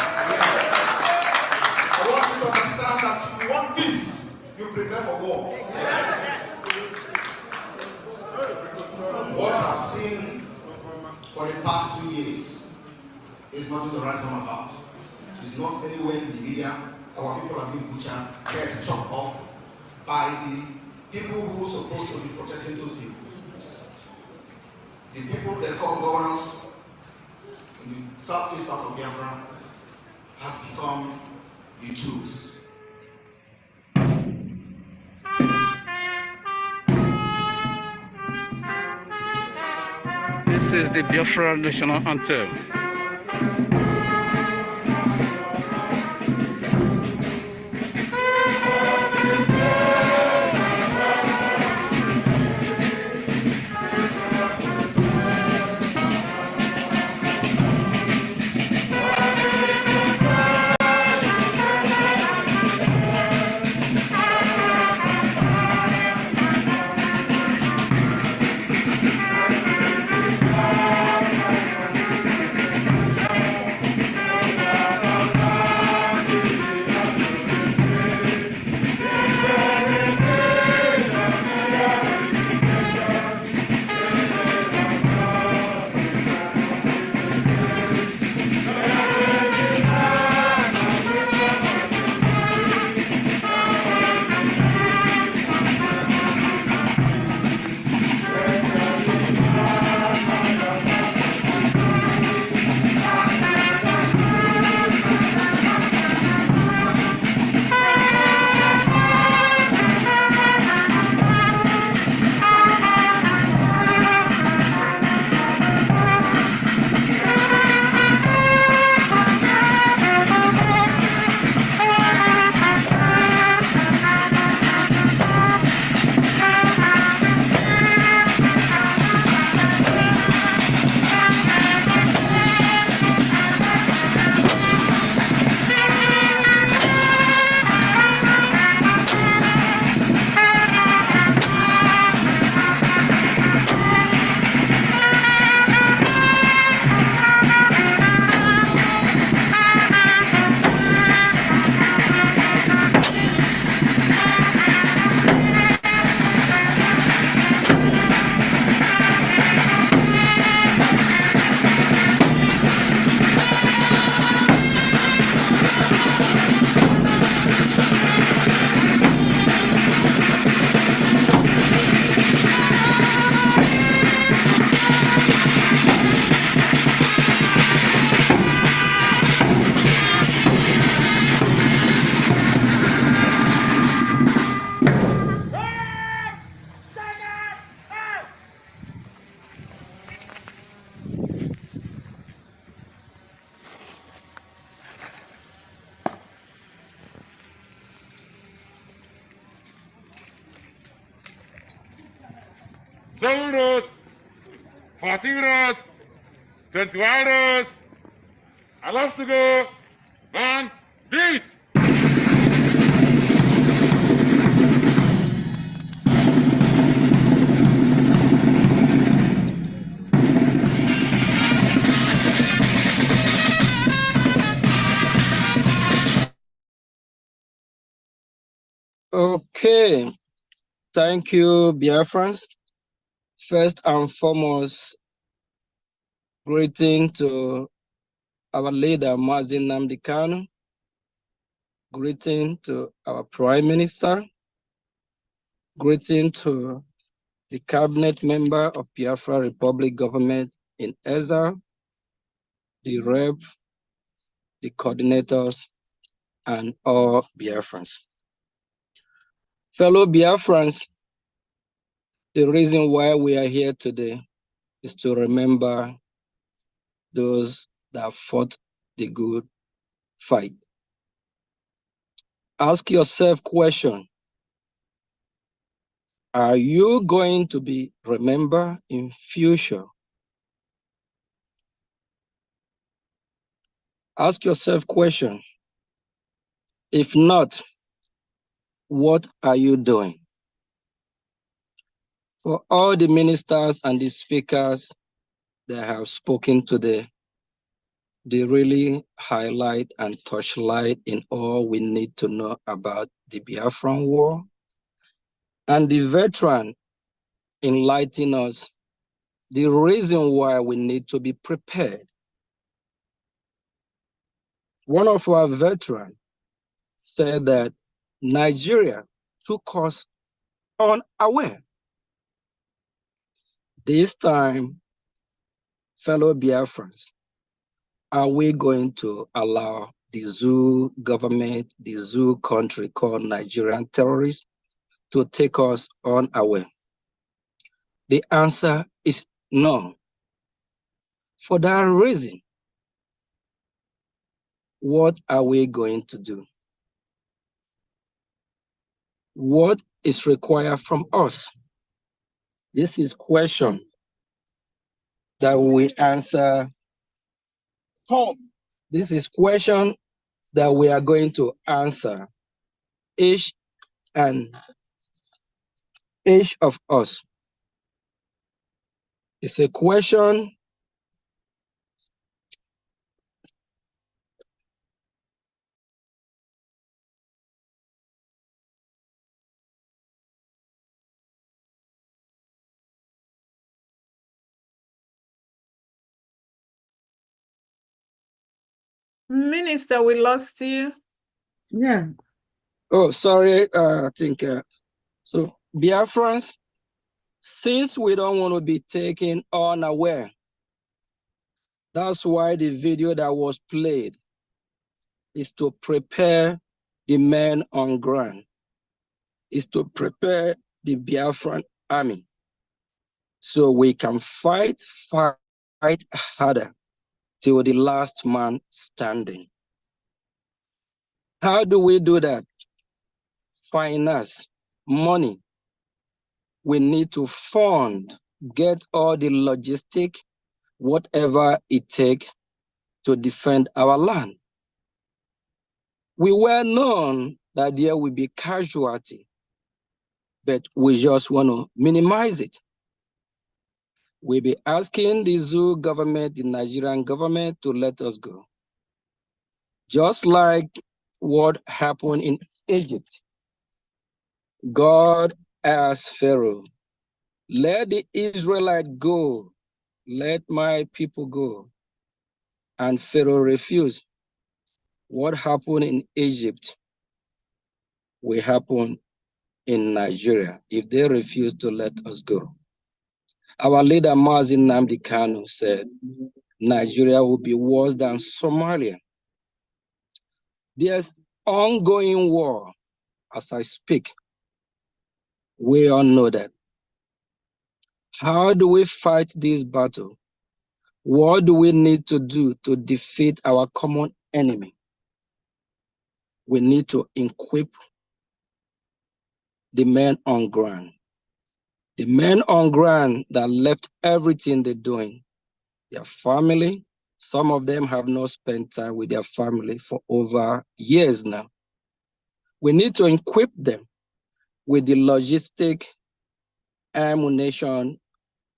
I want you to understand that if you want peace, you prepare for war. Yes. What I've seen for the past 2 years is nothing to write home about. It's not anywhere in the media. Our people are being butchered, head chopped off by the people who are supposed to be protecting those people. The people they call governors in the southeast part of Biafra has become the Jews. This is the Biafra national anthem. 7 rows, 14 rows, 21 rows. I love to go. Man, beat. Okay, thank you, Biafrans. First and foremost, greeting to our leader, Mazin Nnamdi Kanu. Greeting to our Prime Minister. Greeting to the cabinet member of Biafra Republic government in Ezra, the rep, the coordinators, and all Biafrans. Fellow Biafrans, the reason why we are here today is to remember those that fought the good fight. Ask yourself question, are you going to be remembered in future? Ask yourself question, if not, what are you doing? For all the ministers and the speakers that have spoken today, they really highlight and touchlight in all we need to know about the Biafran War. And the veteran enlighten us the reason why we need to be prepared. One of our veterans said that Nigeria took us unaware. This time, fellow Biafrans, are we going to allow the zoo government, the zoo country called Nigerian terrorists to take us unaware? The answer is no. For that reason, what are we going to do? What is required from us? This is question that we answer. This is question that we are going to answer, each of us. It's a question Minister, we lost you. Yeah. Oh, sorry, I think, so Biafrans, since we don't want to be taken unaware, that's why the video that was played is to prepare the men on ground, is to prepare the Biafran army, so we can fight harder till the last man standing. How do we do that? Finance, money. We need to fund, get all the logistic, whatever it takes to defend our land. We were known that there will be casualty, but we just want to minimize it. We'll be asking the zoo government, the Nigerian government, to let us go. Just like what happened in Egypt. God asked Pharaoh, let the Israelites go, let my people go. And Pharaoh refused. What happened in Egypt will happen in Nigeria if they refuse to let us go. Our leader, Mazin Nnamdi Kanu, said Nigeria will be worse than Somalia. There's ongoing war as I speak. We all know that. How do we fight this battle? What do we need to do to defeat our common enemy? We need to equip the men on ground, The men on ground that left everything they're doing, their family, some of them have not spent time with their family for over years now. We need to equip them with the logistic ammunition,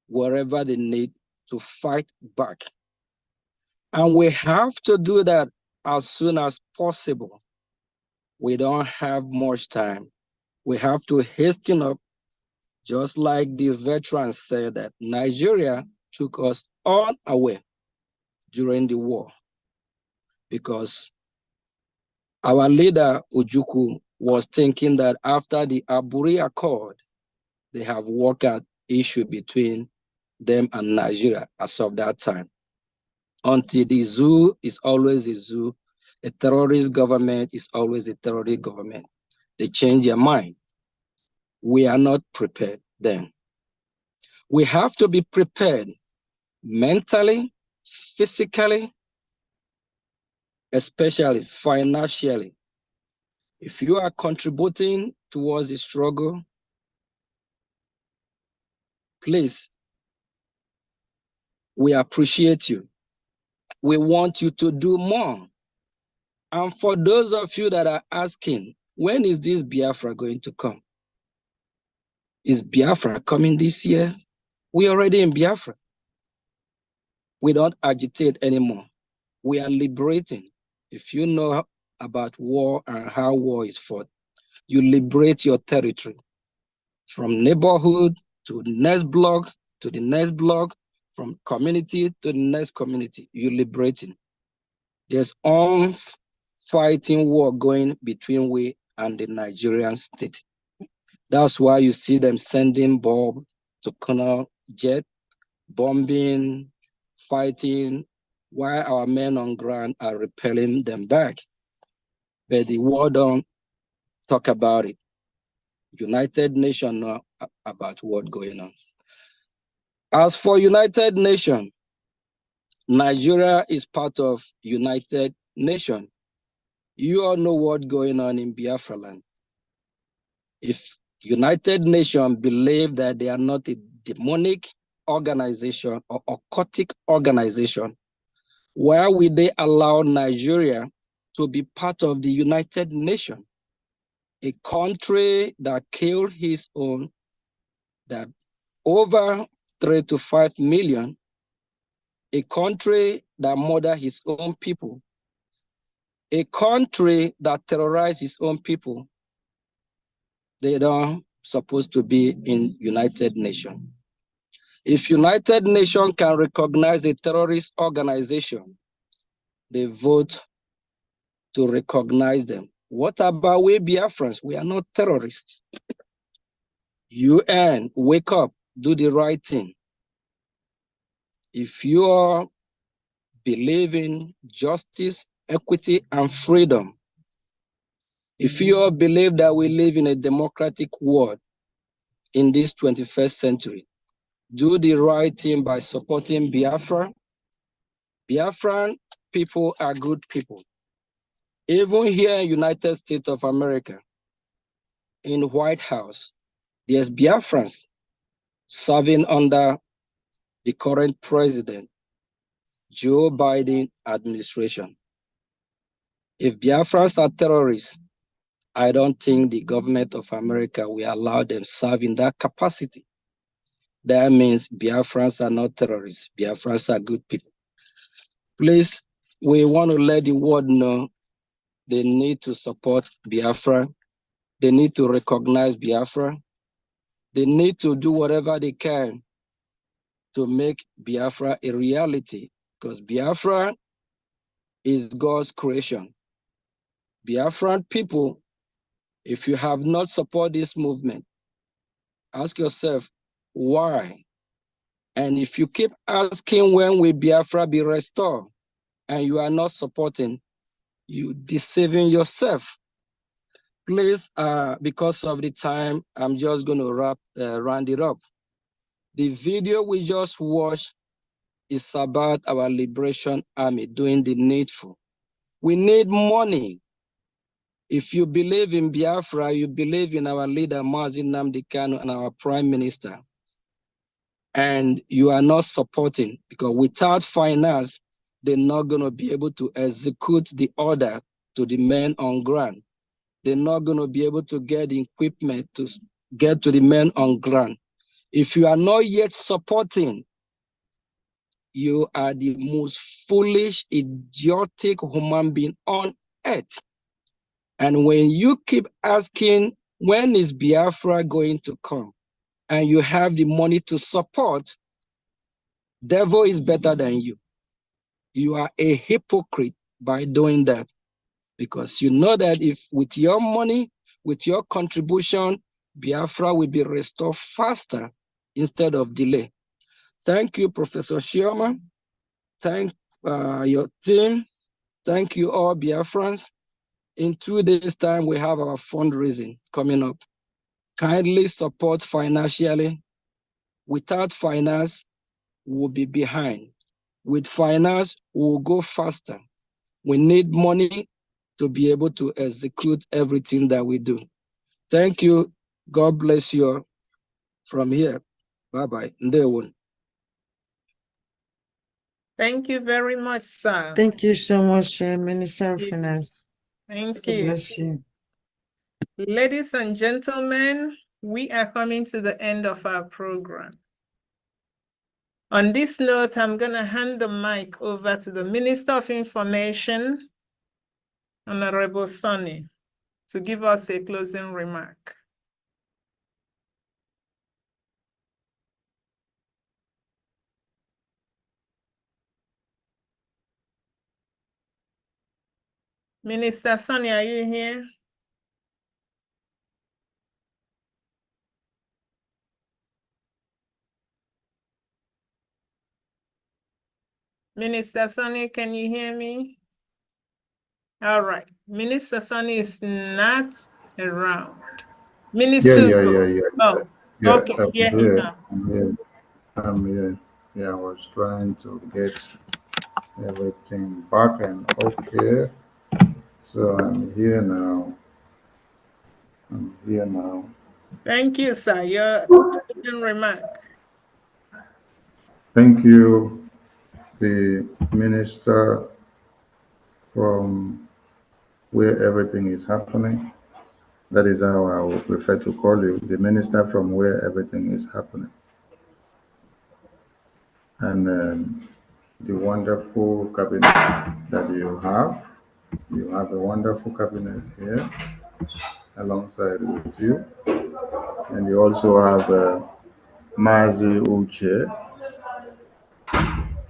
wherever they need to fight back. And we have to do that as soon as possible. We don't have much time. We have to hasten up, just like the veterans said that Nigeria took us unaware during the war, because our leader, Ojukwu, was thinking that after the Aburi Accord, they have worked out issue between them and Nigeria as of that time. Until the zoo is always a zoo, a terrorist government is always a terrorist government. They change their mind. We are not prepared then. We have to be prepared mentally, physically, especially financially. If you are contributing towards the struggle, please, we appreciate you. We want you to do more. And for those of you that are asking, when is this Biafra going to come? Is Biafra coming this year? We're already in Biafra. We don't agitate anymore. We are liberating. If you know about war and how war is fought, you liberate your territory from neighborhood to the next block, to the next block, from community to the next community. You're liberating. There's fighting war going between we and the Nigerian state. That's why you see them sending bombs to Colonel Jet, bombing, fighting, while our men on ground are repelling them back. But the war don't talk about it. United Nations know about what's going on. As for United Nations, Nigeria is part of United Nations. You all know what's going on in Biafra land. If United Nations believe that they are not a demonic organization or occultic organization, why will they allow Nigeria to be part of the United Nations? A country that killed his own, that over 3 to 5 million, a country that murdered his own people, a country that terrorized his own people. They don't supposed to be in United Nations. If United Nations can recognize a terrorist organization, they vote to recognize them. What about we Biafrans? We are not terrorists. UN, wake up, do the right thing. If you are believe in justice, equity, and freedom, if you all believe that we live in a democratic world in this 21st century, do the right thing by supporting Biafra. Biafran people are good people. Even here in United States of America, in the White House, there's Biafrans serving under the current president, Joe Biden administration. If Biafrans are terrorists, I don't think the government of America will allow them serve in that capacity. That means Biafrans are not terrorists. Biafrans are good people. Please, we want to let the world know they need to support Biafra. They need to recognize Biafra. They need to do whatever they can to make Biafra a reality, because Biafra is God's creation. Biafran people, if you have not supported this movement, ask yourself, why? And if you keep asking when will Biafra be restored, and you are not supporting, you deceiving yourself. Please, because of the time, I'm just going to round it up. The video we just watched is about our liberation army doing the needful. We need money. If you believe in Biafra, you believe in our leader, Mazi Nnamdi Kanu, and our prime minister, and you are not supporting, because without finance, they're not going to be able to execute the order to the men on ground. They're not going to be able to get the equipment to get to the men on ground. If you are not yet supporting, you are the most foolish, idiotic human being on earth. And when you keep asking, when is Biafra going to come? And you have the money to support, devil is better than you. You are a hypocrite by doing that, because you know that if with your money, with your contribution, Biafra will be restored faster instead of delay. Thank you, Professor Shioma. Thank your team. Thank you all, Biafrans. In 2 days' time, we have our fundraising coming up. Kindly support financially. Without finance, we'll be behind. With finance, we'll go faster. We need money to be able to execute everything that we do. Thank you. God bless you from here. Bye-bye. Ndewo. Thank you very much, sir. Thank you so much, Minister of Finance. Thank God you. bless you. Ladies and gentlemen, we are coming to the end of our program. On this note, I'm going to hand the mic over to the Minister of Information, Honorable Sonny, to give us a closing remark. Minister Sonny, are you here? Minister Sonny, can you hear me? All right. Minister Sonny is not around. Minister. Yeah. Oh, Yeah, okay. I'm Here he here. comes. I'm here. Yeah, I was trying to get everything back and okay. So I'm here now. I'm here now. Thank you, sir. Your closing remark. Thank you, the minister from where everything is happening. That is how I would prefer to call you, the minister from where everything is happening. And the wonderful cabinet that you have. You have a wonderful cabinet here alongside with you. And you also have Mazi Uche.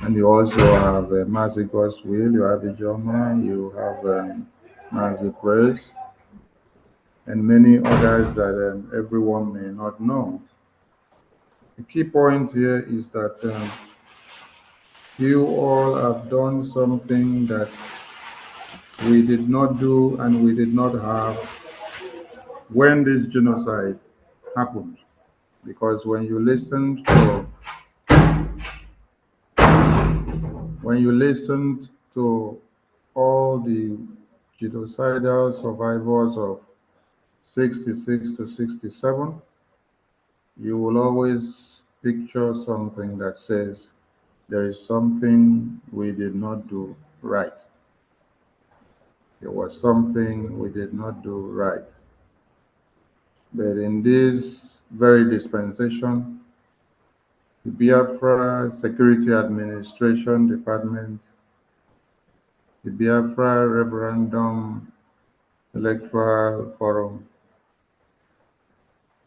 And you also have Mazi Goswill, you have Ijoma, you have Mazi Praise, and many others that everyone may not know. The key point here is that you all have done something that we did not do and we did not have when this genocide happened. Because when you listened to all the genocidal survivors of 66 to 67, you will always picture something that says there is something we did not do right. There was something we did not do right. But in this very dispensation, the Biafra Security Administration Department, the Biafra Referendum Electoral Forum,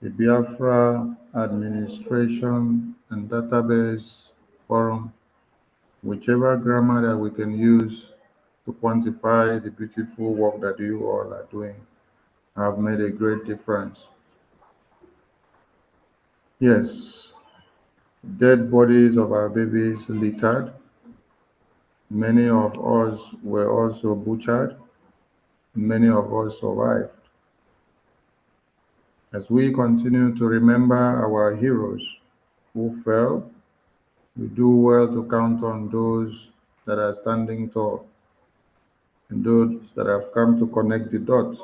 the Biafra Administration and Database Forum, whichever grammar that we can use to quantify the beautiful work that you all are doing, have made a great difference. Yes, dead bodies of our babies littered. Many of us were also butchered. Many of us survived. As we continue to remember our heroes who fell, we do well to count on those that are standing tall and those that have come to connect the dots.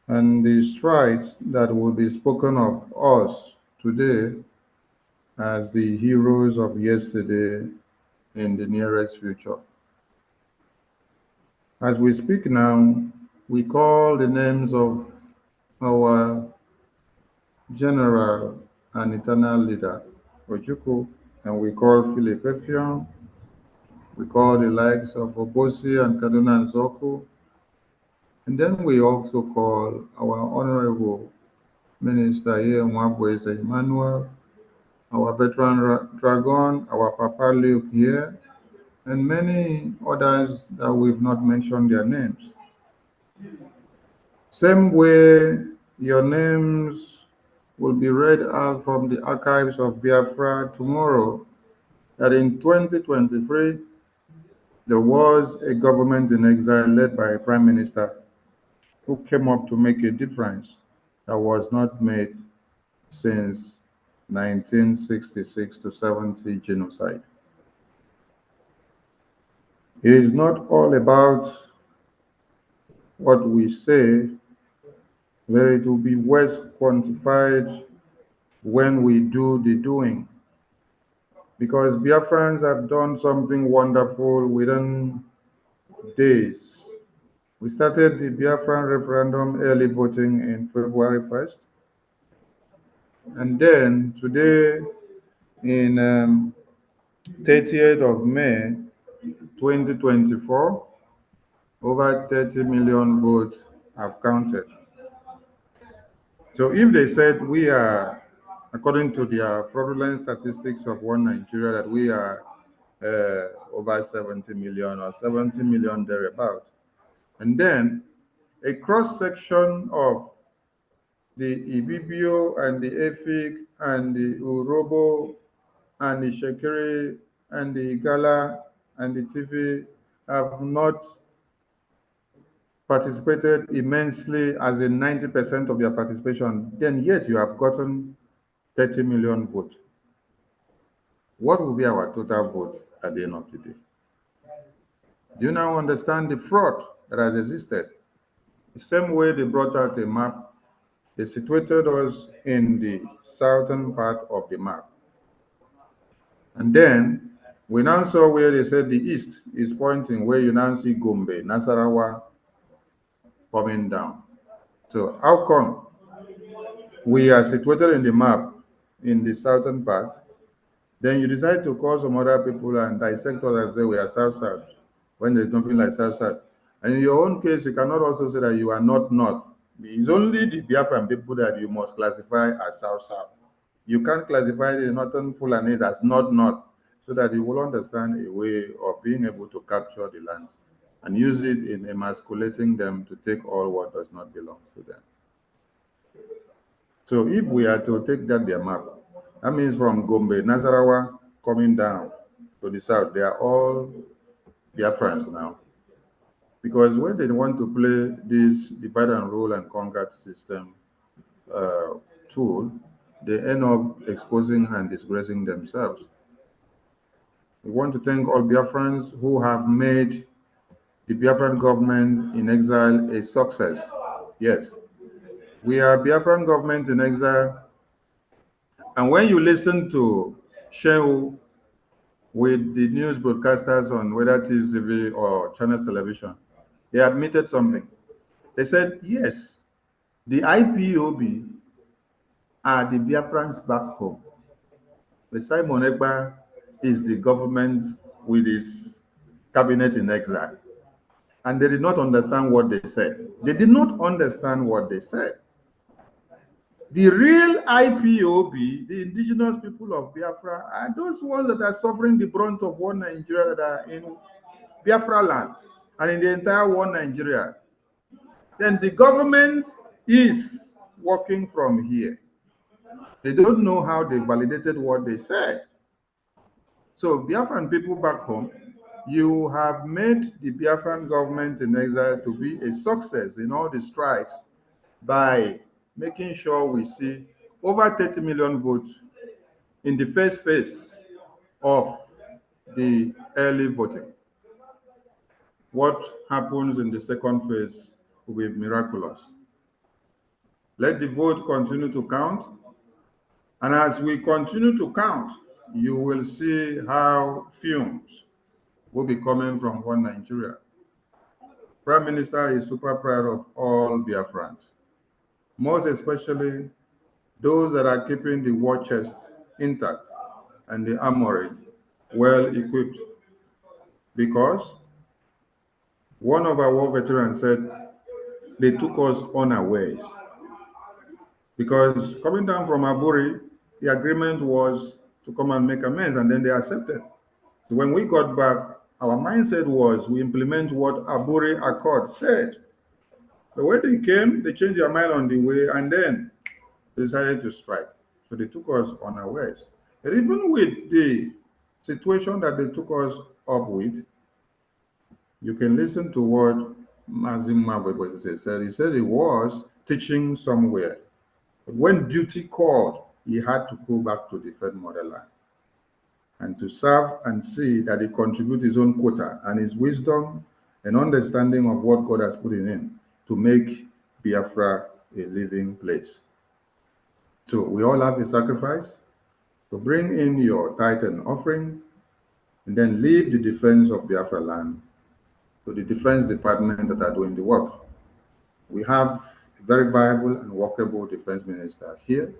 And the strides that will be spoken of us today as the heroes of yesterday in the nearest future. As we speak now, we call the names of our general and eternal leader, Ojukwu, and we call Philip Effiong. We call the likes of Obosi and Kaduna and Zoku. And then we also call our Honorable Minister here, Mwabweze Emmanuel, our veteran Dragon, our Papa Luke here, and many others that we've not mentioned their names. Same way, your names will be read out from the archives of Biafra tomorrow, that in 2023, there was a government in exile led by a prime minister who came up to make a difference that was not made since 1966 to 70 genocide. It is not all about what we say, but it will be worth quantified when we do the doing. Because Biafrans have done something wonderful within days. We started the Biafran referendum early voting in February 1st. And then today, in 30th of May, 2024, over 30 million votes have counted. So if they said we are, according to their fraudulent statistics of One Nigeria, that we are over 70 million or 70 million thereabouts, and then a cross-section of the Ibibio and the Efik and the Urobo and the Shekiri and the Igala and the TV have not participated immensely, as in 90% of their participation, then yet you have gotten 30 million votes. What will be our total vote at the end of the day? Do you now understand the fraud that has existed? The same way they brought out a map, they situated us in the southern part of the map. And then we now saw where they said the east is pointing, where you now see Gombe, Nasarawa coming down. So how come we are situated in the map in the southern part, then you decide to call some other people and dissect us and say we are south-south, when there's nothing like south-south? And in your own case, you cannot also say that you are not north. It's only the Biafran people that you must classify as south-south. You can't classify the northern Fulanese as north-north, so that you will understand a way of being able to capture the land and use it in emasculating them to take all what does not belong to them. So if we are to take that their map, that means from Gombe, Nasarawa, coming down to the south, they are all Biafrans now. Because when they want to play this divide and rule and conquer system tool, they end up exposing and disgracing themselves. We want to thank all Biafrans who have made the Biafran government in exile a success. Yes, we are Biafran government in exile. And when you listen to Shehu with the news broadcasters on whether TV or Channel Television, they admitted something. They said, yes, the IPOB are the Biafrans back home. But Simon Ekpa is the government with his cabinet in exile. And they did not understand what they said. They did not understand what they said. The real IPOB, the indigenous people of Biafra, are those ones that are suffering the brunt of One Nigeria, that are in Biafra land and in the entire One Nigeria. Then the government is working from here. They don't know how they validated what they said. So Biafran people back home, you have made the Biafran government in exile to be a success in all the strides by making sure we see over 30 million votes in the first phase of the early voting. What happens in the second phase will be miraculous. Let the vote continue to count. And as we continue to count, you will see how fumes will be coming from one Nigeria. Prime Minister is super proud of all Biafrans, most especially those that are keeping the war chest intact and the armory well equipped. Because one of our war veterans said they took us unawares. Because coming down from Aburi, the agreement was to come and make amends, and then they accepted. So when we got back, our mindset was we implement what Aburi Accord said. But when they came, they changed their mind on the way, and then they decided to strike. So they took us unawares. But even with the situation that they took us up with, you can listen to what Mazim Mabwe said. He said he was teaching somewhere. But when duty called, he had to go back to defend motherland and to serve and see that he contributes his own quota and his wisdom and understanding of what God has put in him to make Biafra a living place. So we all have a sacrifice to bring in your tithe and offering and then leave the defense of Biafra land to the defense department that are doing the work. We have a very viable and workable defense minister here.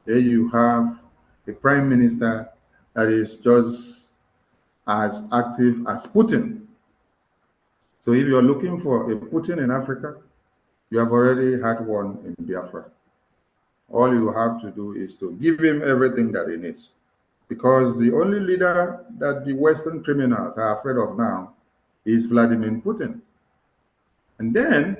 Here you have a prime minister that is just as active as Putin. So if you're looking for a Putin in Africa, you have already had one in Biafra. All you have to do is to give him everything that he needs. Because the only leader that the Western criminals are afraid of now is Vladimir Putin. And then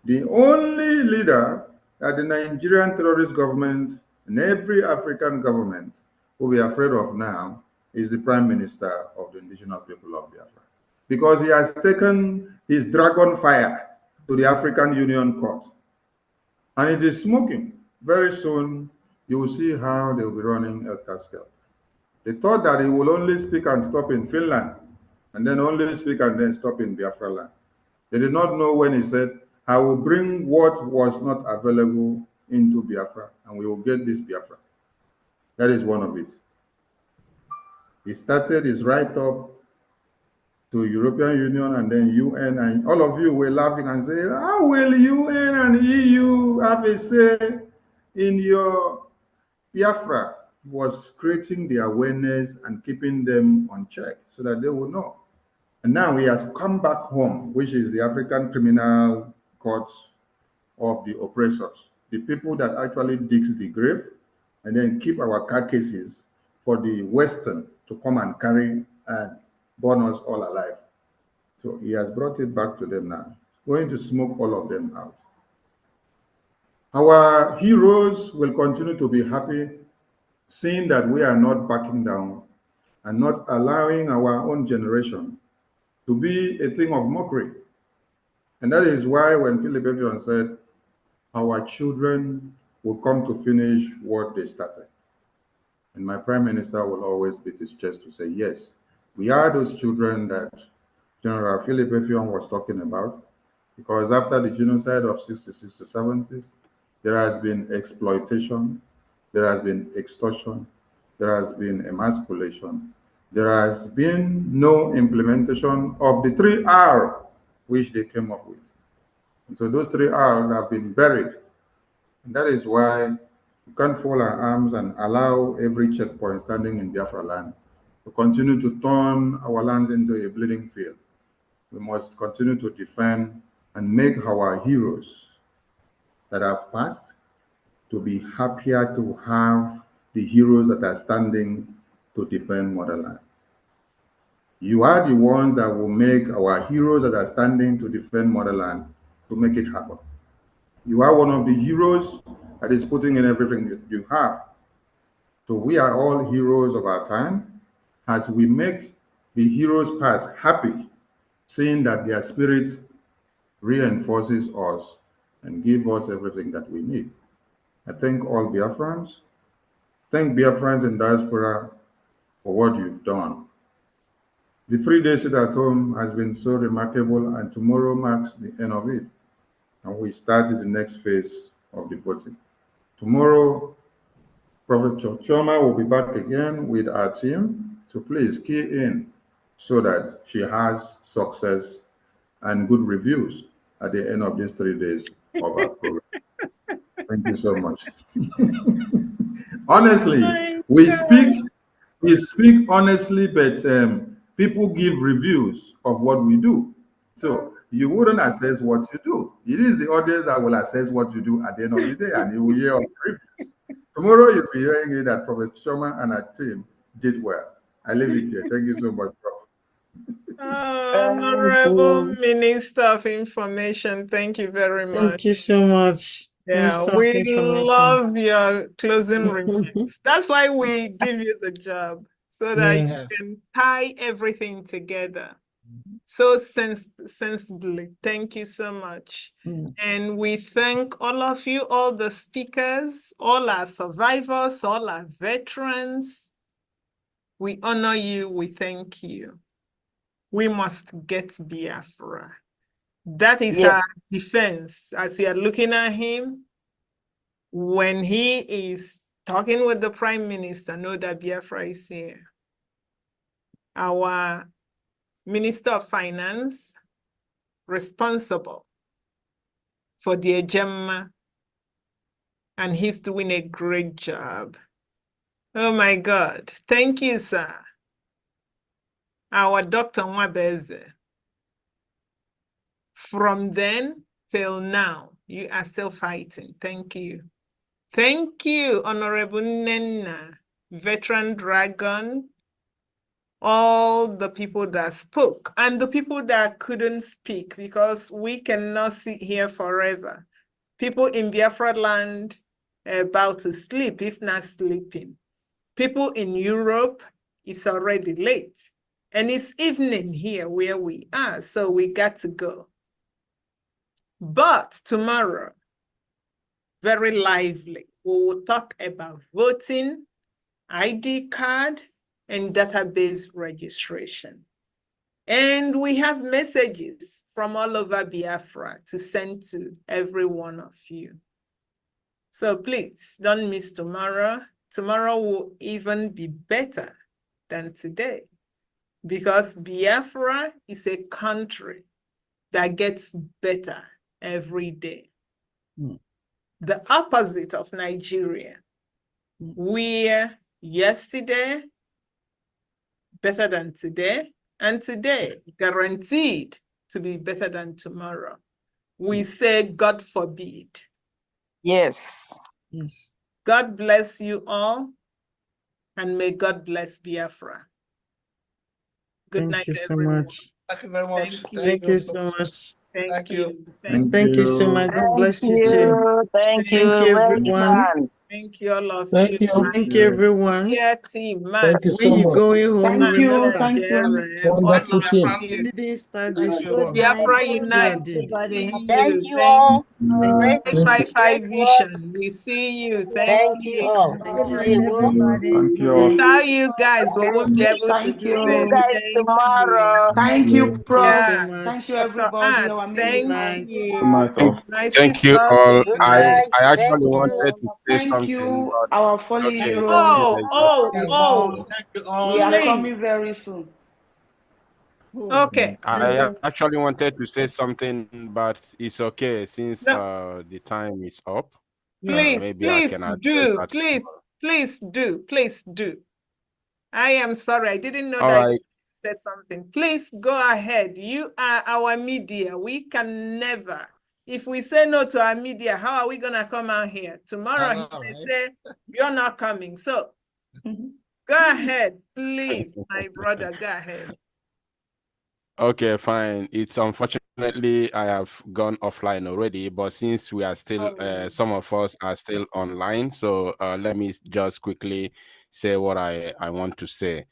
the only leader that the Nigerian terrorist government and every African government will be afraid of now is the Prime Minister of the indigenous people of Biafra. Because he has taken his dragon fire to the African Union Court. And it is smoking. Very soon, you will see how they will be running El Taskel. They thought that he will only speak and stop in Finland, and then only speak and then stop in Biafra land. They did not know when he said, I will bring what was not available into Biafra, and we will get this Biafra. That is one of it. He started his write-up to European Union and then UN, and all of you were laughing and saying, how will UN and EU have a say in your Biafra? Was creating the awareness and keeping them on check so that they will know. And now he has come back home, which is the African criminal courts of the oppressors, the people that actually digs the grave and then keep our carcasses for the Western to come and carry and burn us all alive. So he has brought it back to them now. He's going to smoke all of them out. Our heroes will continue to be happy seeing that we are not backing down and not allowing our own generation to be a thing of mockery. And that is why when Philip Evian said, our children will come to finish what they started. And my prime minister will always beat his chest to say, yes, we are those children that General Philip Evian was talking about, because after the genocide of 66 to 70s, there has been exploitation, there has been extortion, there has been emasculation, there has been no implementation of the 3R which they came up with. And so those 3Rs have been buried. And that is why we can't fold our arms and allow every checkpoint standing in Biafra land to continue to turn our lands into a bleeding field. We must continue to defend and make our heroes that have passed to be happier to have the heroes that are standing to defend motherland. You are the ones that will make our heroes that are standing to defend motherland to make it happen. You are one of the heroes that is putting in everything that you have. So we are all heroes of our time as we make the heroes past happy, seeing that their spirit reinforces us and gives us everything that we need. I thank all Biafrans. Thank Biafrans in diaspora for what you've done. The 3-day sit at home has been so remarkable, and tomorrow marks the end of it. And we started the next phase of the voting. Tomorrow, Professor Choma will be back again with our team. So please key in so that she has success and good reviews at the end of these 3 days of our program. Thank you so much. Honestly, we speak honestly, but people give reviews of what we do. So you wouldn't assess what you do. It is the audience that will assess what you do at the end of the day, and you will hear on reviews. Tomorrow you'll be hearing it that Professor Sherman and our team did well. I leave it here. Thank you so much, Prof. Honorable Minister of Information, thank you very much. Thank you so much. Yeah, Minister of we Information. love your closing remarks. That's why we give you the job, so that you Yes. can tie everything together so sensibly. Thank you so much. And we thank all of you, all the speakers, all our survivors, all our veterans. We honor you. We thank you. We must get Biafra. That is Yes. our defense. As you are looking at him, when he is talking with the Prime Minister, know that Biafra is here. Our Minister of Finance, responsible for the Ejema, and he's doing a great job. Oh my God. Thank you, sir. Our Dr. Nwabeze. From then till now, you are still fighting. Thank you. Thank you, Honorable Nenna, Veteran Dragon, all the people that spoke and the people that couldn't speak, because we cannot sit here forever. People in Biafra land are about to sleep, if not sleeping. People in Europe, it's already late. And it's evening here where we are, so we got to go. But tomorrow, very lively, we will talk about voting, ID card, and database registration. And we have messages from all over Biafra to send to every one of you. So please don't miss tomorrow. Tomorrow will even be better than today, because Biafra is a country that gets better every day. The opposite of Nigeria, where yesterday better than today, and today guaranteed to be better than tomorrow. We say, God forbid. Yes. Yes. God bless you all, and may God bless Biafra. Good night, Thank you so everyone. much. Thank you very much. Thank you. Thank you so much. Thank you. Thank you so much. God bless you too. Thank Thank you, everyone. Thank you, all of Thank you. you. Thank you, everyone. Dear team, Thank you Mass, so When you much. going home, Mass, remember. Jerem, all Wonderful of team. you. We didn't start this war. Biafra You Unite. did. Thank you all. Thank you. 555 Vision. We see you. Thank you. Thank you so much. Thank you all. Without you guys, we won't be able to do this. Guys, tomorrow. Thank you, Prof. yeah. So much. Thank you, everybody. Good night. Good night, all. My Thank sister. you all. Good I night. actually Thank you. wanted to say something, but our fallen okay. heroes. Oh, Thank you all. We are please. coming very soon. Okay. I actually wanted to say something, but it's okay since the time is up. Please, Maybe I can address that. Please do. I am sorry, I didn't know All that right. you said something. Please go ahead. You are our media. We can never. If we say no to our media, how are we gonna come out here? Tomorrow he may say, you're not coming. So go ahead, please, my brother, go ahead. Okay, fine. It's unfortunately I have gone offline already, but since we are still, some of us are still online, so let me just quickly say what I want to say.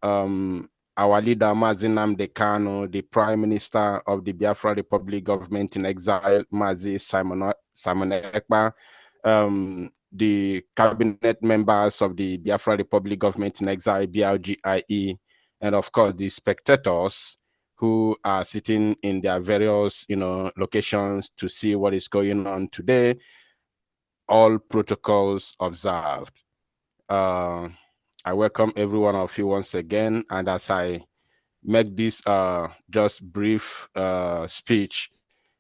Our leader Mazi Nnamdi Kanu, the Prime Minister of the Biafra Republic Government in Exile, Mazi Simon Ekpa, the cabinet members of the Biafra Republic Government in Exile, BRGIE, and of course the spectators who are sitting in their various, locations to see what is going on today, all protocols observed. I welcome every one of you once again. And as I make this just brief speech,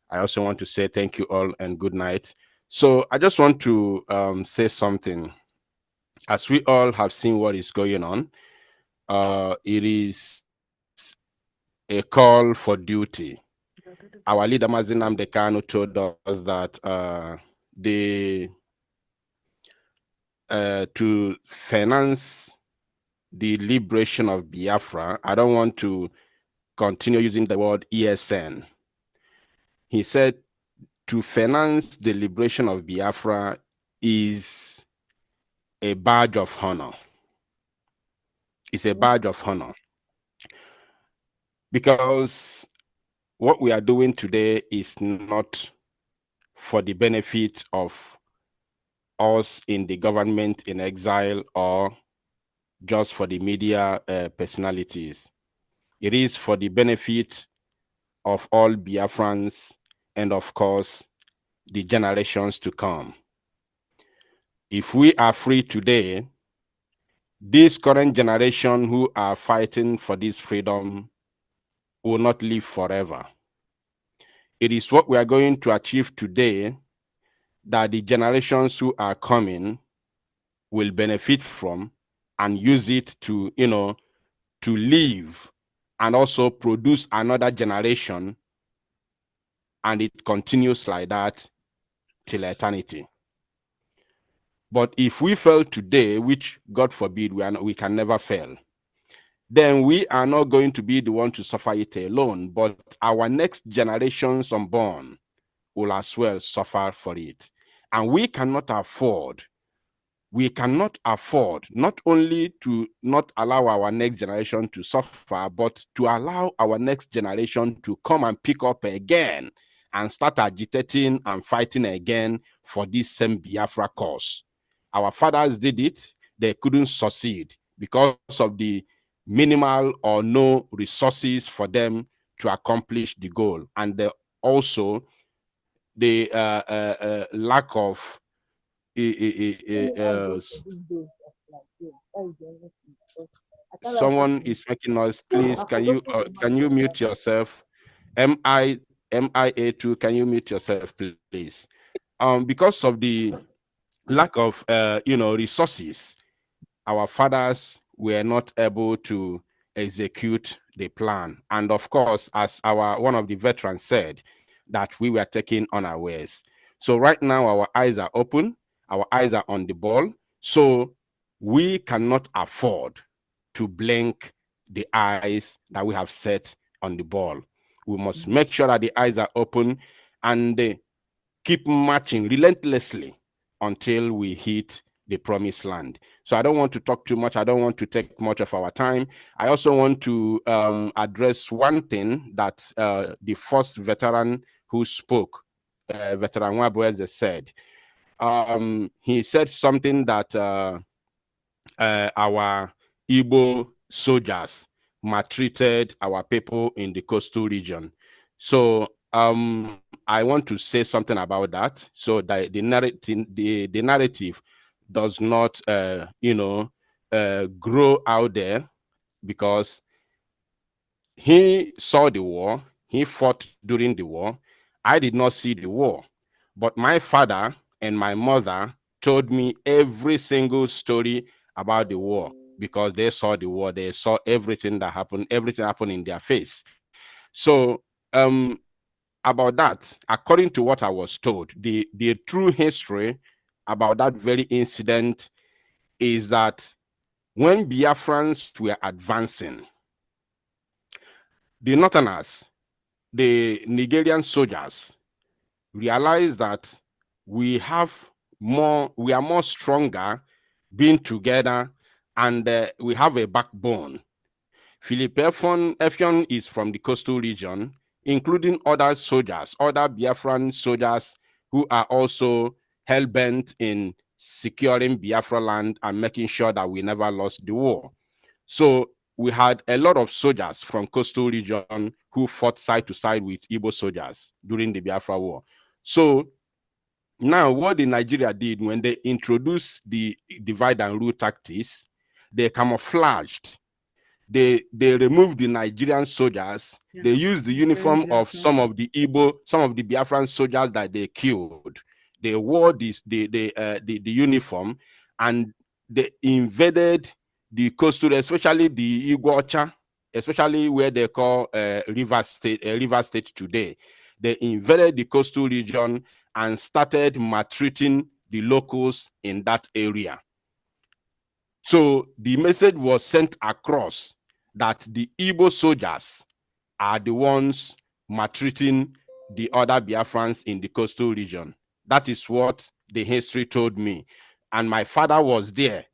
I also want to say thank you all and good night. So I just want to say something. As we all have seen what is going on, it is a call for duty. Our leader Mazin Nnamdi Kanu told us that to finance the liberation of Biafra, I don't want to continue using the word ESN. He said to finance the liberation of Biafra is a badge of honor. It's a badge of honor. Because what we are doing today is not for the benefit of us in the government in exile or just for the media personalities. It is for the benefit of all Biafrans and, of course, the generations to come. If we are free today, this current generation who are fighting for this freedom will not live forever. It is what we are going to achieve today that the generations who are coming will benefit from and use it to, to live and also produce another generation, and it continues like that till eternity. But if we fail today, which God forbid we can never fail, then we are not going to be the one to suffer it alone, but our next generations unborn will as well suffer for it. And we cannot afford not only to not allow our next generation to suffer, but to allow our next generation to come and pick up again and start agitating and fighting again for this same Biafra cause. Our fathers did it, they couldn't succeed because of the minimal or no resources for them to accomplish the goal. And also the lack of someone is making noise. Please, can you mute yourself? MIA2, can you mute yourself, please? Because of the lack of resources, our fathers were not able to execute the plan. And of course, as one of the veterans said, that we were taken unawares. So right now our eyes are open, our eyes are on the ball. So we cannot afford to blink the eyes that we have set on the ball. We must make sure that the eyes are open and keep marching relentlessly until we hit the promised land. So I don't want to talk too much. I don't want to take much of our time. I also want to address one thing that the first veteran who spoke, Veteran Wabueze, said. He said something that our Igbo soldiers maltreated our people in the coastal region. So I want to say something about that, so that the narrative does not, grow out there, because he saw the war, he fought during the war. I did not see the war, but my father and my mother told me every single story about the war, because they saw the war, they saw everything that happened, everything happened in their face. So about that, according to what I was told, the true history about that very incident is that when Biafrans were advancing, the Northerners, the Nigerian soldiers, realized that we are more stronger being together, and we have a backbone. Philip Effion is from the coastal region, including other soldiers, other Biafran soldiers who are also hell-bent in securing Biafra land and making sure that we never lost the war. So we had a lot of soldiers from coastal region who fought side to side with Igbo soldiers during the Biafra war. So Now, what the Nigeria did when they introduced the divide and rule tactics, they camouflaged. They removed the Nigerian soldiers. Yeah. They used the uniform of some of the Biafran soldiers that they killed. They wore the uniform, and they invaded the coastal, especially the Iguacha, especially where they call River State today. They invaded the coastal region and started maltreating the locals in that area. So the message was sent across that the Igbo soldiers are the ones maltreating the other Biafrans in the coastal region. That is what the history told me. And my father was there.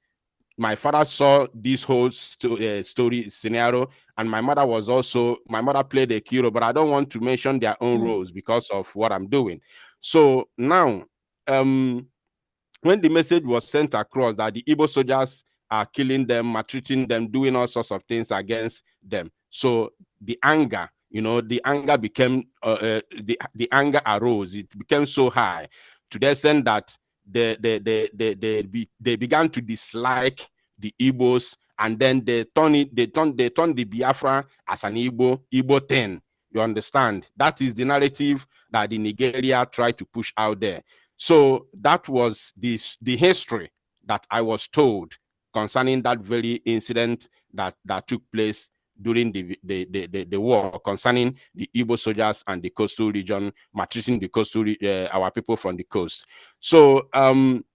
My father saw this whole story scenario, and my mother played a key role, but I don't want to mention their own roles because of what I'm doing. So now, when the message was sent across that the Igbo soldiers are killing them, maltreating them, doing all sorts of things against them, so the anger, the anger became, the anger arose. It became so high to the extent that they began to dislike the Igbos, and then they turned the Biafra as an Igbo thing. You understand? That is the narrative that the Nigeria tried to push out there. So that was the history that I was told concerning that very incident that took place during the war, concerning the Igbo soldiers and the coastal region, maltreating the coastal our people from the coast. So and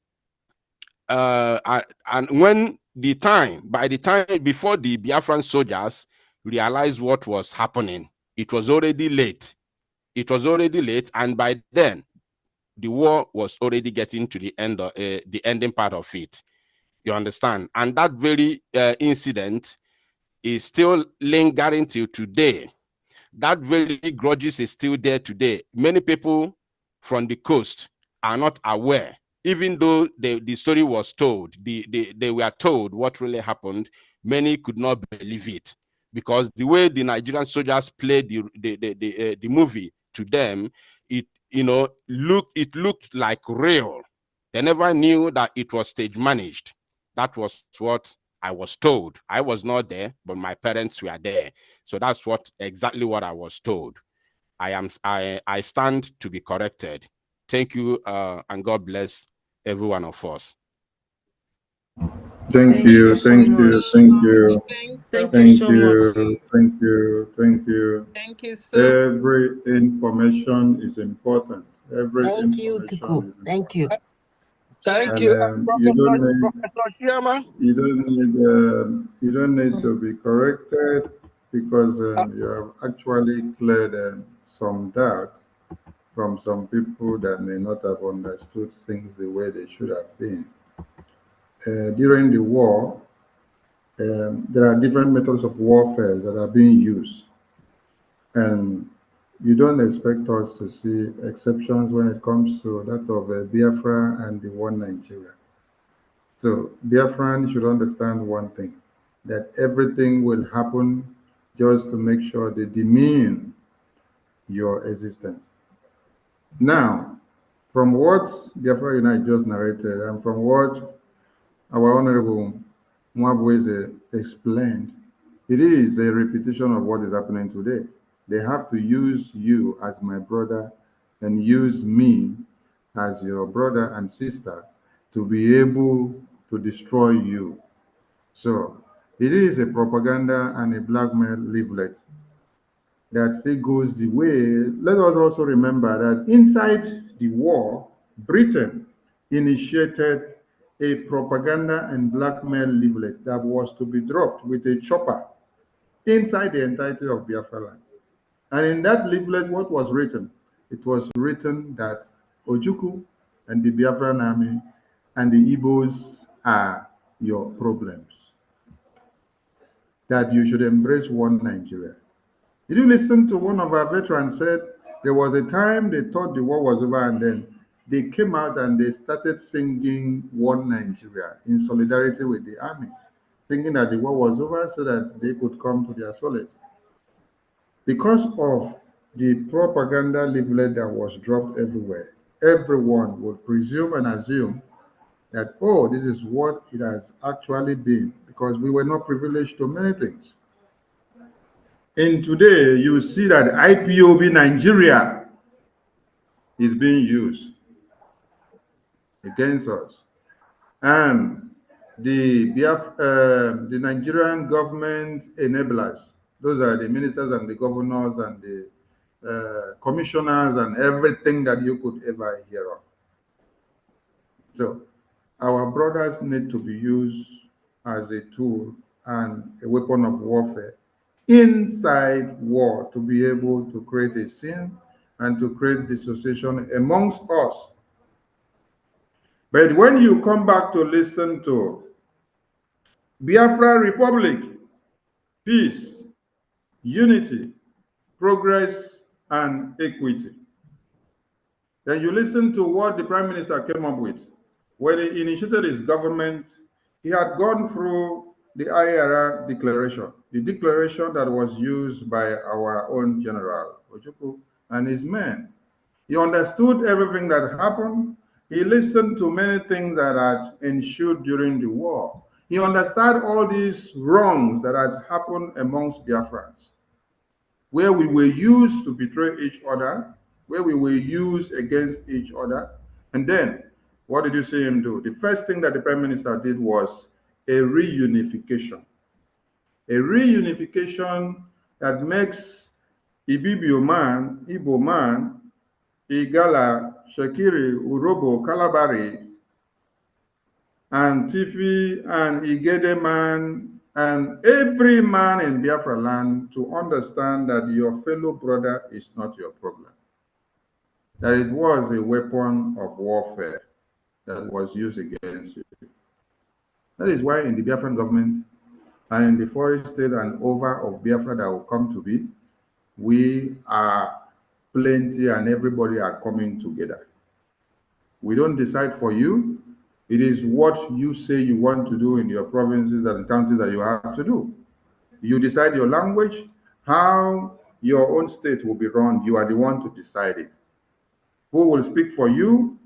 when by the time before the Biafran soldiers realized what was happening, it was already late. It was already late, and by then the war was already getting to the end of the ending part of it. You understand? And that very incident is still lingering till today. That very grudges is still there today. Many people from the coast are not aware, even though the story was told, they were told what really happened. Many could not believe it, because the way the Nigerian soldiers played the movie to them, it looked like real. They never knew that it was stage managed. That was what I was told. I was not there, but my parents were there. So that's exactly what I was told. I stand to be corrected. Thank you, and God bless every one of us. Thank you so much. Thank you. Thank you so much. Thank you. Thank you so much. Every information is important. Thank you, Tuku. Thank you. Thank you. You don't need to be corrected, because you have actually cleared some doubts from some people that may not have understood things the way they should have been. During the war, there are different methods of warfare that are being used. And you don't expect us to see exceptions when it comes to that of Biafra and the one Nigeria. So Biafran should understand one thing, that everything will happen just to make sure they demean your existence. Now, from what Biafra Unite just narrated, and from what our Honorable Mwabweze explained, it is a repetition of what is happening today. They have to use you as my brother and use me as your brother and sister to be able to destroy you. So it is a propaganda and a blackmail leaflet that still goes the way. Let us also remember that inside the war, Britain initiated a propaganda and blackmail leaflet that was to be dropped with a chopper inside the entirety of Biafra land. And in that leaflet, what was written? It was written that Ojukwu and the Biafran army and the Igbos are your problems, that you should embrace one Nigeria. Did you listen to one of our veterans said there was a time they thought the war was over, and then they came out and they started singing One Nigeria in solidarity with the army, thinking that the war was over so that they could come to their solace. Because of the propaganda leaflet that was dropped everywhere, everyone would presume and assume that, oh, this is what it has actually been, because we were not privileged to many things. And today, you see that IPOB Nigeria is being used against us. And the Nigerian government enablers, those are the ministers and the governors and the commissioners and everything that you could ever hear of. So our brothers need to be used as a tool and a weapon of warfare inside war to be able to create a scene and to create dissociation amongst us. But when you come back to listen to Biafra Republic, peace, unity, progress, and equity, then you listen to what the Prime Minister came up with. When he initiated his government, he had gone through the IRA declaration, the declaration that was used by our own General Ojukwu and his men. He understood everything that happened. He listened to many things that had ensued during the war. He understood all these wrongs that has happened amongst Biafrans, where we were used to betray each other, where we were used against each other. And then, what did you see him do? The first thing that the Prime Minister did was a reunification. A reunification that makes Ibibio man, Igbo man, Igala, Shekiri, Urobo, Kalabari, and Tifi, and Igede man, and every man in Biafra land to understand that your fellow brother is not your problem. That it was a weapon of warfare that was used against you. That is why in the Biafran government and in the foreign state and over of Biafra that will come to be, we are plenty and everybody are coming together. We don't decide for you. It is what you say you want to do in your provinces and counties that you have to do. You decide your language, how your own state will be run. You are the one to decide it. Who will speak for you?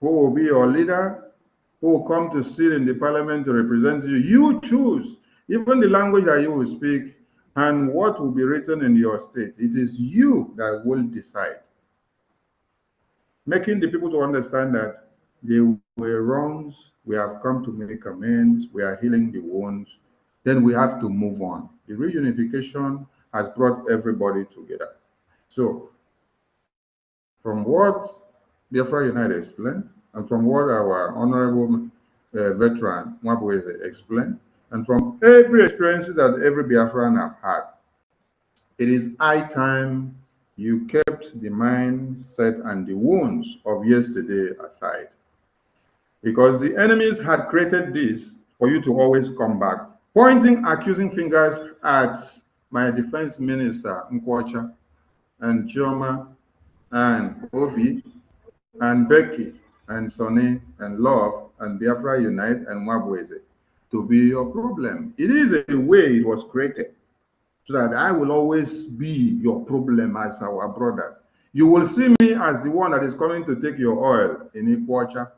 Who will be your leader? Who will come to sit in the parliament to represent you? You choose. Even the language that you will speak and what will be written in your state. It is you that will decide. Making the people to understand that they were wrongs, we have come to make amends, we are healing the wounds, then we have to move on. The reunification has brought everybody together. So, from what Biafra United explained, and from what our honorable veteran Mwabweze explained, and from every experience that every Biafran have had, it is high time you kept the mindset and the wounds of yesterday aside. Because the enemies had created this for you to always come back, pointing accusing fingers at my defense minister, Nkwacha, and Chioma, and Obi, and Becky, and Sonny, and Love, and Biafra Unite, and Mwabweze to be your problem. It is a way it was created, so that I will always be your problem as our brothers. You will see me as the one that is coming to take your oil in Ikwacha,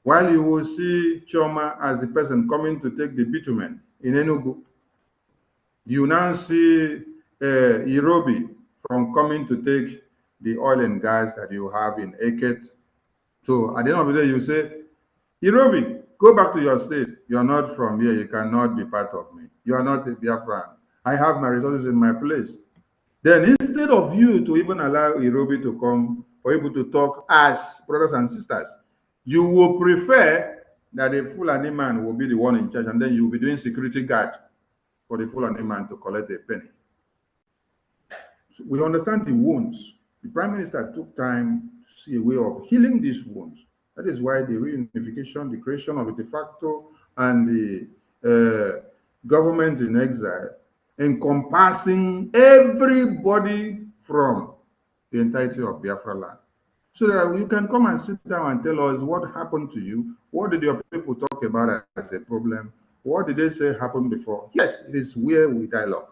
while you will see Choma as the person coming to take the bitumen in Enugu. You now see Irobi from coming to take the oil and gas that you have in Eket. So at the end of the day, you say, Irobi, go back to your state. You are not from here. You cannot be part of me. You are not a Biafran. I have my resources in my place. Then instead of you to even allow Irobi to come for people to talk as brothers and sisters, you will prefer that a Fulani man will be the one in charge, and then you will be doing security guard for the Fulani man to collect a penny. So we understand the wounds. The Prime Minister took time to see a way of healing these wounds. That is why the reunification, the creation of a de facto, and the government in exile, encompassing everybody from the entirety of Biafra land. So that you can come and sit down and tell us what happened to you. What did your people talk about as a problem? What did they say happened before? Yes, it is where we dialogue.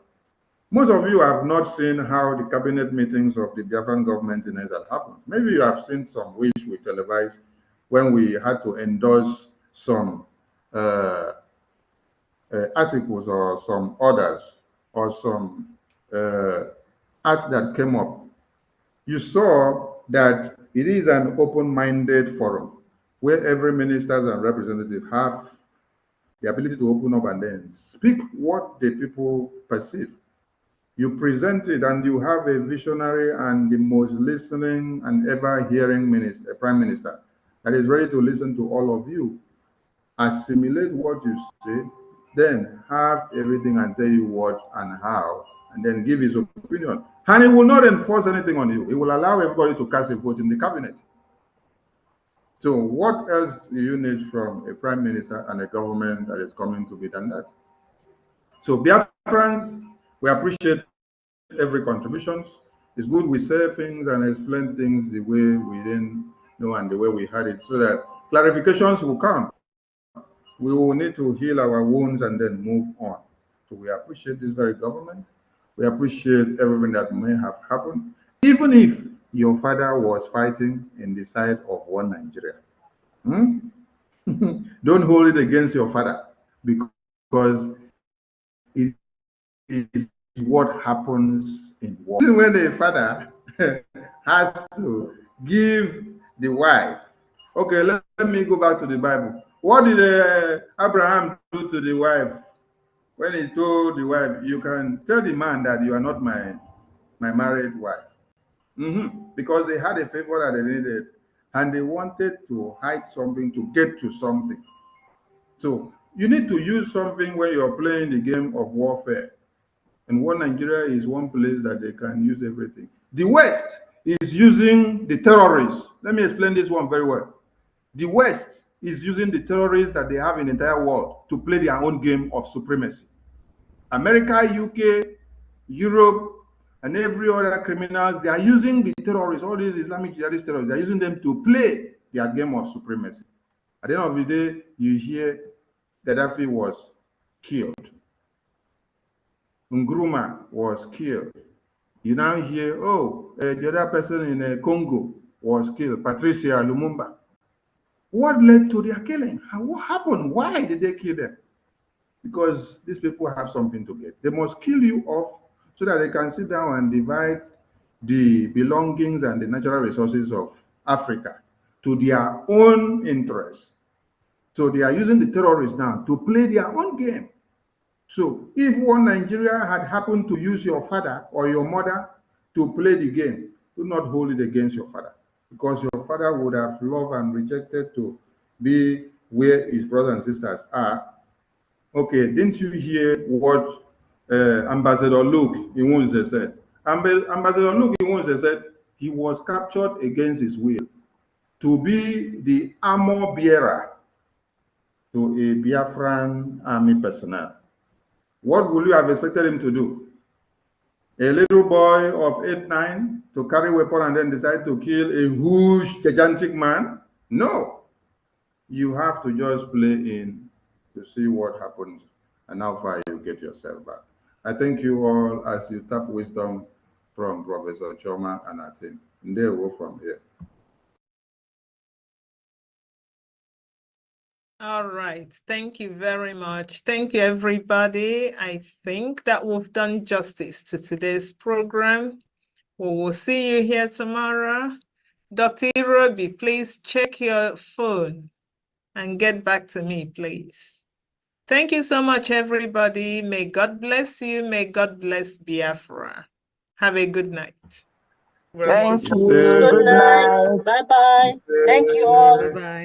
Most of you have not seen how the cabinet meetings of the Biafran government in Israel happened. Maybe you have seen some which we televised when we had to endorse some articles or some orders or some act that came up. You saw that it is an open-minded forum where every ministers and representative have the ability to open up and then speak what the people perceive. You present it and you have a visionary and the most listening and ever hearing minister, a prime minister that is ready to listen to all of you, assimilate what you say, then have everything and tell you what and how, and then give his opinion. And he will not enforce anything on you. He will allow everybody to cast a vote in the cabinet. So what else do you need from a prime minister and a government that is coming to be done that? So Biafrans, we appreciate every contributions. It's good we say things and explain things the way we didn't know and the way we had it, so that clarifications will come. We will need to heal our wounds and then move on. So we appreciate this very government. We appreciate everything that may have happened, even if your father was fighting in the side of one Nigeria. Don't hold it against your father, because it is what happens in war. When a father has to give the wife, okay, let me go back to the Bible. What did Abraham do to the wife when he told the wife, you can tell the man that you are not my married wife? Because they had a favor that they needed and they wanted to hide something to get to something. So you need to use something when you're playing the game of warfare. And one Nigeria is one place that they can use everything. The West is using the terrorists. Let me explain this one very well. The West is using the terrorists that they have in the entire world to play their own game of supremacy. America, UK, Europe, and every other criminals, they are using the terrorists, all these Islamic jihadist terrorists, they are using them to play their game of supremacy. At the end of the day, you hear Gaddafi was killed. Nkrumah was killed. You now hear, the other person in Congo was killed, Patricia Lumumba. What led to their killing? What happened? Why did they kill them? Because these people have something to get. They must kill you off so that they can sit down and divide the belongings and the natural resources of Africa to their own interests. So they are using the terrorists now to play their own game. So if one Nigeria had happened to use your father or your mother to play the game, do not hold it against your father, because your father would have loved and rejected to be where his brothers and sisters are. Okay, didn't you hear what Ambassador Luke Iwunze said? Ambassador Luke Iwunze said he was captured against his will to be the armor bearer to a Biafran army personnel. What would you have expected him to do? A little boy of 8, 9 to carry a weapon and then decide to kill a huge, gigantic man? No. You have to just play in to see what happens and how far you get yourself back. I thank you all as you tap wisdom from Professor Choma and our team. And they will go from here. All right. Thank you very much. Thank you, everybody. I think that we've done justice to today's program. We will see you here tomorrow. Dr. Irobi, please check your phone and get back to me, please. Thank you so much, everybody. May God bless you. May God bless Biafra. Have a good night. Thank you. Good night. Bye-bye. Thank you all. Bye-bye.